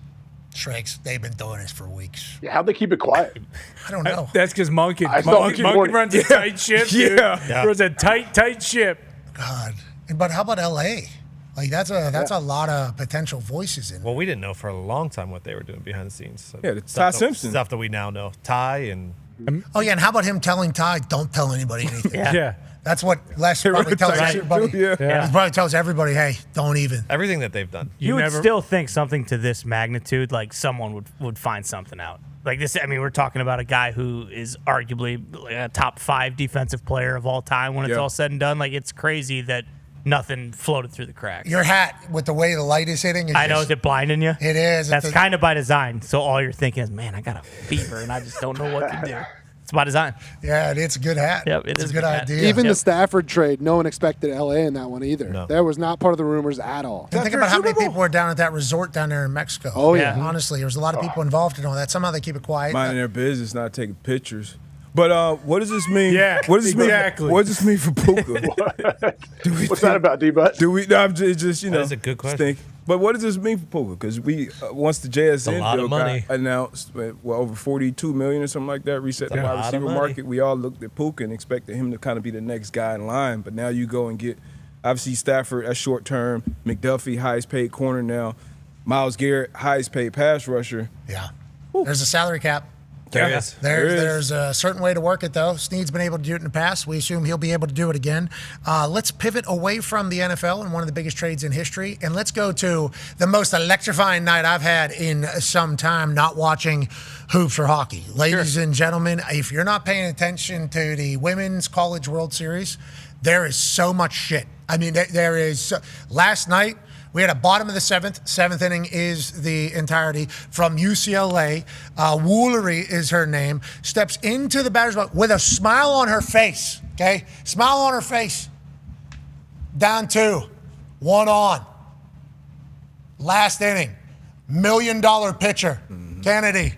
Shregs, they've been doing this for weeks. Yeah, how'd they keep it quiet? I don't know. That's because Monkey I saw this morning. runs a tight ship. Dude. Yeah. Runs a tight ship. God. But how about L.A.? Like, that's a lot of potential voices in. Well, we didn't know for a long time what they were doing behind the scenes. So Yeah, the Ty Simpson. Stuff that we now know. Ty and... Oh, yeah, and how about him telling Ty, don't tell anybody anything? Yeah. That's what Les probably tells everybody. Yeah. He probably tells everybody, hey, don't even. Everything that they've done. You would still think something to this magnitude, like someone would find something out. Like this, I mean, we're talking about a guy who is arguably a top 5 defensive player of all time when it's all said and done. Like, it's crazy that nothing floated through the cracks. Your hat, with the way the light is hitting. I know, is it blinding you? It is. That's kind of by design. So all you're thinking is, man, I got a fever and I just don't know what to do. It's by design. Yeah, it's a good hat. Yep, it's a good idea. Even the Stafford trade, no one expected LA in that one either. No. That was not part of the rumors at all. And think about how many people were down at that resort down there in Mexico. Oh, yeah. Honestly, there was a lot of people involved in all that. Somehow they keep it quiet. Minding their business, not taking pictures. But what does this mean? Yeah, what does this exactly. mean? What does this mean for Puka? What's that about, D-Butt? Do we? No, I'm just you know. That's a good question. Stink. But what does this mean for Puka? Because we once the JSN lot deal of money. got announced, over 42 million or something like that, reset the That's a wide lot of receiver money. market. We all looked at Puka and expected him to kind of be the next guy in line. But now you go and get obviously Stafford, that's short term. McDuffie, highest paid corner now. Myles Garrett, highest paid pass rusher. Yeah. There's a salary cap. There is. There's a certain way to work it, though. Snead's been able to do it in the past. We assume he'll be able to do it again. Let's pivot away from the NFL and one of the biggest trades in history, and let's go to the most electrifying night I've had in some time not watching hoops or hockey. Ladies and gentlemen, if you're not paying attention to the Women's College World Series, there is so much shit. I mean, there is. Last night, we had a bottom of the seventh inning is the entirety from UCLA. Woolery is her name. Steps into the batter's box with a smile on her face. Okay, smile on her face. Down 2, 1 on. Last inning, $1 million pitcher, Kennedy.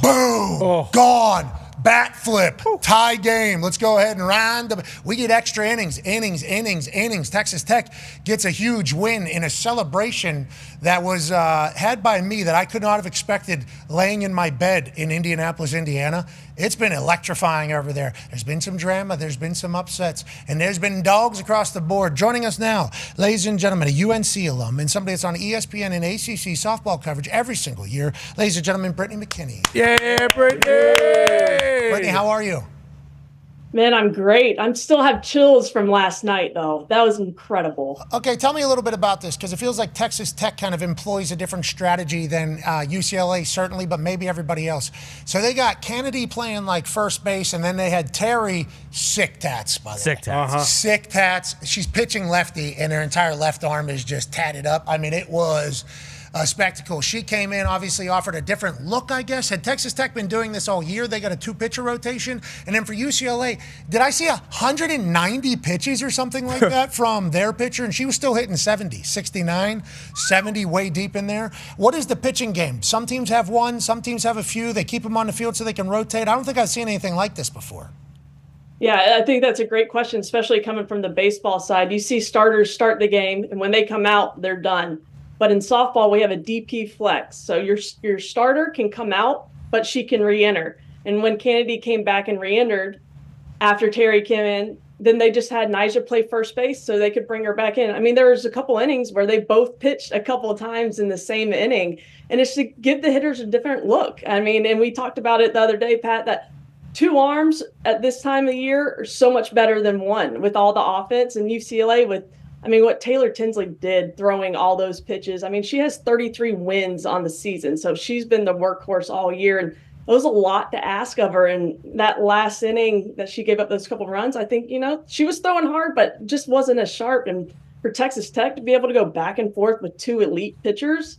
Boom, gone. Bat flip, tie game. Let's go ahead and round. We get extra innings. Texas Tech gets a huge win in a celebration that was had by me that I could not have expected laying in my bed in Indianapolis, Indiana. It's been electrifying over there. There's been some drama. There's been some upsets. And there's been dogs across the board. Joining us now, ladies and gentlemen, a UNC alum and somebody that's on ESPN and ACC softball coverage every single year. Ladies and gentlemen, Brittany McKinney. Yeah, Brittany. Brittany, how are you? Man, I'm great. I still have chills from last night, though. That was incredible. Okay, tell me a little bit about this, because it feels like Texas Tech kind of employs a different strategy than UCLA, certainly, but maybe everybody else. So they got Kennedy playing like first base, and then they had Terry sick tats, by the way. Sick tats. Sick tats. She's pitching lefty, and her entire left arm is just tatted up. I mean, it was a spectacle. She came in, obviously offered a different look, I guess. Had Texas Tech been doing this all year, they got a 2-pitcher rotation. And then for UCLA, did I see 190 pitches or something like that from their pitcher? And she was still hitting 70, 69, 70, way deep in there. What is the pitching game? Some teams have one, some teams have a few. They keep them on the field so they can rotate. I don't think I've seen anything like this before. Yeah, I think that's a great question, especially coming from the baseball side. You see starters start the game, and when they come out, they're done. But in softball, we have a DP flex. So your starter can come out, but she can re-enter. And when Kennedy came back and re-entered after Terry came in, then they just had Nyjah play first base so they could bring her back in. I mean, there was a couple innings where they both pitched a couple of times in the same inning. And it's to give the hitters a different look. I mean, and we talked about it the other day, Pat, that 2 arms at this time of year are so much better than 1 with all the offense. And UCLA with, I mean, what Taylor Tinsley did throwing all those pitches. I mean, she has 33 wins on the season. So she's been the workhorse all year. And it was a lot to ask of her. And that last inning that she gave up those couple runs, I think, she was throwing hard, but just wasn't as sharp. And for Texas Tech to be able to go back and forth with two elite pitchers,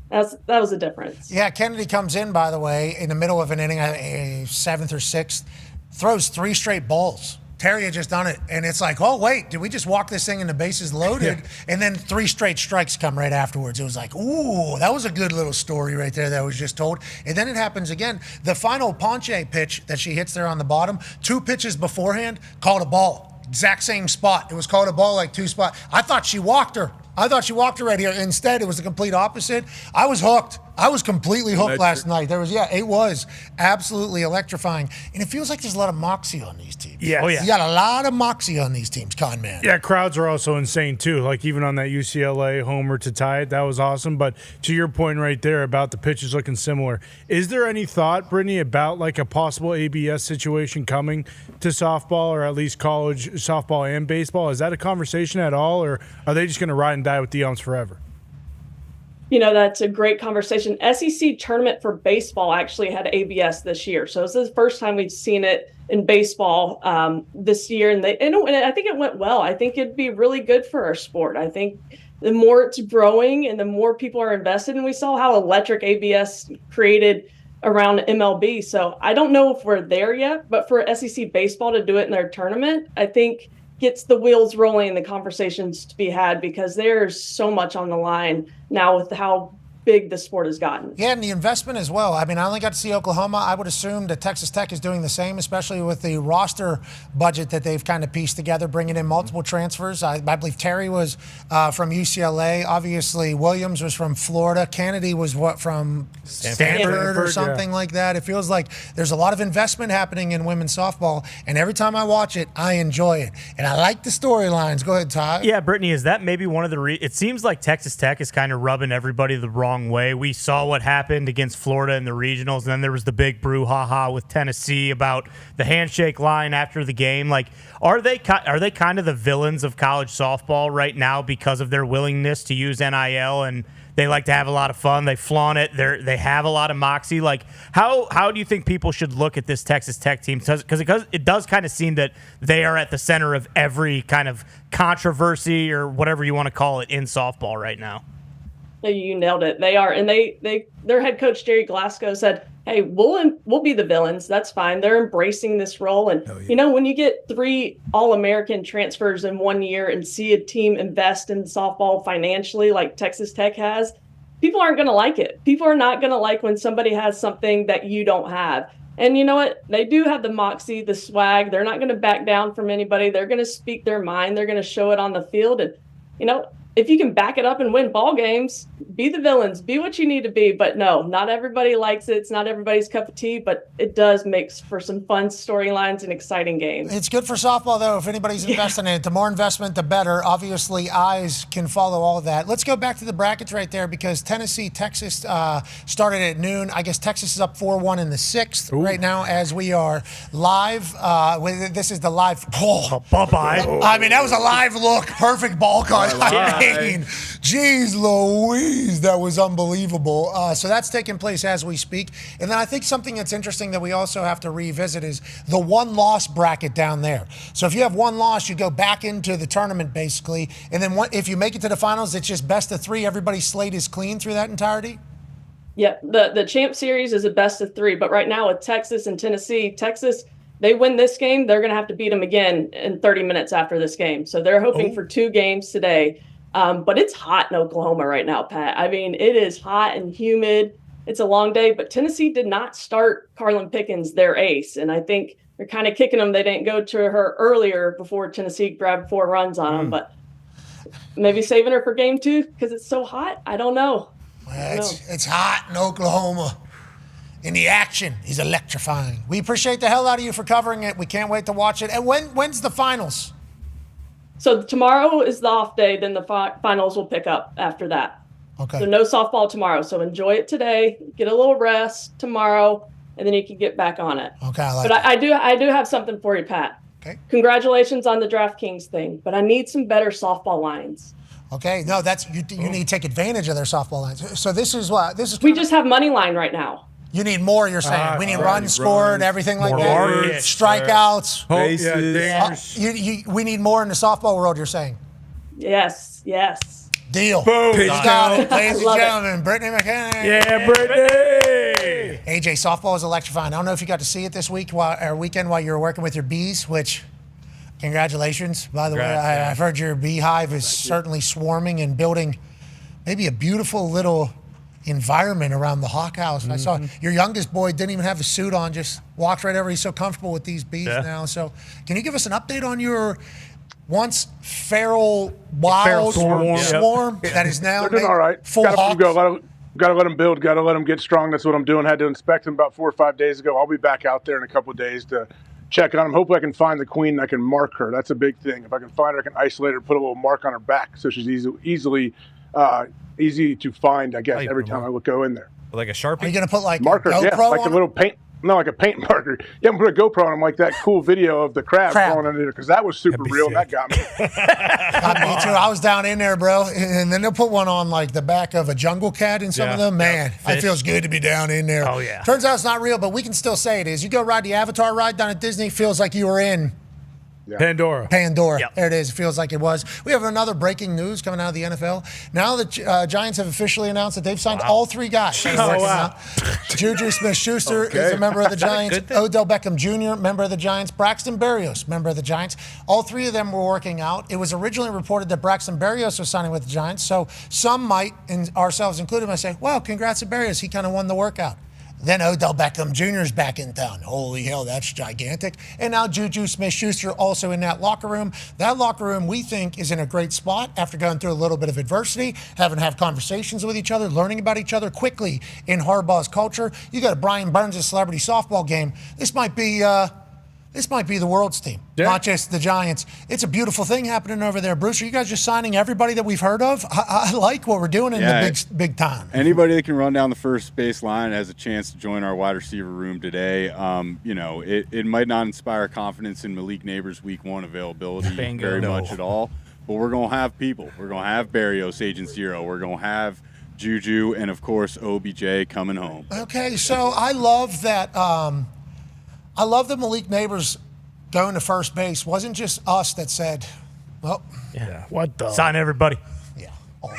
that was a difference. Yeah, Kennedy comes in, by the way, in the middle of an inning, seventh or sixth, throws 3 straight balls. Terry had just done it, and it's like, oh, wait, did we just walk this thing into bases loaded? Yeah. And then 3 straight strikes come right afterwards. It was like, ooh, that was a good little story right there that was just told. And then it happens again. The final Ponche pitch that she hits there on the bottom, 2 pitches beforehand, called a ball. Exact same spot. It was called a ball, like 2 spots. I thought she walked her right here. Instead, it was the complete opposite. I was hooked. I was completely hooked last night. It was absolutely electrifying. And it feels like there's a lot of moxie on these teams. Yes. Oh, yeah. You got a lot of moxie on these teams, con man. Yeah, crowds are also insane, too. Like, even on that UCLA homer to tie it, that was awesome. But to your point right there about the pitches looking similar, is there any thought, Brittany, about, like, a possible ABS situation coming to softball or at least college softball and baseball? Is that a conversation at all, or are they just going to ride and die with the umps forever? That's a great conversation. SEC tournament for baseball actually had ABS this year. So this is the first time we've seen it in baseball this year. And I think it went well. I think it'd be really good for our sport. I think the more it's growing and the more people are invested, and we saw how electric ABS created around MLB. So I don't know if we're there yet, but for SEC baseball to do it in their tournament, I think gets the wheels rolling and the conversations to be had, because there's so much on the line now with how big the sport has gotten. Yeah, and the investment as well. I mean, I only got to see Oklahoma. I would assume that Texas Tech is doing the same, especially with the roster budget that they've kind of pieced together, bringing in multiple transfers. I believe Terry was from UCLA. Obviously, Williams was from Florida. Kennedy was from Stanford or something like that. It feels like there's a lot of investment happening in women's softball, and every time I watch it, I enjoy it. And I like the storylines. Go ahead, Todd. Yeah, Brittany, is that maybe one of the it seems like Texas Tech is kind of rubbing everybody the wrong way. We saw what happened against Florida in the regionals, and then there was the big brouhaha with Tennessee about the handshake line after the game. Like, are they kind of the villains of college softball right now because of their willingness to use NIL, and they like to have a lot of fun, they flaunt it, they have a lot of moxie? Like, how do you think people should look at this Texas Tech team? Because it does kind of seem that they are at the center of every kind of controversy or whatever you want to call it in softball right now. You nailed it. They are, and their head coach Jerry Glasgow said, "Hey, we'll be the villains. That's fine." They're embracing this role, and when you get 3 All-American transfers in 1 year and see a team invest in softball financially like Texas Tech has, people aren't going to like it. People are not going to like when somebody has something that you don't have. And you know what? They do have the moxie, the swag. They're not going to back down from anybody. They're going to speak their mind. They're going to show it on the field, and if you can back it up and win ball games, be the villains, be what you need to be. But no, not everybody likes it. It's not everybody's cup of tea, but it does make for some fun storylines and exciting games. It's good for softball, though, if anybody's investing in it. The more investment, the better. Obviously, eyes can follow all of that. Let's go back to the brackets right there, because Tennessee, Texas started at noon. I guess Texas is up 4-1 in the 6th right now as we are live. This is the live poll. Bye-bye. I mean, that was a live look. Perfect ball card. Geez Louise, that was unbelievable. So that's taking place as we speak. And then I think something that's interesting that we also have to revisit is the one-loss bracket down there. So if you have one loss, you go back into the tournament, basically. And then if you make it to the finals, it's just best of 3. Everybody's slate is clean through that entirety? Yeah, the Champ Series is a best of 3. But right now with Texas and Tennessee, Texas, they win this game, they're going to have to beat them again in 30 minutes after this game. So they're hoping for 2 games today. But it's hot in Oklahoma right now, Pat. I mean, it is hot and humid. It's a long day, but Tennessee did not start Carlin Pickens, their ace. And I think they're kind of kicking them. They didn't go to her earlier before Tennessee grabbed 4 runs on them, but maybe saving her for game 2 because it's so hot. I don't know. It's hot in Oklahoma. And the action is electrifying. We appreciate the hell out of you for covering it. We can't wait to watch it. And when's the finals? So tomorrow is the off day. Then the finals will pick up after that. Okay. So no softball tomorrow. So enjoy it today. Get a little rest tomorrow, and then you can get back on it. Okay, I do have something for you, Pat. Okay. Congratulations on the DraftKings thing, but I need some better softball lines. Okay. No, that's you need to take advantage of their softball lines. So this is what we just have money line right now. You need more, you're saying. We need runs scored, everything like that. Strikeouts. We need more in the softball world, you're saying. Yes. Deal. Boom. You got it, ladies and Love it. gentlemen. Brittany McKinney. Yeah, Brittany. AJ, softball is electrifying. I don't know if you got to see it this week or weekend while you were working with your bees, which, congratulations. By the way, I've heard your beehive is certainly swarming and building maybe a beautiful little environment around the Hawk House. And I saw your youngest boy didn't even have a suit on, just walked right over. He's so comfortable with these bees now. So can you give us an update on your once feral wild swarm that is now They're doing all right. full hawks? Got to let them build. Got to let them get strong. That's what I'm doing. Had to inspect them about 4 or 5 days ago. I'll be back out there in a couple of days to check on them. Hopefully I can find the queen and I can mark her. That's a big thing. If I can find her, I can isolate her, put a little mark on her back so she's easy to find, I guess, every time I go in there. Like a Sharpie? Are you going to put like marker, a GoPro yeah, like on a little paint. No, like a paint marker. Yeah, I'm going to put a GoPro on them like that cool video of the crab falling under there because that was super real and that got me. Got me too. I was down in there, bro. And then they'll put one on like the back of a jungle cat in some of them. Man, it feels good to be down in there. Oh, yeah. Turns out it's not real, but we can still say it is. You go ride the Avatar ride down at Disney, feels like you were in Pandora. There it is. It feels like it was. We have another breaking news coming out of the NFL. Now the Giants have officially announced that they've signed all 3 guys. Juju Smith-Schuster is a member of the Giants. Odell Beckham Jr., member of the Giants. Braxton Berrios, member of the Giants. All 3 of them were working out. It was originally reported that Braxton Berrios was signing with the Giants. So some might, and ourselves included, might say, well, congrats to Berrios. He kind of won the workout. Then Odell Beckham Jr. is back in town. Holy hell, that's gigantic. And now Juju Smith-Schuster also in that locker room. That locker room, we think, is in a great spot after going through a little bit of adversity, having to have conversations with each other, learning about each other quickly in Harbaugh's culture. You got a Brian Burns' celebrity softball game. This might be the world's team, not just the Giants. It's a beautiful thing happening over there. Bruce, are you guys just signing everybody that we've heard of? I like what we're doing in the big time. Anybody that can run down the first base line has a chance to join our wide receiver room today. It might not inspire confidence in Malik Neighbors' week 1 availability much at all, but we're going to have people. We're going to have Berrios, Agent Zero. We're going to have Juju, and, of course, OBJ coming home. Okay, so I love that Malik Neighbors going to first base wasn't just us that said, well, what the? Sign everybody. Yeah, all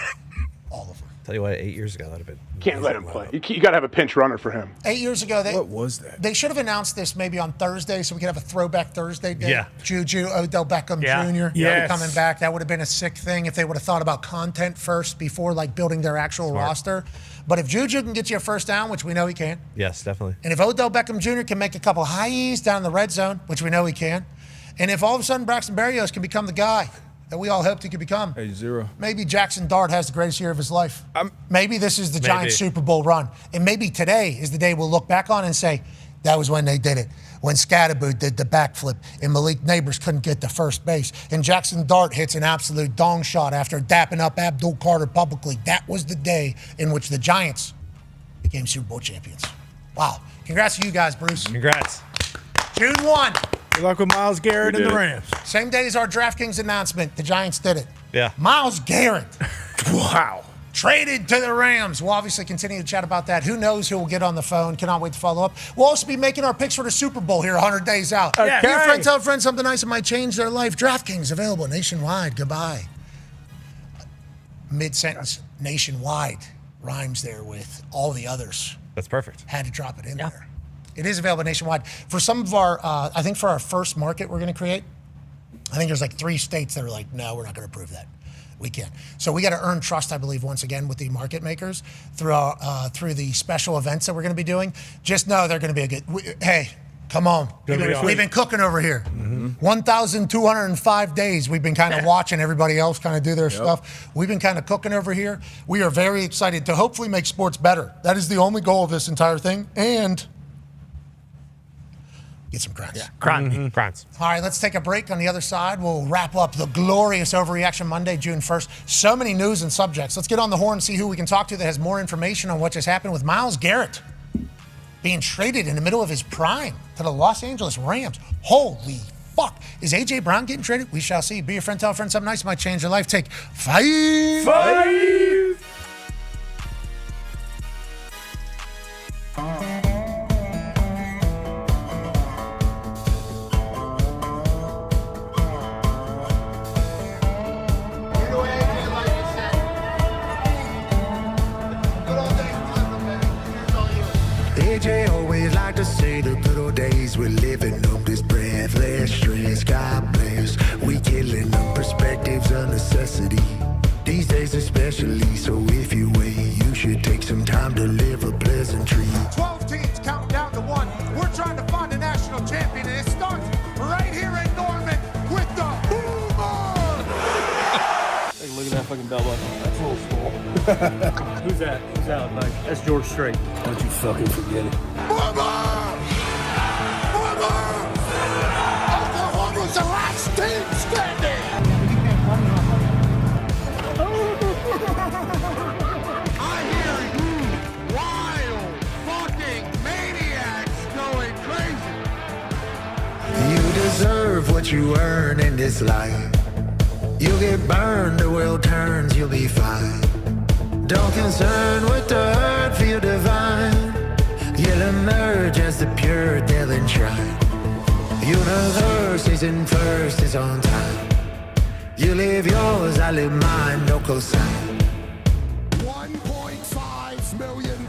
of them. Tell you what, 8 years ago, that would have been. Can't let him play. You got to have a pinch runner for him. 8 years ago, what was that? They should have announced this maybe on Thursday so we could have a throwback Thursday day. Yeah. Juju, Odell Beckham Jr. Yes. coming back. That would have been a sick thing if they would have thought about content first before like building their actual roster. But if Juju can get you a first down, which we know he can, Yes, definitely. and if Odell Beckham Jr. can make a couple highs down in the red zone, which we know he can, and if all of a sudden Braxton Berrios can become the guy that we all hoped he could become, maybe Jackson Dart has the greatest year of his life. Maybe this is the Giants Super Bowl run. And maybe today is the day we'll look back on and say, that was when they did it. When Scatterboo did the backflip and Malik Neighbors couldn't get to first base and Jackson Dart hits an absolute dong shot after dapping up Abdul Carter publicly. That was the day in which the Giants became Super Bowl champions. Wow. Congrats to you guys, Bruce. Congrats. June 1. Good luck with Myles Garrett and the Rams. Same day as our DraftKings announcement, the Giants did it. Yeah. Myles Garrett. Wow. Traded to the Rams. We'll obviously continue to chat about that. Who knows who will get on the phone. Cannot wait to follow up. We'll also be making our picks for the Super Bowl here 100 days out. Okay. Your friend tell a friend something nice that might change their life. DraftKings available nationwide. Goodbye. Mid-sentence, nationwide. Rhymes there with all the others. That's perfect. Had to drop it in there. It is available nationwide. For some of our, I think for our first market we're going to create, I think there's like 3 states that are like, no, we're not going to approve that. We can't. So we got to earn trust, I believe, once again with the market makers through the special events that we're going to be doing. Just know they're going to be a good. Hey, come on. We've been cooking over here. 1,205 days. We've been kind of watching everybody else kind of do their stuff. We've been kind of cooking over here. We are very excited to hopefully make sports better. That is the only goal of this entire thing. And get some crowns. Yeah, crowns. All right, let's take a break. On the other side, we'll wrap up the glorious Overreaction Monday, June 1st. So many news and subjects. Let's get on the horn and see who we can talk to that has more information on what just happened with Myles Garrett being traded in the middle of his prime to the Los Angeles Rams. Holy fuck. Is A.J. Brown getting traded? We shall see. Be your friend, tell a friend something nice might change your life. Take 5. say the good old days we're living them, this breathless stress, God bless. We killing them, perspective's a necessity. These days especially, so if you wait, you should take some time to live a pleasantry. 12 teams counting down to 1. We're trying to find a national champion, and it starts right here in Norman with the Boomer! Hey, look at that fucking belt buckle. That's a little small. Who's that? Who's that, Mike? That's George Strait. Don't you fucking forget it. Oklahoma's the last team standing! I hear you wild fucking maniacs going crazy. You deserve what you earn in this life. You'll get burned, the world turns, you'll be fine. Don't concern with the hurt, feel divine. You'll emerge as the pure they'll enshrine. Universe isn't first, it's on time. You live yours, I live mine, no cosign. $1.5 million.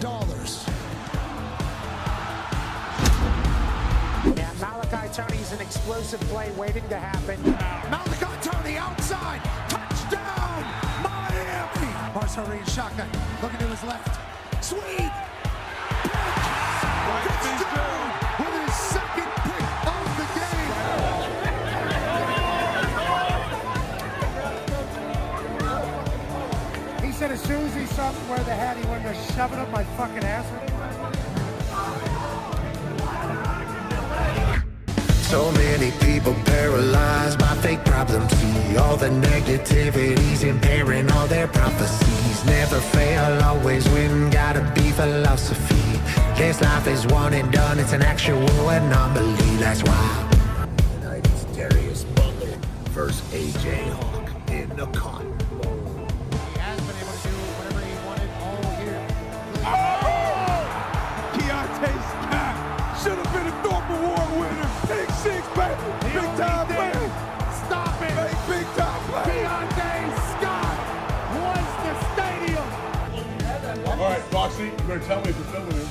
Yeah, Malachi Tony's an explosive play waiting to happen. Malachi Tony outside, touchdown, Miami. Barsari shotgun, looking to his left. Sweet. Touchdown with his second pick of the game. He said as soon as he saw me wear the hat, he wanted to shove it up my fucking ass. So many people paralyzed by fake problems. See all the negativities impairing all their prophecies. Never fail, always win, gotta be philosophy. This life is one and done, it's an actual anomaly, that's why. Tonight it's Darius Butler versus AJ Hawk in the Cotton Bowl. He has been able to do whatever he wanted all year. Keontae's cap should have been a Thorpe Award winner. Big 6, baby. Big time play. Stop it. Big time play. Keontae Scott was the stadium. All right, Foxy, you better tell me if you're filming it.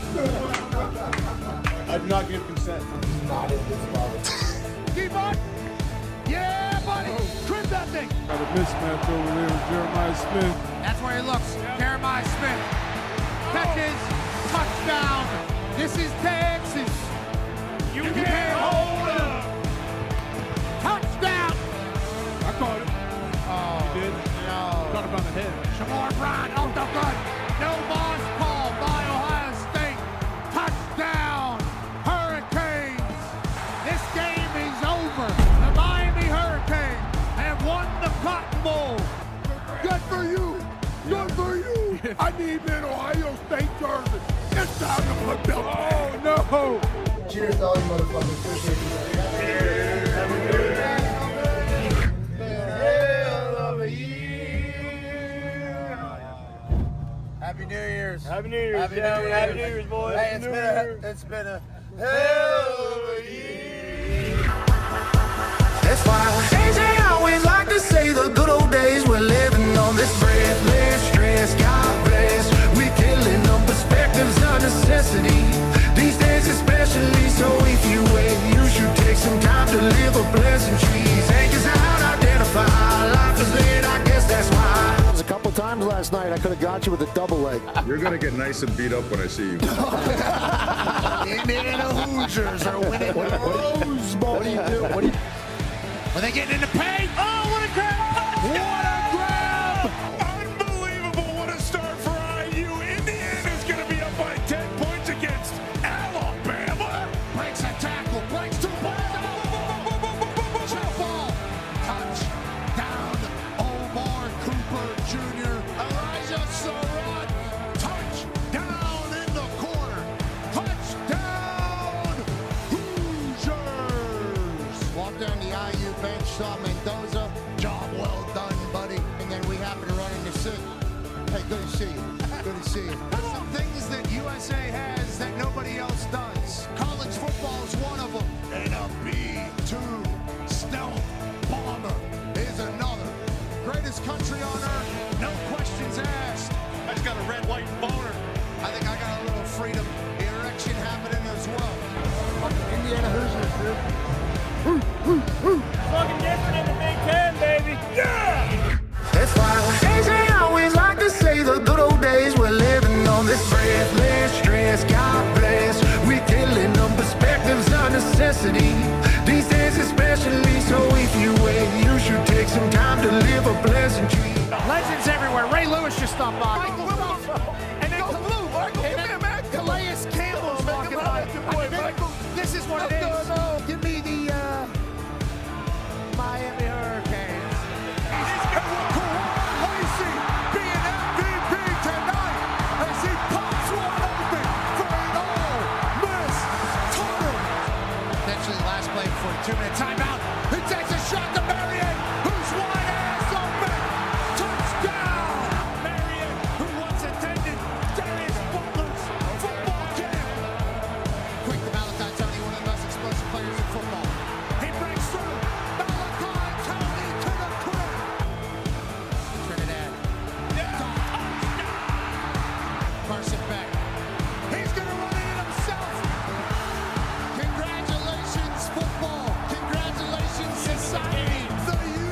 I do not give consent. Not in this bottle. Devon. Yeah, buddy. Trim that thing. Got a mismatch over there with Jeremiah Smith. That's where he looks. Jeremiah Smith catches, touchdown. This is Texas. You can't hold him. Touchdown. I caught it. Oh, You did? no. Caught him on the head. Shamar Brown, oh, no good. No Moss call by Ohio State. Touchdown, Hurricanes. This game is over. The Miami Hurricanes have won the Cotton Bowl. Good for you. Good for you. I need that Ohio State jersey. It's time to put them. Oh, no. Cheers to all you motherfuckers. Appreciate you. Happy New Year's. Happy New Year's. Happy New Year's. Happy New Year's, boys. Hey, it's been a hell of a year. That's why AJ always like to say the good old days we're living on, this breathless stress, God bless. We killing them, perspectives a necessity. These days especially, so if you wait, you should take some time to live a pleasantry. Anchors out, identify, life is lit, I guess that's why. A couple times last night, I could have got you with a double leg. You're going to get nice and beat up when I see you. Indiana Hoosiers are winning the Rose Bowl. What do you do? Are they getting in the paint? Oh, what a grab! What a grab! Unbelievable! What a start for IU. Indiana's going to be up by 10 points against Alabama. Breaks a tackle. Breaks 2 points. Jump ball. Touchdown. Omar Cooper Jr. Elijah Surratt. Touchdown in the corner. Touchdown. Hoosiers. Walk down the IU bench, saw Mendoza. Job well done, buddy. And then we happen to run into Sid. Hey, good to see you. Good to see you. There's some things that USA has that nobody else does. College football is one of them. And a B-2 stealth bomber is another. Greatest country on earth, no questions asked. I just got a red, white boner. I think I got a little freedom erection happening as well. Indiana Hoosiers, dude. Fucking different in the Big Ten, baby. Yeah! That's why AJ always like to say the good old days we're living on this breathless stress. God bless. We're killing them. Perspectives are necessity. These days especially. So if you wait, you should take some time to live a pleasant dream. Legends everywhere. Ray Lewis just stopped by. And then Blue, Michael, give me a man. Calais Campbell's walking by. This is what it is. Give me the Miami Hurricanes. Lacey being MVP tonight as he pops one open for an all-miss tunnel. Eventually, last play before the 2-minute timeout. He takes a shot to Marion, who's wide ass open. Touchdown! Marion, who once attended Darius Butler's football camp. Quick to Malachi Tony, one of the most explosive players in football. He breaks through. Malachi Tony to the crib. Trinidad. Carson Beck. He's going to run it himself. Congratulations, football. Congratulations, society. The U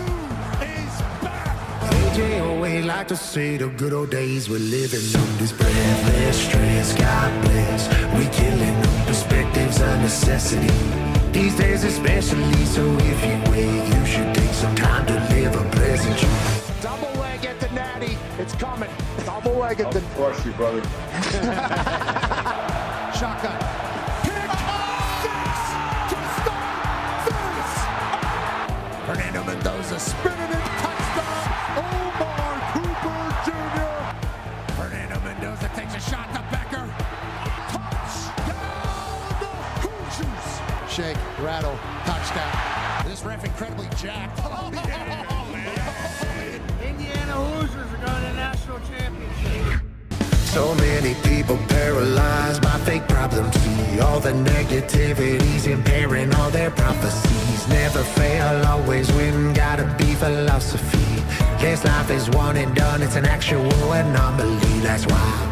is back. AJ always like to say the good old days we're living on this breathless stress. God bless. We killing them. Perspectives are necessity. These days especially. So if you wait, you should take some time to live a pleasant dream. Double leg at the natty. It's coming. Double leg at the Crush you, brother. shotgun. Pick six to start this. Fernando Mendoza spinning it. Touchdown. Omar Cooper Jr. Fernando Mendoza takes a shot to Becker. Touchdown, Hoosiers. Shake, rattle, touchdown. This ref incredibly jacked. Oh, yeah. Indiana Hoosiers are going to national championship. So many people paralyzed by fake problems. See all the negativities impairing all their prophecies. Never fail, always win, gotta be philosophy. This life is one and done, it's an actual anomaly. That's why.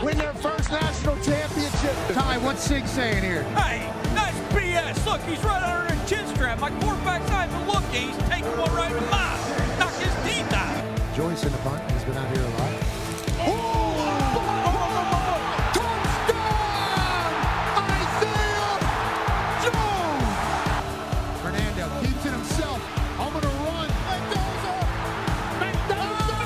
Win their first national championship. Ty, what's Sig saying here? Hey, that's BS. Look, he's right under the chin strap. My quarterback's not even looking. He's taking one right in the mouth. Knock his teeth out. Joyce in the punt. He's been out here a lot. Fernando keeps it himself. I'm going to run. Mendoza!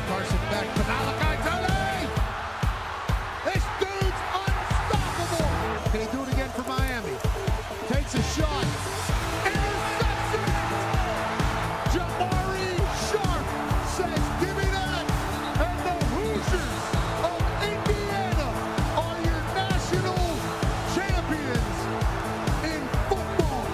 Carson back to Malachi Tony! This dude's unstoppable! Can he do it again for Miami? Takes a shot. Interception! Jamari Sharp says, give me that! And the Hoosiers of Indiana are your national champions in football!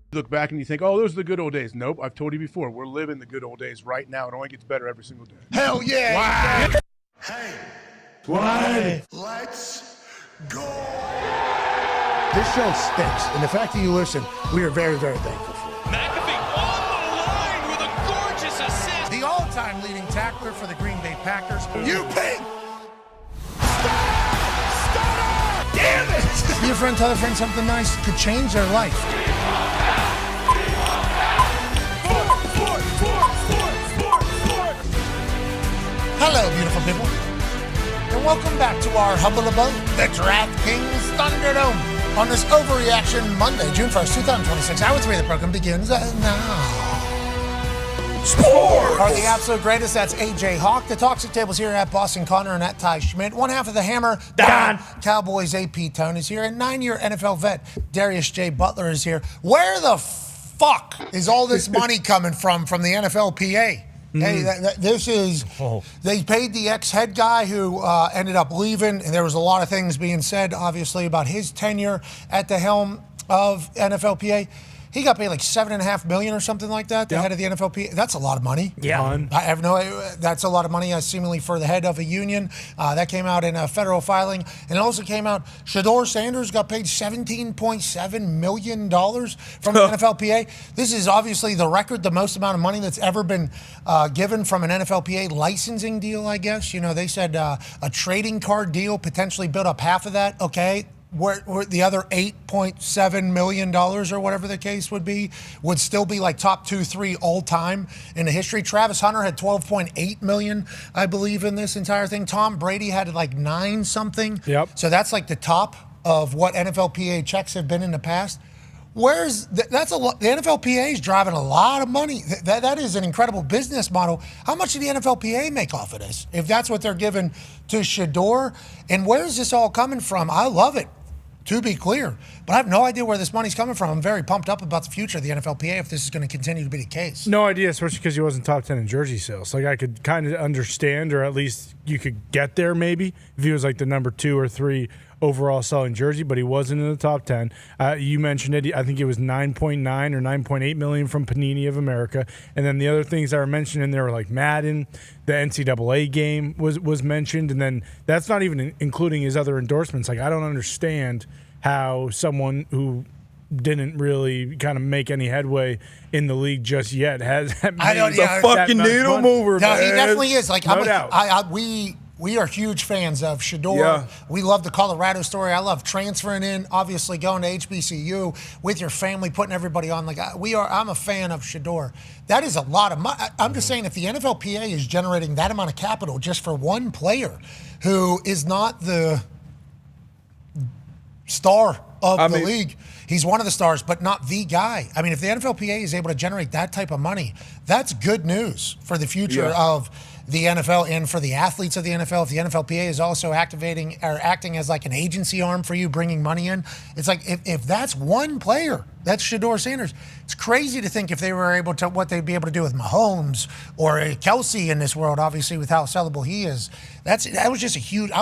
You look back and you think, oh, those are the good old days. Nope, I've told you before. We're living the good old days right now. It only gets better every single day. Hell yeah! Wow. Hey, Why? let's go! This show stinks, and the fact that you listen, we are very, very thankful for. McAfee on the line with a gorgeous assist. The all-time leading tackler for the Green Bay Packers. You pink! Damn it! Be a friend, tell a friend something nice could change their life. Hello, beautiful people, and welcome back to our hubble above, the DraftKings Thunderdome, on this Overreaction Monday, June 1st, 2026. Hour 3 of the program begins now. Sports are the absolute greatest. That's AJ Hawk. The Toxic Tables here at Boston Connor and at Ty Schmidt. One half of the Hammer, Dahn. Cowboys AP Tone is here, and 9-year NFL vet Darius J. Butler is here. Where the fuck is all this money coming from the NFLPA? Hey, this is. They paid the ex-head guy who ended up leaving, and there was a lot of things being said, obviously, about his tenure at the helm of NFLPA. He got paid like $7.5 million or something like that. The head of the NFLPA. That's a lot of money. Yeah, I have no. That's a lot of money, seemingly for the head of a union. That came out in a federal filing, and it also came out. Shedeur Sanders got paid $17.7 million from the NFLPA. This is obviously the record, the most amount of money that's ever been given from an NFLPA licensing deal. I guess they said a trading card deal potentially built up half of that. Okay. Where the other $8.7 million or whatever the case would be would still be like top 2-3 all time in the history. Travis Hunter had $12.8 million, I believe, in this entire thing. Tom Brady had like 9 something. Yep. So that's like the top of what NFLPA checks have been in the past. That's a lot. The NFLPA is driving a lot of money. That is an incredible business model. How much did the NFLPA make off of this? If that's what they're giving to Shedeur, and where is this all coming from? I love it, to be clear, but I have no idea where this money's coming from. I'm very pumped up about the future of the NFLPA if this is going to continue to be the case. No idea, especially because he wasn't top 10 in jersey sales. Like, I could kind of understand, or at least you could get there maybe if he was like the number 2 or 3 overall selling jersey, but he wasn't in the top 10. You mentioned it. I think it was 9.9 or 9.8 million from Panini of America. And then the other things that were mentioned in there were like Madden, the NCAA game was mentioned. And then that's not even including his other endorsements. Like, I don't understand how someone who didn't really kind of make any headway in the league just yet has the fucking needle mover, no, man. he definitely is. Like, No doubt. We are huge fans of Shedeur. Yeah. We love the Colorado story. I love transferring in, obviously going to HBCU with your family, putting everybody on. Like, I'm a fan of Shedeur. That is a lot of money. I'm just saying, if the NFLPA is generating that amount of capital just for one player who is not the star of the league. He's one of the stars, but not the guy. I mean, if the NFLPA is able to generate that type of money, that's good news for the future of the NFL and for the athletes of the NFL. If the NFLPA is also activating or acting as like an agency arm for you, bringing money in, it's like if that's one player, that's Shedeur Sanders. It's crazy to think if they were able to, what they'd be able to do with Mahomes or Kelsey in this world, obviously with how sellable he is. That was just a huge. I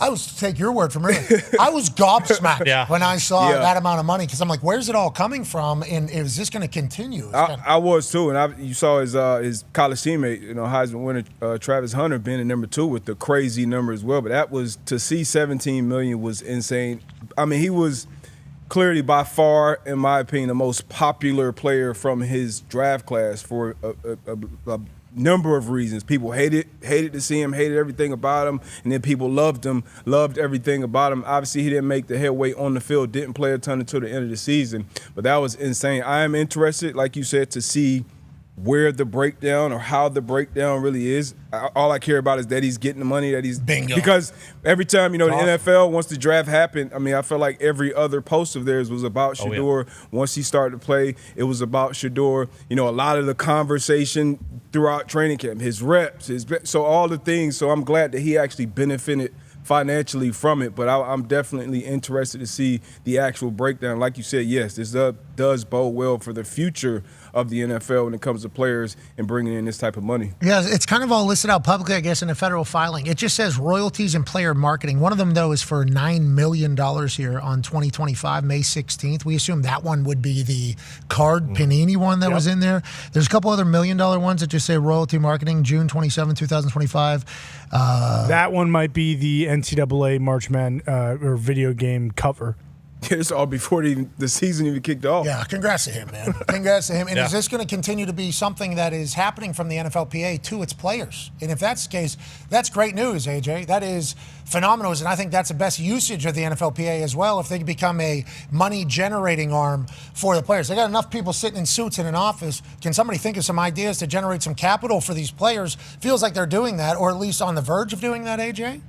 was to take your word from earlier. I was gobsmacked when I saw that amount of money because I'm like, where's it all coming from? And is this going to continue? I was too, and you saw his college teammate, Heisman winner Travis Hunter being at number 2 with the crazy number as well. But that was to see 17 million was insane. I mean, he was clearly by far, in my opinion, the most popular player from his draft class for a number of reasons. People hated to see him, hated everything about him, and then people loved him, loved everything about him. Obviously, he didn't make the headway on the field, didn't play a ton until the end of the season, but that was insane. I am interested, like you said, to see where the breakdown or how the breakdown really is. All I care about is that he's getting the money, that he's bingo. Because every time, the NFL, once the draft happened, I mean, I felt like every other post of theirs was about Shedeur. Once he started to play, it was about Shedeur. A lot of the conversation throughout training camp, his reps, so all the things. So I'm glad that he actually benefited financially from it, but I'm definitely interested to see the actual breakdown. Like you said, yes, this does bode well for the future of the NFL when it comes to players and bringing in this type of money. Yeah, it's kind of all listed out publicly, I guess, in a federal filing. It just says royalties and player marketing. One of them, though, is for $9 million here on 2025, May 16th. We assume that one would be the card Panini one that was in there. There's a couple other $1 million ones that just say royalty marketing, June 27, 2025. That one might be the NCAA March Madness or video game cover. It's all before the season even kicked off. Yeah, congrats to him, man. Congrats to him. And is this going to continue to be something that is happening from the NFLPA to its players? And if that's the case, that's great news, AJ. That is phenomenal. And I think that's the best usage of the NFLPA as well, if they can become a money-generating arm for the players. They got enough people sitting in suits in an office. Can somebody think of some ideas to generate some capital for these players? Feels like they're doing that, or at least on the verge of doing that, AJ?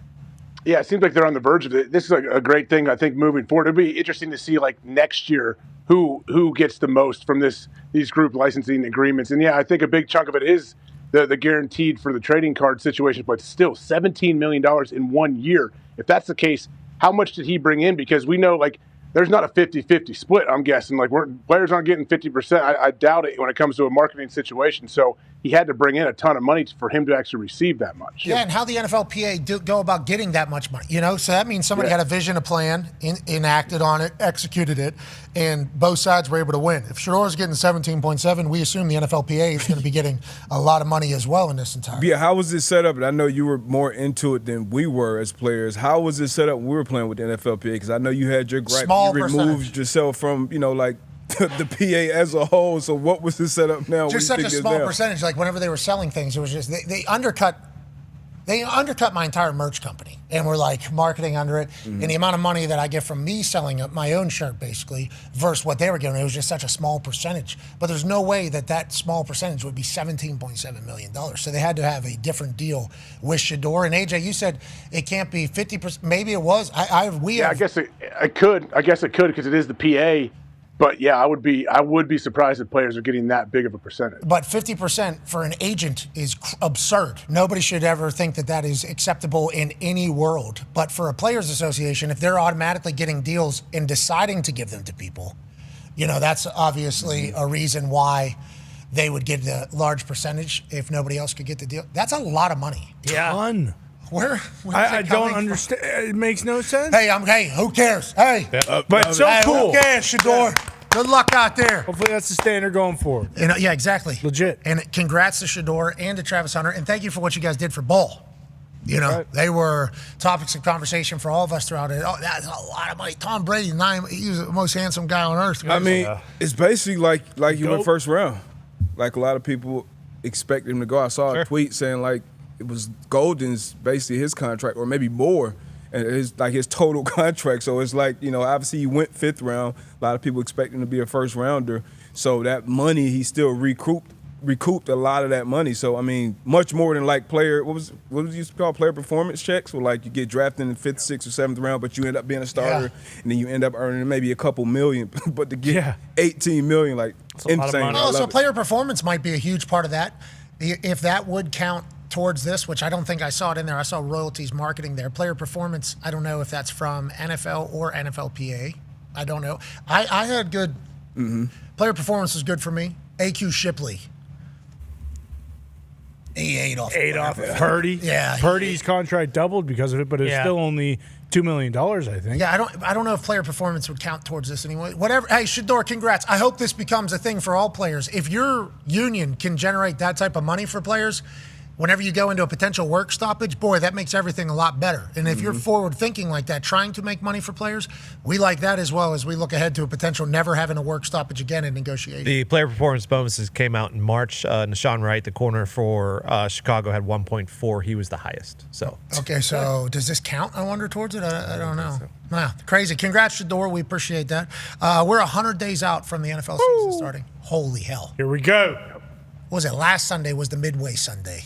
Yeah, it seems like they're on the verge of it. This is a great thing, I think, moving forward. It'll be interesting to see, like, next year who gets the most from these group licensing agreements. And, yeah, I think a big chunk of it is the guaranteed for the trading card situation, but still $17 million in 1 year. If that's the case, how much did he bring in? Because we know, like, there's not a 50-50 split, I'm guessing. Like, players aren't getting 50%. I doubt it when it comes to a marketing situation. So he had to bring in a ton of money for him to actually receive that much. Yeah, and how the NFLPA go about getting that much money, So that means somebody had a vision, a plan, enacted on it, executed it, and both sides were able to win. If Shador's getting 17.7, we assume the NFLPA is going to be getting a lot of money as well in this entire. Yeah, how was it set up? And I know you were more into it than we were as players. How was it set up when we were playing with the NFLPA? Because I know you had your gripe. Small you removed percentage. yourself from, the PA as a whole. So what was the setup now? Just such a small percentage. Like whenever they were selling things, it was just they undercut my entire merch company, and we're like marketing under it. And the amount of money that I get from me selling my own shirt, basically, versus what they were giving, it was just such a small percentage. But there's no way that small percentage would be $17.7 million. So they had to have a different deal with Shador. And AJ, you said it can't be 50%. Maybe it was. I guess it could. I guess it could because it is the PA. But yeah, I would be surprised if players are getting that big of a percentage. But 50% for an agent is absurd. Nobody should ever think that is acceptable in any world. But for a players association, if they're automatically getting deals and deciding to give them to people, that's obviously a reason why they would get a large percentage if nobody else could get the deal. That's a lot of money. Yeah. Ton. Where I don't understand. It makes no sense. Hey, who cares? Hey, but it's so cool. Who cares, Shador? Good luck out there. Hopefully that's the standard going forward. Yeah, exactly. Legit. And congrats to Shador and to Travis Hunter, and thank you for what you guys did for Bull. They were topics of conversation for all of us throughout it. Oh, that's a lot of money. Tom Brady, he was the most handsome guy on earth. I mean, it's basically like you went first round. Like a lot of people expect him to go. I saw a tweet saying it was Golden's basically his contract, or maybe more, and his total contract. So it's obviously he went 5th round. A lot of people expect him to be a first rounder. So that money, he still recouped a lot of that money. So I mean, much more than player. What was used to call player performance checks? Where you get drafted in the 5th, 6th, or 7th round, but you end up being a starter, and then you end up earning maybe a couple million. But to get 18 million, insane. So player performance might be a huge part of that. If that would count towards this, which I don't think I saw it in there. I saw royalties marketing there. Player performance, I don't know if that's from NFL or NFLPA. I don't know. I had good player performance was good for me. AQ Shipley. He ate off Purdy. Yeah. Purdy's contract doubled because of it, but it's still only $2 million, I think. Yeah, I don't know if player performance would count towards this anyway. Whatever. Hey, Shador, congrats. I hope this becomes a thing for all players. If your union can generate that type of money for players, whenever you go into a potential work stoppage, boy, that makes everything a lot better. And if you're forward thinking like that, trying to make money for players, we like that as well as we look ahead to a potential never having a work stoppage again in negotiations. The player performance bonuses came out in March. Nashawn Wright, the corner for Chicago, had 1.4. He was the highest. So okay, so does this count, I wonder, towards it? I don't know. Wow, crazy. Congrats, Shador. We appreciate that. We're 100 days out from the NFL season starting. Holy hell. Here we go. What was it? Last Sunday was the Midway Sunday,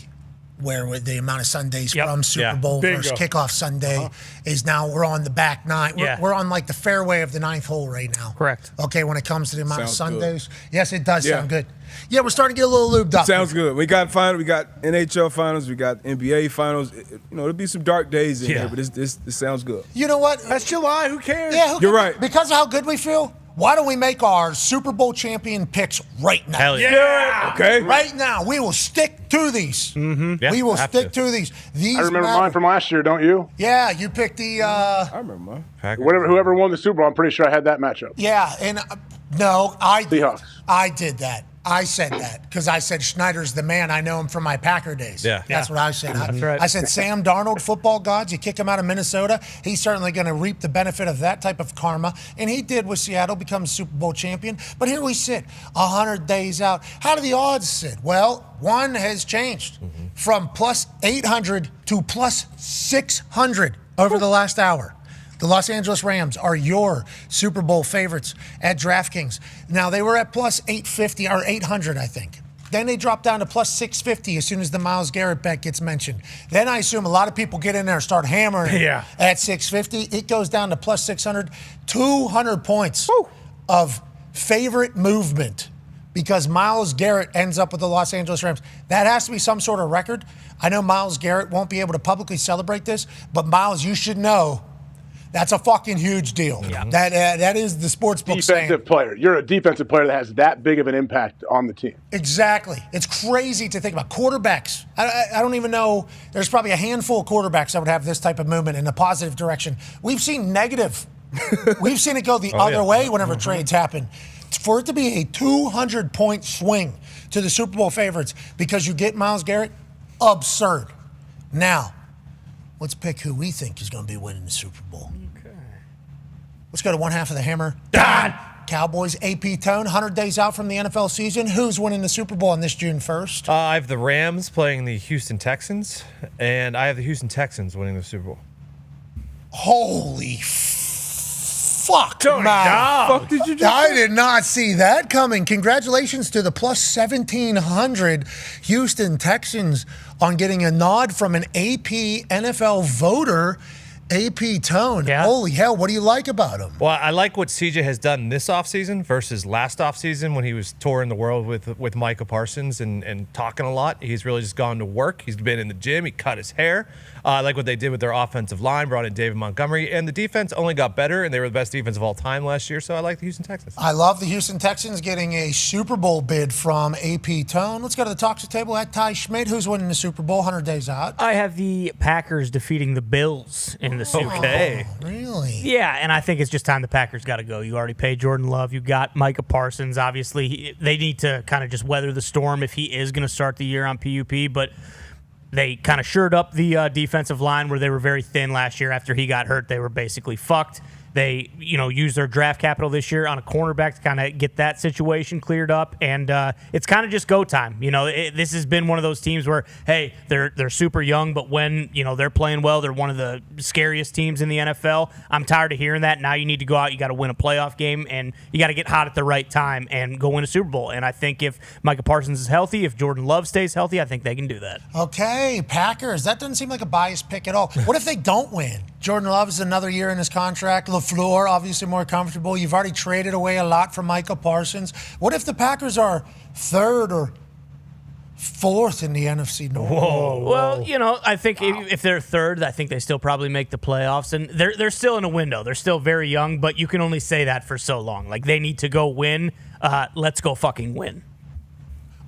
where with the amount of Sundays from Super Bowl versus kickoff Sunday is now we're on the back nine. We're on the fairway of the 9th hole right now. Correct. Okay, when it comes to the amount of Sundays. Good. Yes, it does sound good. Yeah, we're starting to get a little lubed up. Sounds good. We got NHL finals, we got NBA finals. There'll be some dark days in here, but this sounds good. You know what? That's July. Who cares? Yeah, you're right. Because of how good we feel, why don't we make our Super Bowl champion picks right now? Hell yeah. Okay. Right now. We will stick to these. Yeah, we will stick to these. I remember mine from last year, don't you? Yeah, you picked the... I remember mine. Whoever won the Super Bowl, I'm pretty sure I had that matchup. Yeah, and no, I did. Seahawks. I did that. I said that because I said Schneider's the man. I know him from my Packer days. Yeah. That's what I said. That's right. I said Sam Darnold, football gods. You kick him out of Minnesota, he's certainly going to reap the benefit of that type of karma. And he did with Seattle, become Super Bowl champion. But here we sit, 100 days out. How do the odds sit? Well, one has changed from plus 800 to plus 600 over the last hour. The Los Angeles Rams are your Super Bowl favorites at DraftKings. Now, they were at plus 850 or 800, I think. Then they drop down to plus 650 as soon as the Myles Garrett bet gets mentioned. Then I assume a lot of people get in there and start hammering at 650. It goes down to plus 600, 200 points of favorite movement because Myles Garrett ends up with the Los Angeles Rams. That has to be some sort of record. I know Myles Garrett won't be able to publicly celebrate this, but Myles, you should know That's a fucking huge deal. That is the sports book saying. Defensive player. You're a defensive player that has that big of an impact on the team. Exactly. It's crazy to think about. Quarterbacks. I don't even know. There's probably a handful of quarterbacks that would have this type of movement in a positive direction. We've seen negative. We've seen it go the other way whenever trades happen. For it to be a 200-point swing to the Super Bowl favorites because you get Myles Garrett, absurd. Now, let's pick who we think is going to be winning the Super Bowl. Okay. Let's go to one half of the hammer. Dahn! Cowboys, AP Tone, 100 days out from the NFL season. Who's winning the Super Bowl on this June 1st? I have the Rams playing the Houston Texans, and I have the Houston Texans winning the Super Bowl. Holy fuck, Tony, man. fuck did you just I say? did not see that coming. Congratulations to the plus 1,700 Houston Texans on getting a nod from an AP NFL voter, AP Tone. Holy hell, what do you like about him? Well, I like what CJ has done this offseason versus last offseason when he was touring the world with Micah Parsons and talking a lot. He's really just gone to work. He's been in the gym. He cut his hair. I like what they did with their offensive line, brought in David Montgomery, and the defense only got better, and they were the best defense of all time last year, so I like the Houston Texans. I love the Houston Texans getting a Super Bowl bid from AP Tone. Let's go to the talk table at Ty Schmidt. Who's winning the Super Bowl 100 days out? I have the Packers defeating the Bills in the Super Bowl. Really? Yeah, and I think it's just time the Packers got to go. You already paid Jordan Love. You got Micah Parsons. Obviously, they need to kind of just weather the storm if he is going to start the year on PUP, but they kind of shored up the defensive line where they were very thin last year. After he got hurt, they were basically fucked. They, used their draft capital this year on a cornerback to kind of get that situation cleared up, and it's kind of just go time. This has been one of those teams where, hey, they're super young, but when they're playing well, they're one of the scariest teams in the NFL. I'm tired of hearing that. Now you need to go out, you got to win a playoff game, and you got to get hot at the right time and go win a Super Bowl. And I think if Micah Parsons is healthy, if Jordan Love stays healthy, I think they can do that. Okay, Packers. That doesn't seem like a biased pick at all. What if they don't win? Jordan Love is another year in his contract. LaFleur, obviously more comfortable. You've already traded away a lot from Micah Parsons. What if the Packers are third or fourth in the NFC North? Whoa. Well, I think if they're third, I think they still probably make the playoffs. And they're still in a window. They're still very young, but you can only say that for so long. Like, they need to go win. Let's go fucking win.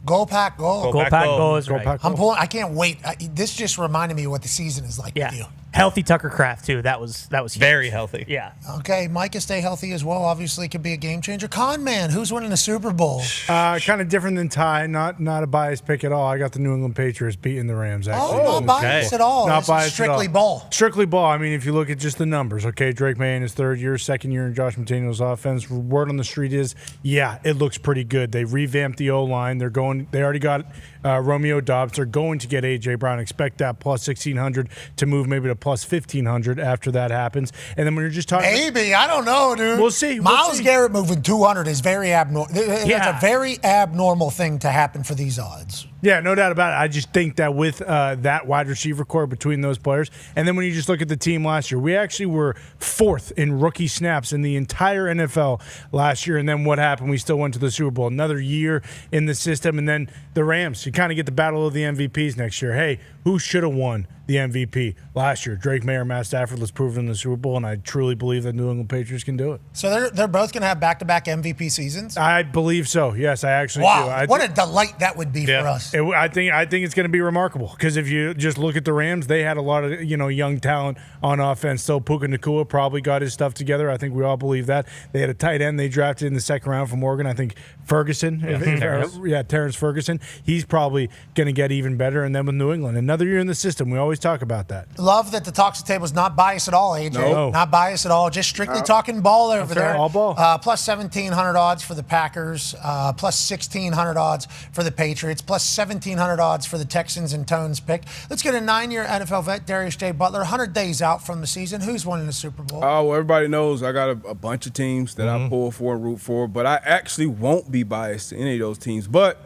Go Pack, go. Go Pack, go is right. I can't wait. This just reminded me of what the season is like with you. Healthy Tucker Kraft, too. That was huge. Very healthy. Yeah. Okay, Micah stay healthy as well. Obviously, could be a game changer. Con Man, who's winning the Super Bowl? Kind of different than Ty. Not a biased pick at all. I got the New England Patriots beating the Rams. Actually. Not biased at all. Not biased strictly at all. ball. Strictly ball. I mean, if you look at just the numbers, okay, Drake May in his third year, second year in Josh McDaniels' offense. Word on the street is, it looks pretty good. They revamped the O-line. They already got Romeo Doubs. They're going to get A.J. Brown. Expect that plus 1,600 to move maybe to plus 1,500 after that happens. And then when you're just talking, maybe, I don't know, dude. We'll see. Myles Garrett moving 200 is very abnormal. It's a very abnormal thing to happen for these odds. Yeah, no doubt about it. I just think that with that wide receiver core between those players, and then when you just look at the team last year, we actually were fourth in rookie snaps in the entire NFL last year. And then what happened? We still went to the Super Bowl. Another year in the system. And then the Rams, you kind of get the battle of the MVPs next year. Hey, who should have won the MVP last year? Drake May or Matt Stafford? Let's prove it in the Super Bowl. And I truly believe that New England Patriots can do it. So they're both going to have back-to-back MVP seasons? I believe so. Yes, I actually do. Wow, what a delight that would be for us. I think it's going to be remarkable because if you just look at the Rams, they had a lot of young talent on offense. So Puka Nacua probably got his stuff together. I think we all believe that. They had a tight end they drafted in the second round from Oregon. I think Ferguson, Terrence Ferguson. He's probably going to get even better. And then with New England, another year in the system. We always talk about that. Love that the Talks Table is not biased at all, AJ. No. Not biased at all. Just strictly talking ball over there. All ball. Plus 1,700 odds for the Packers. Plus 1,600 odds for the Patriots. Plus 1,700 odds for the Texans and Tones pick. Let's get a 9-year NFL vet, Darius J. Butler. 100 days out from the season. Who's winning the Super Bowl? Oh, well, everybody knows I got a bunch of teams that I pull for and root for, but I actually won't be biased to any of those teams. But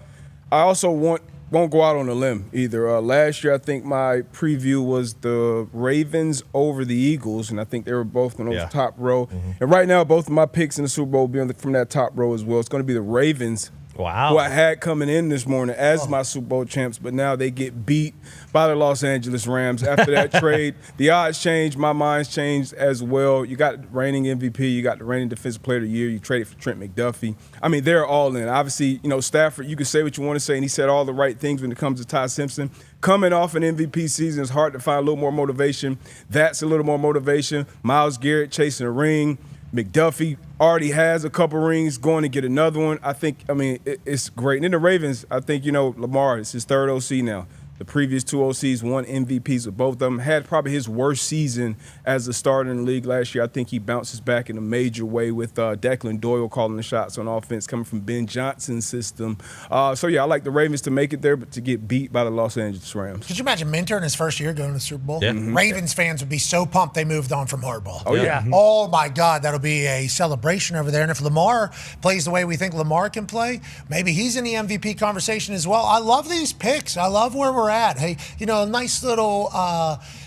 I also won't go out on a limb either. Last year, I think my preview was the Ravens over the Eagles, and I think they were both on the top row. And right now, both of my picks in the Super Bowl will be from that top row as well. It's going to be the Ravens Wow. who I had coming in this morning as my Super Bowl champs, but now they get beat by the Los Angeles Rams. After that trade, the odds changed. My mind's changed as well. You got the reigning MVP. You got the reigning Defensive Player of the Year. You traded for Trent McDuffie. I mean, they're all in. Obviously, Stafford, you can say what you want to say, and he said all the right things when it comes to Ty Simpson. Coming off an MVP season, it's hard to find a little more motivation. That's a little more motivation. Myles Garrett chasing a ring. McDuffie already has a couple rings, going to get another one. It's great. And then the Ravens, I think, Lamar, it's his third OC now. The previous two OCs won MVPs with both of them. Had probably his worst season as a starter in the league last year. I think he bounces back in a major way with Declan Doyle calling the shots on offense coming from Ben Johnson's system. I like the Ravens to make it there, but to get beat by the Los Angeles Rams. Could you imagine Minter in his first year going to the Super Bowl? Yeah. Ravens fans would be so pumped they moved on from Harbaugh. Oh, yeah. Oh, my God, that'll be a celebration over there. And if Lamar plays the way we think Lamar can play, maybe he's in the MVP conversation as well. I love these picks. I love where we're at. Hey, a nice little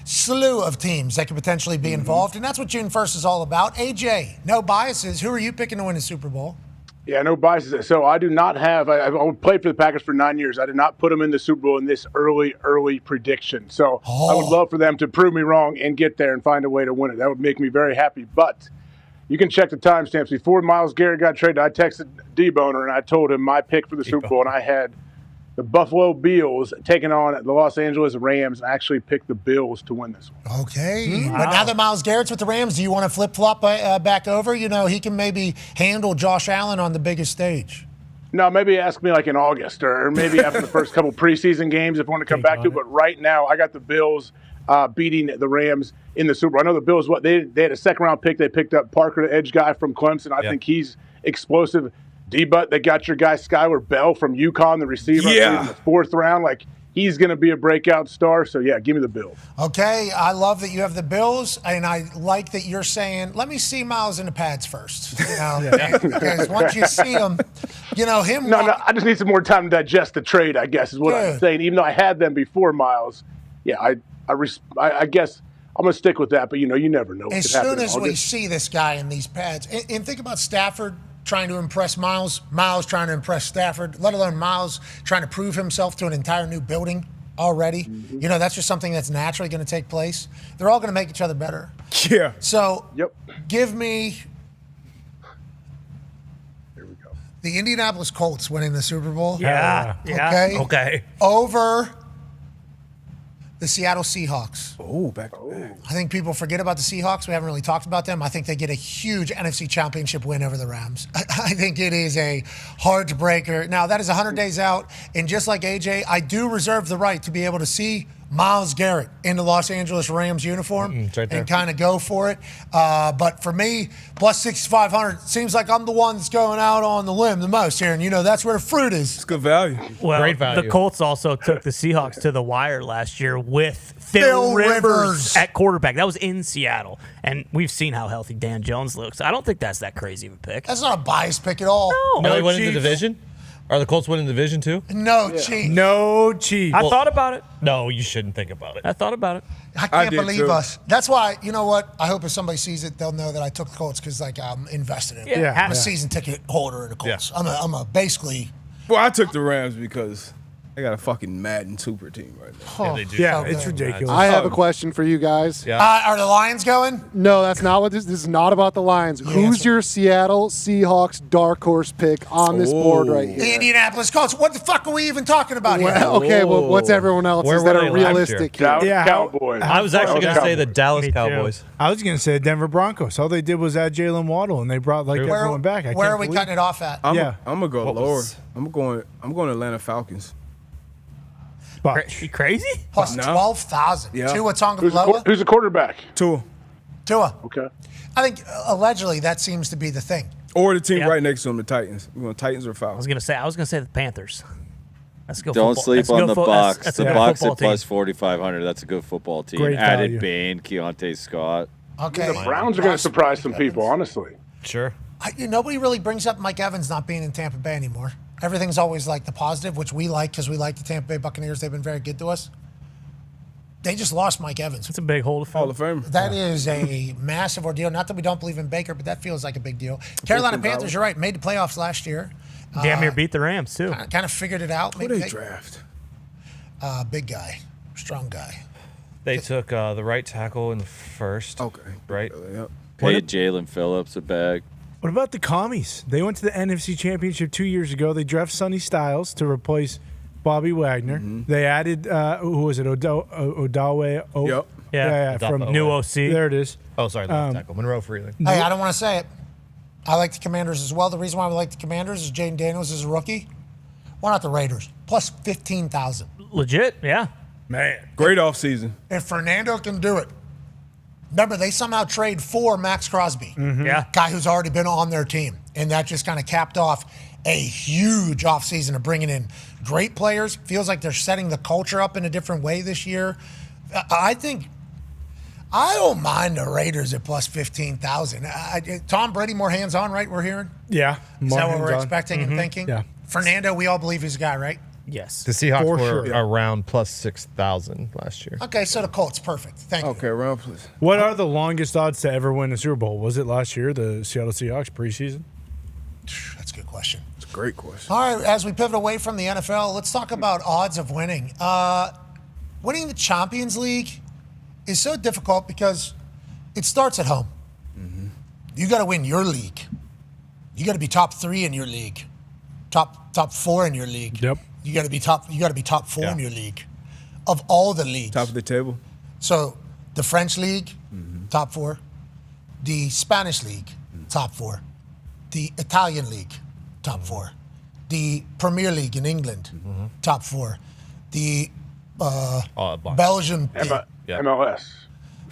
slew of teams that could potentially be involved, and that's what June 1st is all about. AJ, no biases. Who are you picking to win the Super Bowl? Yeah, no biases. So I do not have. I played for the Packers for 9 years. I did not put them in the Super Bowl in this early prediction. So I would love for them to prove me wrong and get there and find a way to win it. That would make me very happy. But you can check the timestamps. Before Myles Garrett got traded, I texted D-Boner and I told him my pick for the Super Bowl, and I had the Buffalo Bills taking on the Los Angeles Rams, and actually picked the Bills to win this one. Okay. Wow. But now that Myles Garrett's with the Rams, do you want to flip-flop back over? He can maybe handle Josh Allen on the biggest stage. No, maybe ask me like in August or maybe after the first couple preseason games if I want to come back to it. But right now, I got the Bills beating the Rams in the Super Bowl. I know the Bills, they had a second-round pick. They picked up Parker, the edge guy from Clemson. I think he's explosive. D-Butt, they got your guy Skylar Bell from UConn, the receiver, in the fourth round. Like, he's going to be a breakout star. So, yeah, give me the Bills. Okay, I love that you have the Bills, and I like that you're saying, let me see Myles in the pads first. Because once you see him, him. No, I just need some more time to digest the trade, I guess, is what I'm saying. Even though I had them before Myles, I guess I'm going to stick with that. But, you never know. As soon as we see this guy in these pads, and think about Stafford trying to impress Myles trying to impress Stafford, let alone Myles trying to prove himself to an entire new building already. Mm-hmm. That's just something that's naturally going to take place. They're all going to make each other better. Yeah. So give me the Indianapolis Colts winning the Super Bowl. Yeah. Okay. Over the Seattle Seahawks. Oh, back to back. I think people forget about the Seahawks. We haven't really talked about them. I think they get a huge NFC Championship win over the Rams. I think it is a heartbreaker. Now, that is 100 days out, and just like AJ, I do reserve the right to be able to see Myles Garrett in the Los Angeles Rams uniform and kind of go for it. But for me, plus 6,500, seems like I'm the one that's going out on the limb the most here. And, that's where the fruit is. It's good value. Well, great value. The Colts also took the Seahawks to the wire last year with Phil Rivers at quarterback. That was in Seattle. And we've seen how healthy Dan Jones looks. I don't think that's that crazy of a pick. That's not a biased pick at all. No, they win in the division? Are the Colts winning the division too? No, Chief. No, Chief. I thought about it. No, you shouldn't think about it. I thought about it. I can't believe us. That's why, you know what? I hope if somebody sees it, they'll know that I took the Colts because, I'm invested in it. Yeah. I'm a season ticket holder of the Colts. Yeah. I'm a basically. Well, I took the Rams because they got a fucking Madden super team right now. Yeah, they do. Yeah, it's ridiculous. I have a question for you guys. Yeah. Are the Lions going? No, that's not what this is. Not about the Lions. Who's your Seattle Seahawks dark horse pick on this board right here? The Indianapolis Colts. What the fuck are we even talking about here? Okay, well, what's everyone else's that are realistic here? Cowboys. I was actually going to say the Dallas Cowboys. I was going to say the Denver Broncos. All they did was add Jalen Waddle, and they brought everyone back. Where are we cutting it off at? I'm going to go lower. I'm going Atlanta Falcons. You crazy? Plus 12,000. Yeah. Tua Tagovailoa. Who's the quarterback? Tua. Okay. I think allegedly that seems to be the thing. Or the team right next to them, the Titans. We're going Titans or Falcons. I was gonna say the Panthers. Let's go. Don't sleep on the Bucs. That's the Bucs at plus 4,500. That's a good football team. Great Added value. Bane, Keontae Scott. Okay. The Browns are going to surprise some people, honestly. Sure. Nobody really brings up Mike Evans not being in Tampa Bay anymore. Everything's always like the positive, which we like because we like the Tampa Bay Buccaneers. They've been very good to us. They just lost Mike Evans. It's a big Hall of Fame. That is a massive ordeal. Not that we don't believe in Baker, but that feels like a big deal. Carolina Panthers, you're right, made the playoffs last year. Damn near beat the Rams, too. Kind of figured it out. Who Maybe they draft? Big guy. Strong guy. They took the right tackle in the first. Okay. Right? Yep. Paid Jalen Phillips a bag. What about the Commies? They went to the NFC Championship 2 years ago. They drafted Sonny Styles to replace Bobby Wagner. They added, who was it? Odawe? Yep. Yeah. From New OC. There it is. Oh, sorry, left tackle. Monroe Freeling. Hey, I don't want to say it. I like the Commanders as well. The reason why we like the Commanders is Jaden Daniels is a rookie. Why not the Raiders? Plus 15,000. Legit, yeah. Man. Great offseason. If Fernando can do it. Remember, they somehow trade for Max Crosby. Yeah. Guy who's already been on their team. And that just kind of capped off a huge offseason of bringing in great players. Feels like they're setting the culture up in a different way this year. I think I don't mind the Raiders at plus 15,000. Tom Brady more hands-on, right, we're hearing? Yeah. Is that what we're expecting and thinking? Yeah. Fernando, we all believe he's a guy, right? Yes. The Seahawks For were sure. around plus 6,000 last year. Okay, so the Colts, perfect. Thank you. Okay, round please. What are the longest odds to ever win a Super Bowl? Was it last year, the Seattle Seahawks preseason? That's a good question. It's a great question. All right, as we pivot away from the NFL, let's talk about odds of winning. Winning the Champions League is so difficult because it starts at home. You got to win your league. You got to be top 3 in your league, top 4 in your league. Yep. You got to be top 4 in your league, of all the leagues. Top of the table. So the French league, top 4. The Spanish league, top 4. The Italian league, top 4. The Premier League in England, top 4. The Belgian league. MLS.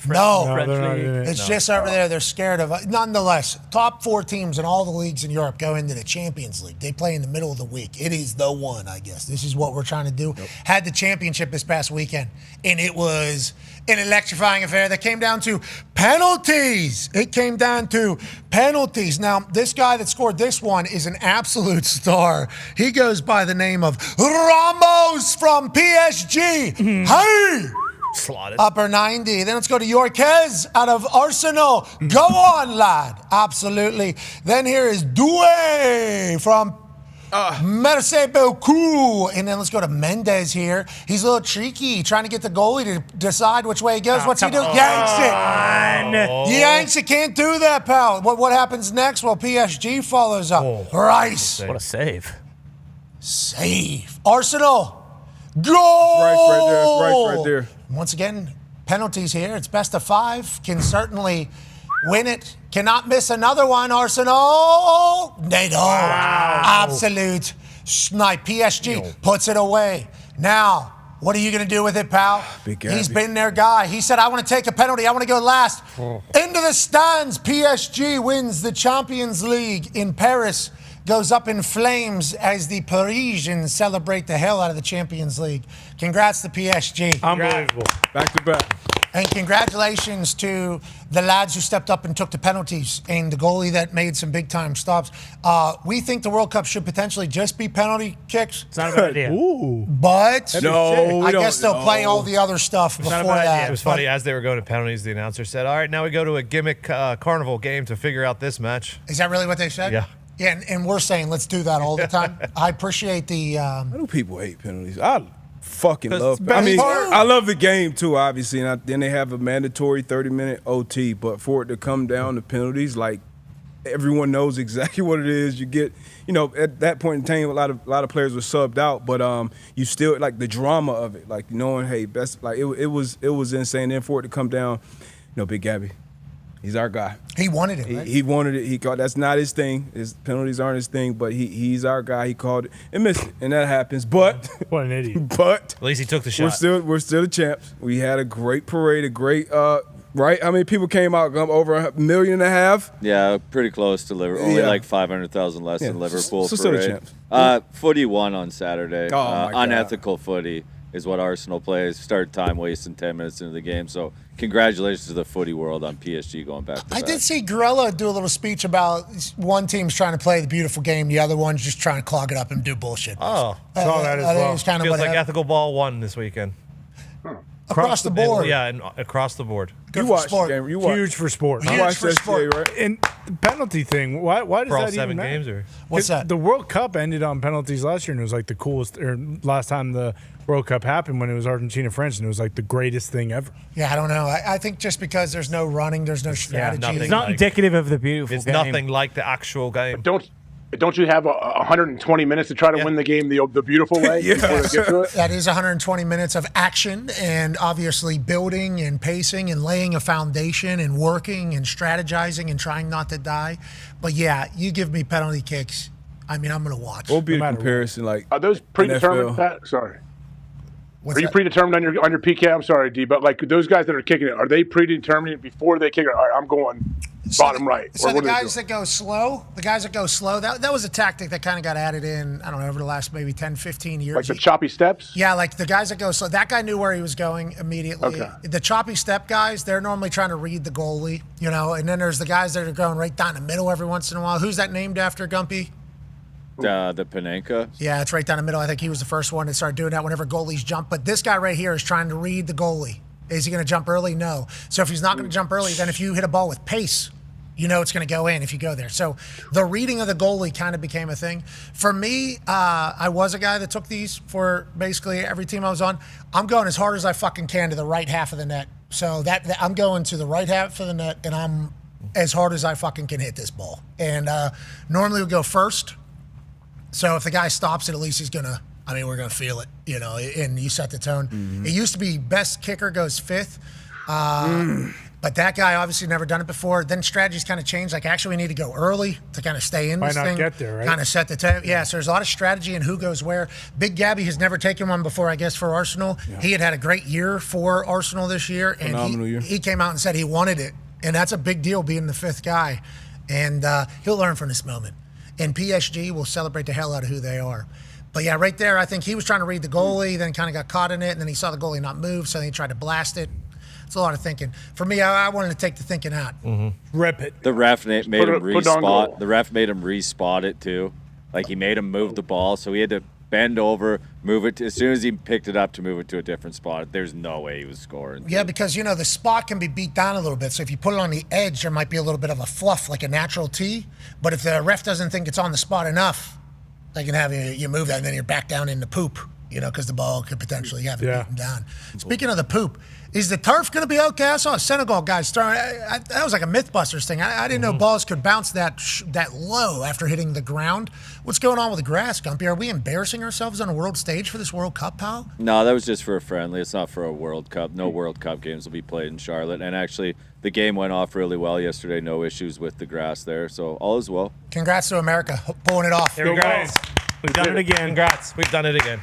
No, they're not in it. it's just over there. They're scared of it. Nonetheless, top 4 teams in all the leagues in Europe go into the Champions League. They play in the middle of the week. It is the one, I guess. This is what we're trying to do. Had the championship this past weekend, and it was an electrifying affair that came down to penalties. It came down to penalties. Now, this guy that scored this one is an absolute star. He goes by the name of Ramos from PSG. Hey! Slotted. Upper 90. Then let's go to Yorquez out of Arsenal. Go on, lad. Absolutely. Then here is Doué from Merci beaucoup. And then let's go to Mendez here. He's a little tricky, trying to get the goalie to decide which way he goes. What's he do? Yanks it. Yanks it. Can't do that, pal. What happens next? Well, PSG follows up. Rice. What a save. Save. Arsenal. Goal. Right there. It's right there. Once again, penalties here. It's best of 5. Can certainly win it. Cannot miss another one, Arsenal. They don't. Wow. Absolute snipe. PSG puts it away. Now, what are you going to do with it, pal? Big Gabby. He's been their guy. He said, I want to take a penalty. I want to go last. Into the stands. PSG wins the Champions League in Paris. Goes up in flames as the Parisians celebrate the hell out of the Champions League. Congrats to PSG. Unbelievable. Back to back. And congratulations to the lads who stepped up and took the penalties and the goalie that made some big-time stops. We think the World Cup should potentially just be penalty kicks. It's not a bad idea. Ooh. But I guess they'll play know. all the other stuff before that. It was funny, as they were going to penalties, the announcer said, all right, now we go to a gimmick carnival game to figure out this match. Is that really what they said? Yeah. Yeah, and we're saying let's do that all the time. I appreciate the... Why do people hate penalties? I fucking love best I mean, part. I love the game too, obviously, and then they have a mandatory 30-minute OT, but for it to come down to penalties, like, everyone knows exactly what it is. You get, at that point in time, a lot of players were subbed out, but you still, like, the drama of it, like, knowing, hey, best, like, it was insane. Then for it to come down, Big Gabby. He's our guy. He wanted it, right? He wanted it. He called. That's not his thing. His penalties aren't his thing. But he's our guy. He called it and missed it, and that happens. But What an idiot. but At least he took the shot. we're still the champs. We had a great parade, a great right. How many people came out? Over 1.5 million? Yeah, pretty close to Liverpool. Only Yeah. like 500,000 less than Liverpool. So still the parade. champs. Footy won on Saturday. Oh, my God. Unethical footy is what Arsenal plays. Start time wasting 10 minutes into the game. So congratulations to the footy world on PSG going back to I back. did see Gorilla do a little speech about one team's trying to play the beautiful game, the other one's just trying to clog it up and do bullshit. Oh, saw that as I think well. it was kind of feels what like happened. Ethical Ball won this weekend. Across the board. Yeah, and across the board. Good for sport. Huge for sport. Huge watched for that sport. today, right? And the penalty thing, why does For all that 7 even matter? games, or What's that? The World Cup ended on penalties last year, and it was like the coolest. Or last time the World Cup happened when it was Argentina France, and it was like the greatest thing ever. Yeah, I don't know. I think just because there's no running, there's no strategy. nothing It's not like- indicative of the beautiful It's game. nothing like the actual game. Don't you have 120 minutes to try to win the game the beautiful way? before they get to it? That is 120 minutes of action and obviously building and pacing and laying a foundation and working and strategizing and trying not to die. But yeah, you give me penalty kicks. I mean, I'm going to watch. What would be the comparison like? Are those predetermined, NFL? Pat? Sorry. What's Are you that? predetermined on your PK? I'm sorry, D, but like those guys that are kicking it, are they predetermined before they kick it? All right, I'm going bottom right. So Or the what are they guys doing? that go slow, that was a tactic that kind of got added in, I don't know, over the last maybe 10, 15 years. Like the choppy steps? Yeah, like the guys that go slow. That guy knew where he was going immediately. Okay. The choppy step guys, they're normally trying to read the goalie, and then there's the guys that are going right down the middle every once in a while. Who's that named after, Gumpy? The Panenka. Yeah, it's right down the middle. I think he was the first one to start doing that whenever goalies jump. But this guy right here is trying to read the goalie. Is he going to jump early? No. So if he's not going to jump early, then if you hit a ball with pace, you know it's going to go in if you go there. So the reading of the goalie kind of became a thing. For me, I was a guy that took these for basically every team I was on. I'm going as hard as I fucking can to the right half of the net. So that I'm going to the right half of the net, and I'm as hard as I fucking can hit this ball. And normally we go first. So if the guy stops it, at least we're going to feel it, and you set the tone. Mm-hmm. It used to be best kicker goes fifth. But that guy obviously never done it before. Then strategies kind of changed. Like, actually, we need to go early to kind of stay in Might this not thing. get there, right? Kind of set the tone. Yeah, so there's a lot of strategy in who goes where. Big Gabby has never taken one before, I guess, for Arsenal. Yeah. He had a great year for Arsenal this year. And Phenomenal year. He came out and said he wanted it. And that's a big deal, being the fifth guy. And he'll learn from this moment. And PSG will celebrate the hell out of who they are. But yeah, right there, I think he was trying to read the goalie, then kind of got caught in it, and then he saw the goalie not move, so then he tried to blast it. It's a lot of thinking. For me, I wanted to take the thinking out. Rip it. The ref made him put on goal. respot. The ref made him respot it too. Like he made him move the ball, so he had to bend over, move it. As soon as he picked it up to move it to a different spot, there's no way he was scoring. Yeah, because, the spot can be beat down a little bit. So if you put it on the edge, there might be a little bit of a fluff, like a natural tee. But if the ref doesn't think it's on the spot enough, they can have you move that, and then you're back down in the poop, because the ball could potentially have it beaten down. Speaking of the poop, is the turf going to be okay? I saw a Senegal guys throwing. That was like a Mythbusters thing. I didn't know balls could bounce that low after hitting the ground. What's going on with the grass, Gumpy? Are we embarrassing ourselves on a world stage for this World Cup, pal? No, that was just for a friendly. It's not for a World Cup. No World Cup games will be played in Charlotte. And actually, the game went off really well yesterday. No issues with the grass there. So all is well. Congrats to America pulling it off. There we go. We've done it again. Congrats. We've done it again.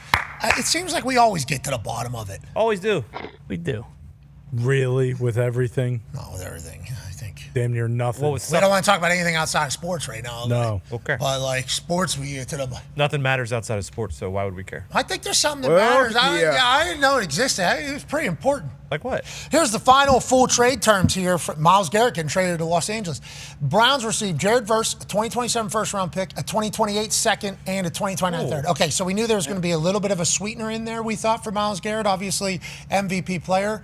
It seems like we always get to the bottom of it. Always do. We do. Really, with everything? Not with everything, I think. Damn near nothing. We don't want to talk about anything outside of sports right now. No. Okay. But like sports, we get to the. Nothing matters outside of sports, so why would we care? I think there's something that matters. I didn't know it existed. It was pretty important. Like what? Here's the final full trade terms here. For Myles Garrett getting traded to Los Angeles. Browns received Jared Verse, a 2027 first-round pick, a 2028 second, and a 2029 third. Okay, so we knew there was going to be a little bit of a sweetener in there, we thought, for Myles Garrett. Obviously, MVP player.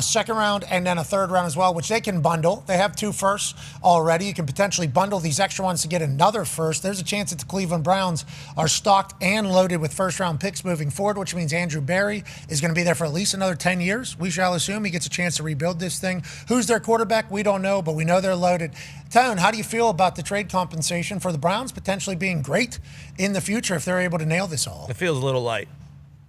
Second round and then a third round as well, which they can bundle. They have 2 firsts already. You can potentially bundle these extra ones to get another first. There's a chance that the Cleveland Browns are stocked and loaded with first-round picks moving forward, which means Andrew Berry is going to be there for at least another 10 years. We shall assume he gets a chance to rebuild this thing. Who's their quarterback? We don't know, but we know they're loaded. Tone, how do you feel about the trade compensation for the Browns potentially being great in the future if they're able to nail this all? It feels a little light.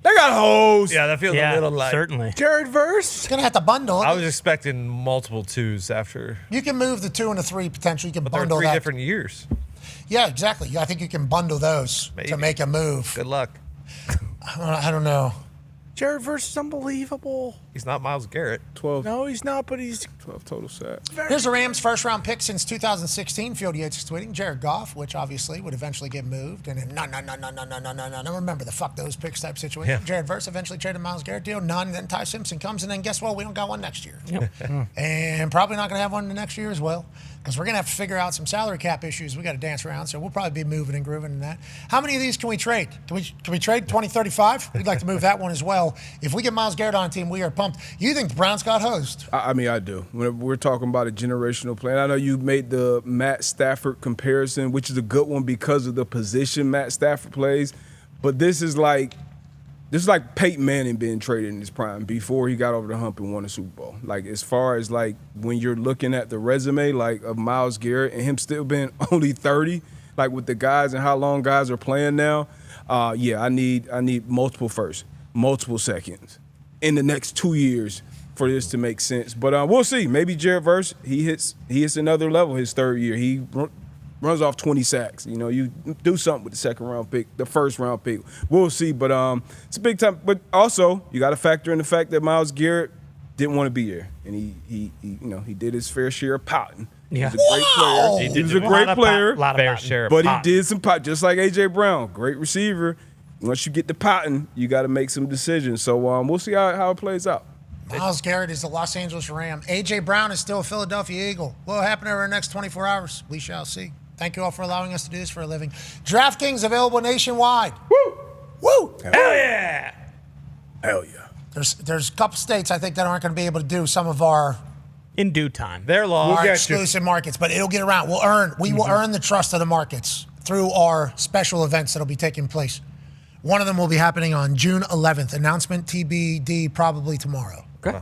They got hoes. Yeah, that feels a little light. Certainly. Jared Verse. Going to have to bundle. I was expecting multiple 2s after. You can move the 2 and the 3 potentially. You can But they're bundle 3 that. different years. Yeah, exactly. I think you can bundle those to make a move. Good luck. I don't know. Jared Verse is unbelievable. He's not Myles Garrett. 12. No, he's not, but he's total sacks. Here's the Rams' first-round pick since 2016. Field Yates is tweeting Jared Goff, which obviously would eventually get moved. And then no. Remember the fuck those picks type situation. Yeah. Jared Verse eventually traded Myles Garrett deal. None. Then Ty Simpson comes, and then guess what? We don't got one next year. And probably not going to have one the next year as well, because we're going to have to figure out some salary cap issues we got to dance around. So we'll probably be moving and grooving in that. How many of these can we trade? Can we trade 2035? We'd like to move that one as well. If we get Myles Garrett on a team, we are pumped. You think the Browns got hosed? I mean, I do. When we're talking about a generational plan, I know you made the Matt Stafford comparison, which is a good one because of the position Matt Stafford plays. But this is like Peyton Manning being traded in his prime before he got over the hump and won a Super Bowl. Like, as far as like when you're looking at the resume like of Myles Garrett and him still being only 30, like with the guys and how long guys are playing now, I need multiple firsts, multiple seconds in the next 2 years for this to make sense. But we'll see. Maybe Jared Verse, he hits another level his third year. He runs off 20 sacks. You know, you do something with the second-round pick, the first-round pick. We'll see. But it's a big time. But also, you got to factor in the fact that Myles Garrett didn't want to be there, and he did his fair share of pouting. Yeah. He was a great player. He was a great player. Fair share, but he did some pot, just like A.J. Brown, great receiver. Once you get the pouting, you got to make some decisions. So we'll see how it plays out. Myles Garrett is the Los Angeles Ram. A.J. Brown is still a Philadelphia Eagle. What will happen over the next 24 hours? We shall see. Thank you all for allowing us to do this for a living. DraftKings available nationwide. Woo! Woo! Hell yeah! Hell yeah. There's a couple states I think that aren't going to be able to do some of our in due time. They're long. Our exclusive markets, but it'll get around. We will earn the trust of the markets through our special events that'll be taking place. One of them will be happening on June 11th. Announcement TBD probably tomorrow. Okay.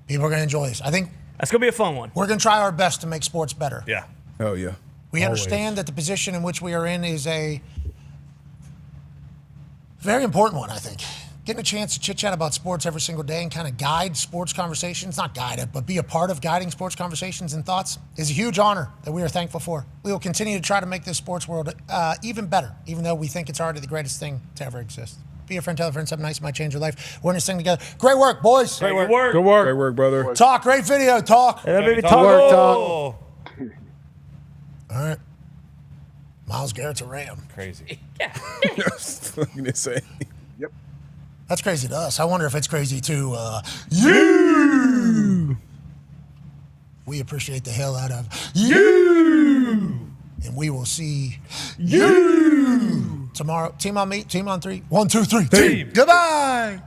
People are going to enjoy this. I think that's going to be a fun one. We're going to try our best to make sports better. Yeah. Hell yeah. We understand that the position in which we are in is a very important one, I think. Getting a chance to chit-chat about sports every single day and kind of guide sports conversations, not guide it, but be a part of guiding sports conversations and thoughts is a huge honor that we are thankful for. We will continue to try to make this sports world even better, even though we think it's already the greatest thing to ever exist. Be a friend, tell a friend, something nice might change your life. We're in this thing together. Great work, boys. Great work. Good work. Great work, brother. Talk, great video, talk. Talk. All right. Myles Garrett's a Ram. Crazy. Yep. That's crazy to us. I wonder if it's crazy to you. We appreciate the hell out of you. And we will see you tomorrow. Team on me, team on three. 1, 2, 3. Team. Goodbye.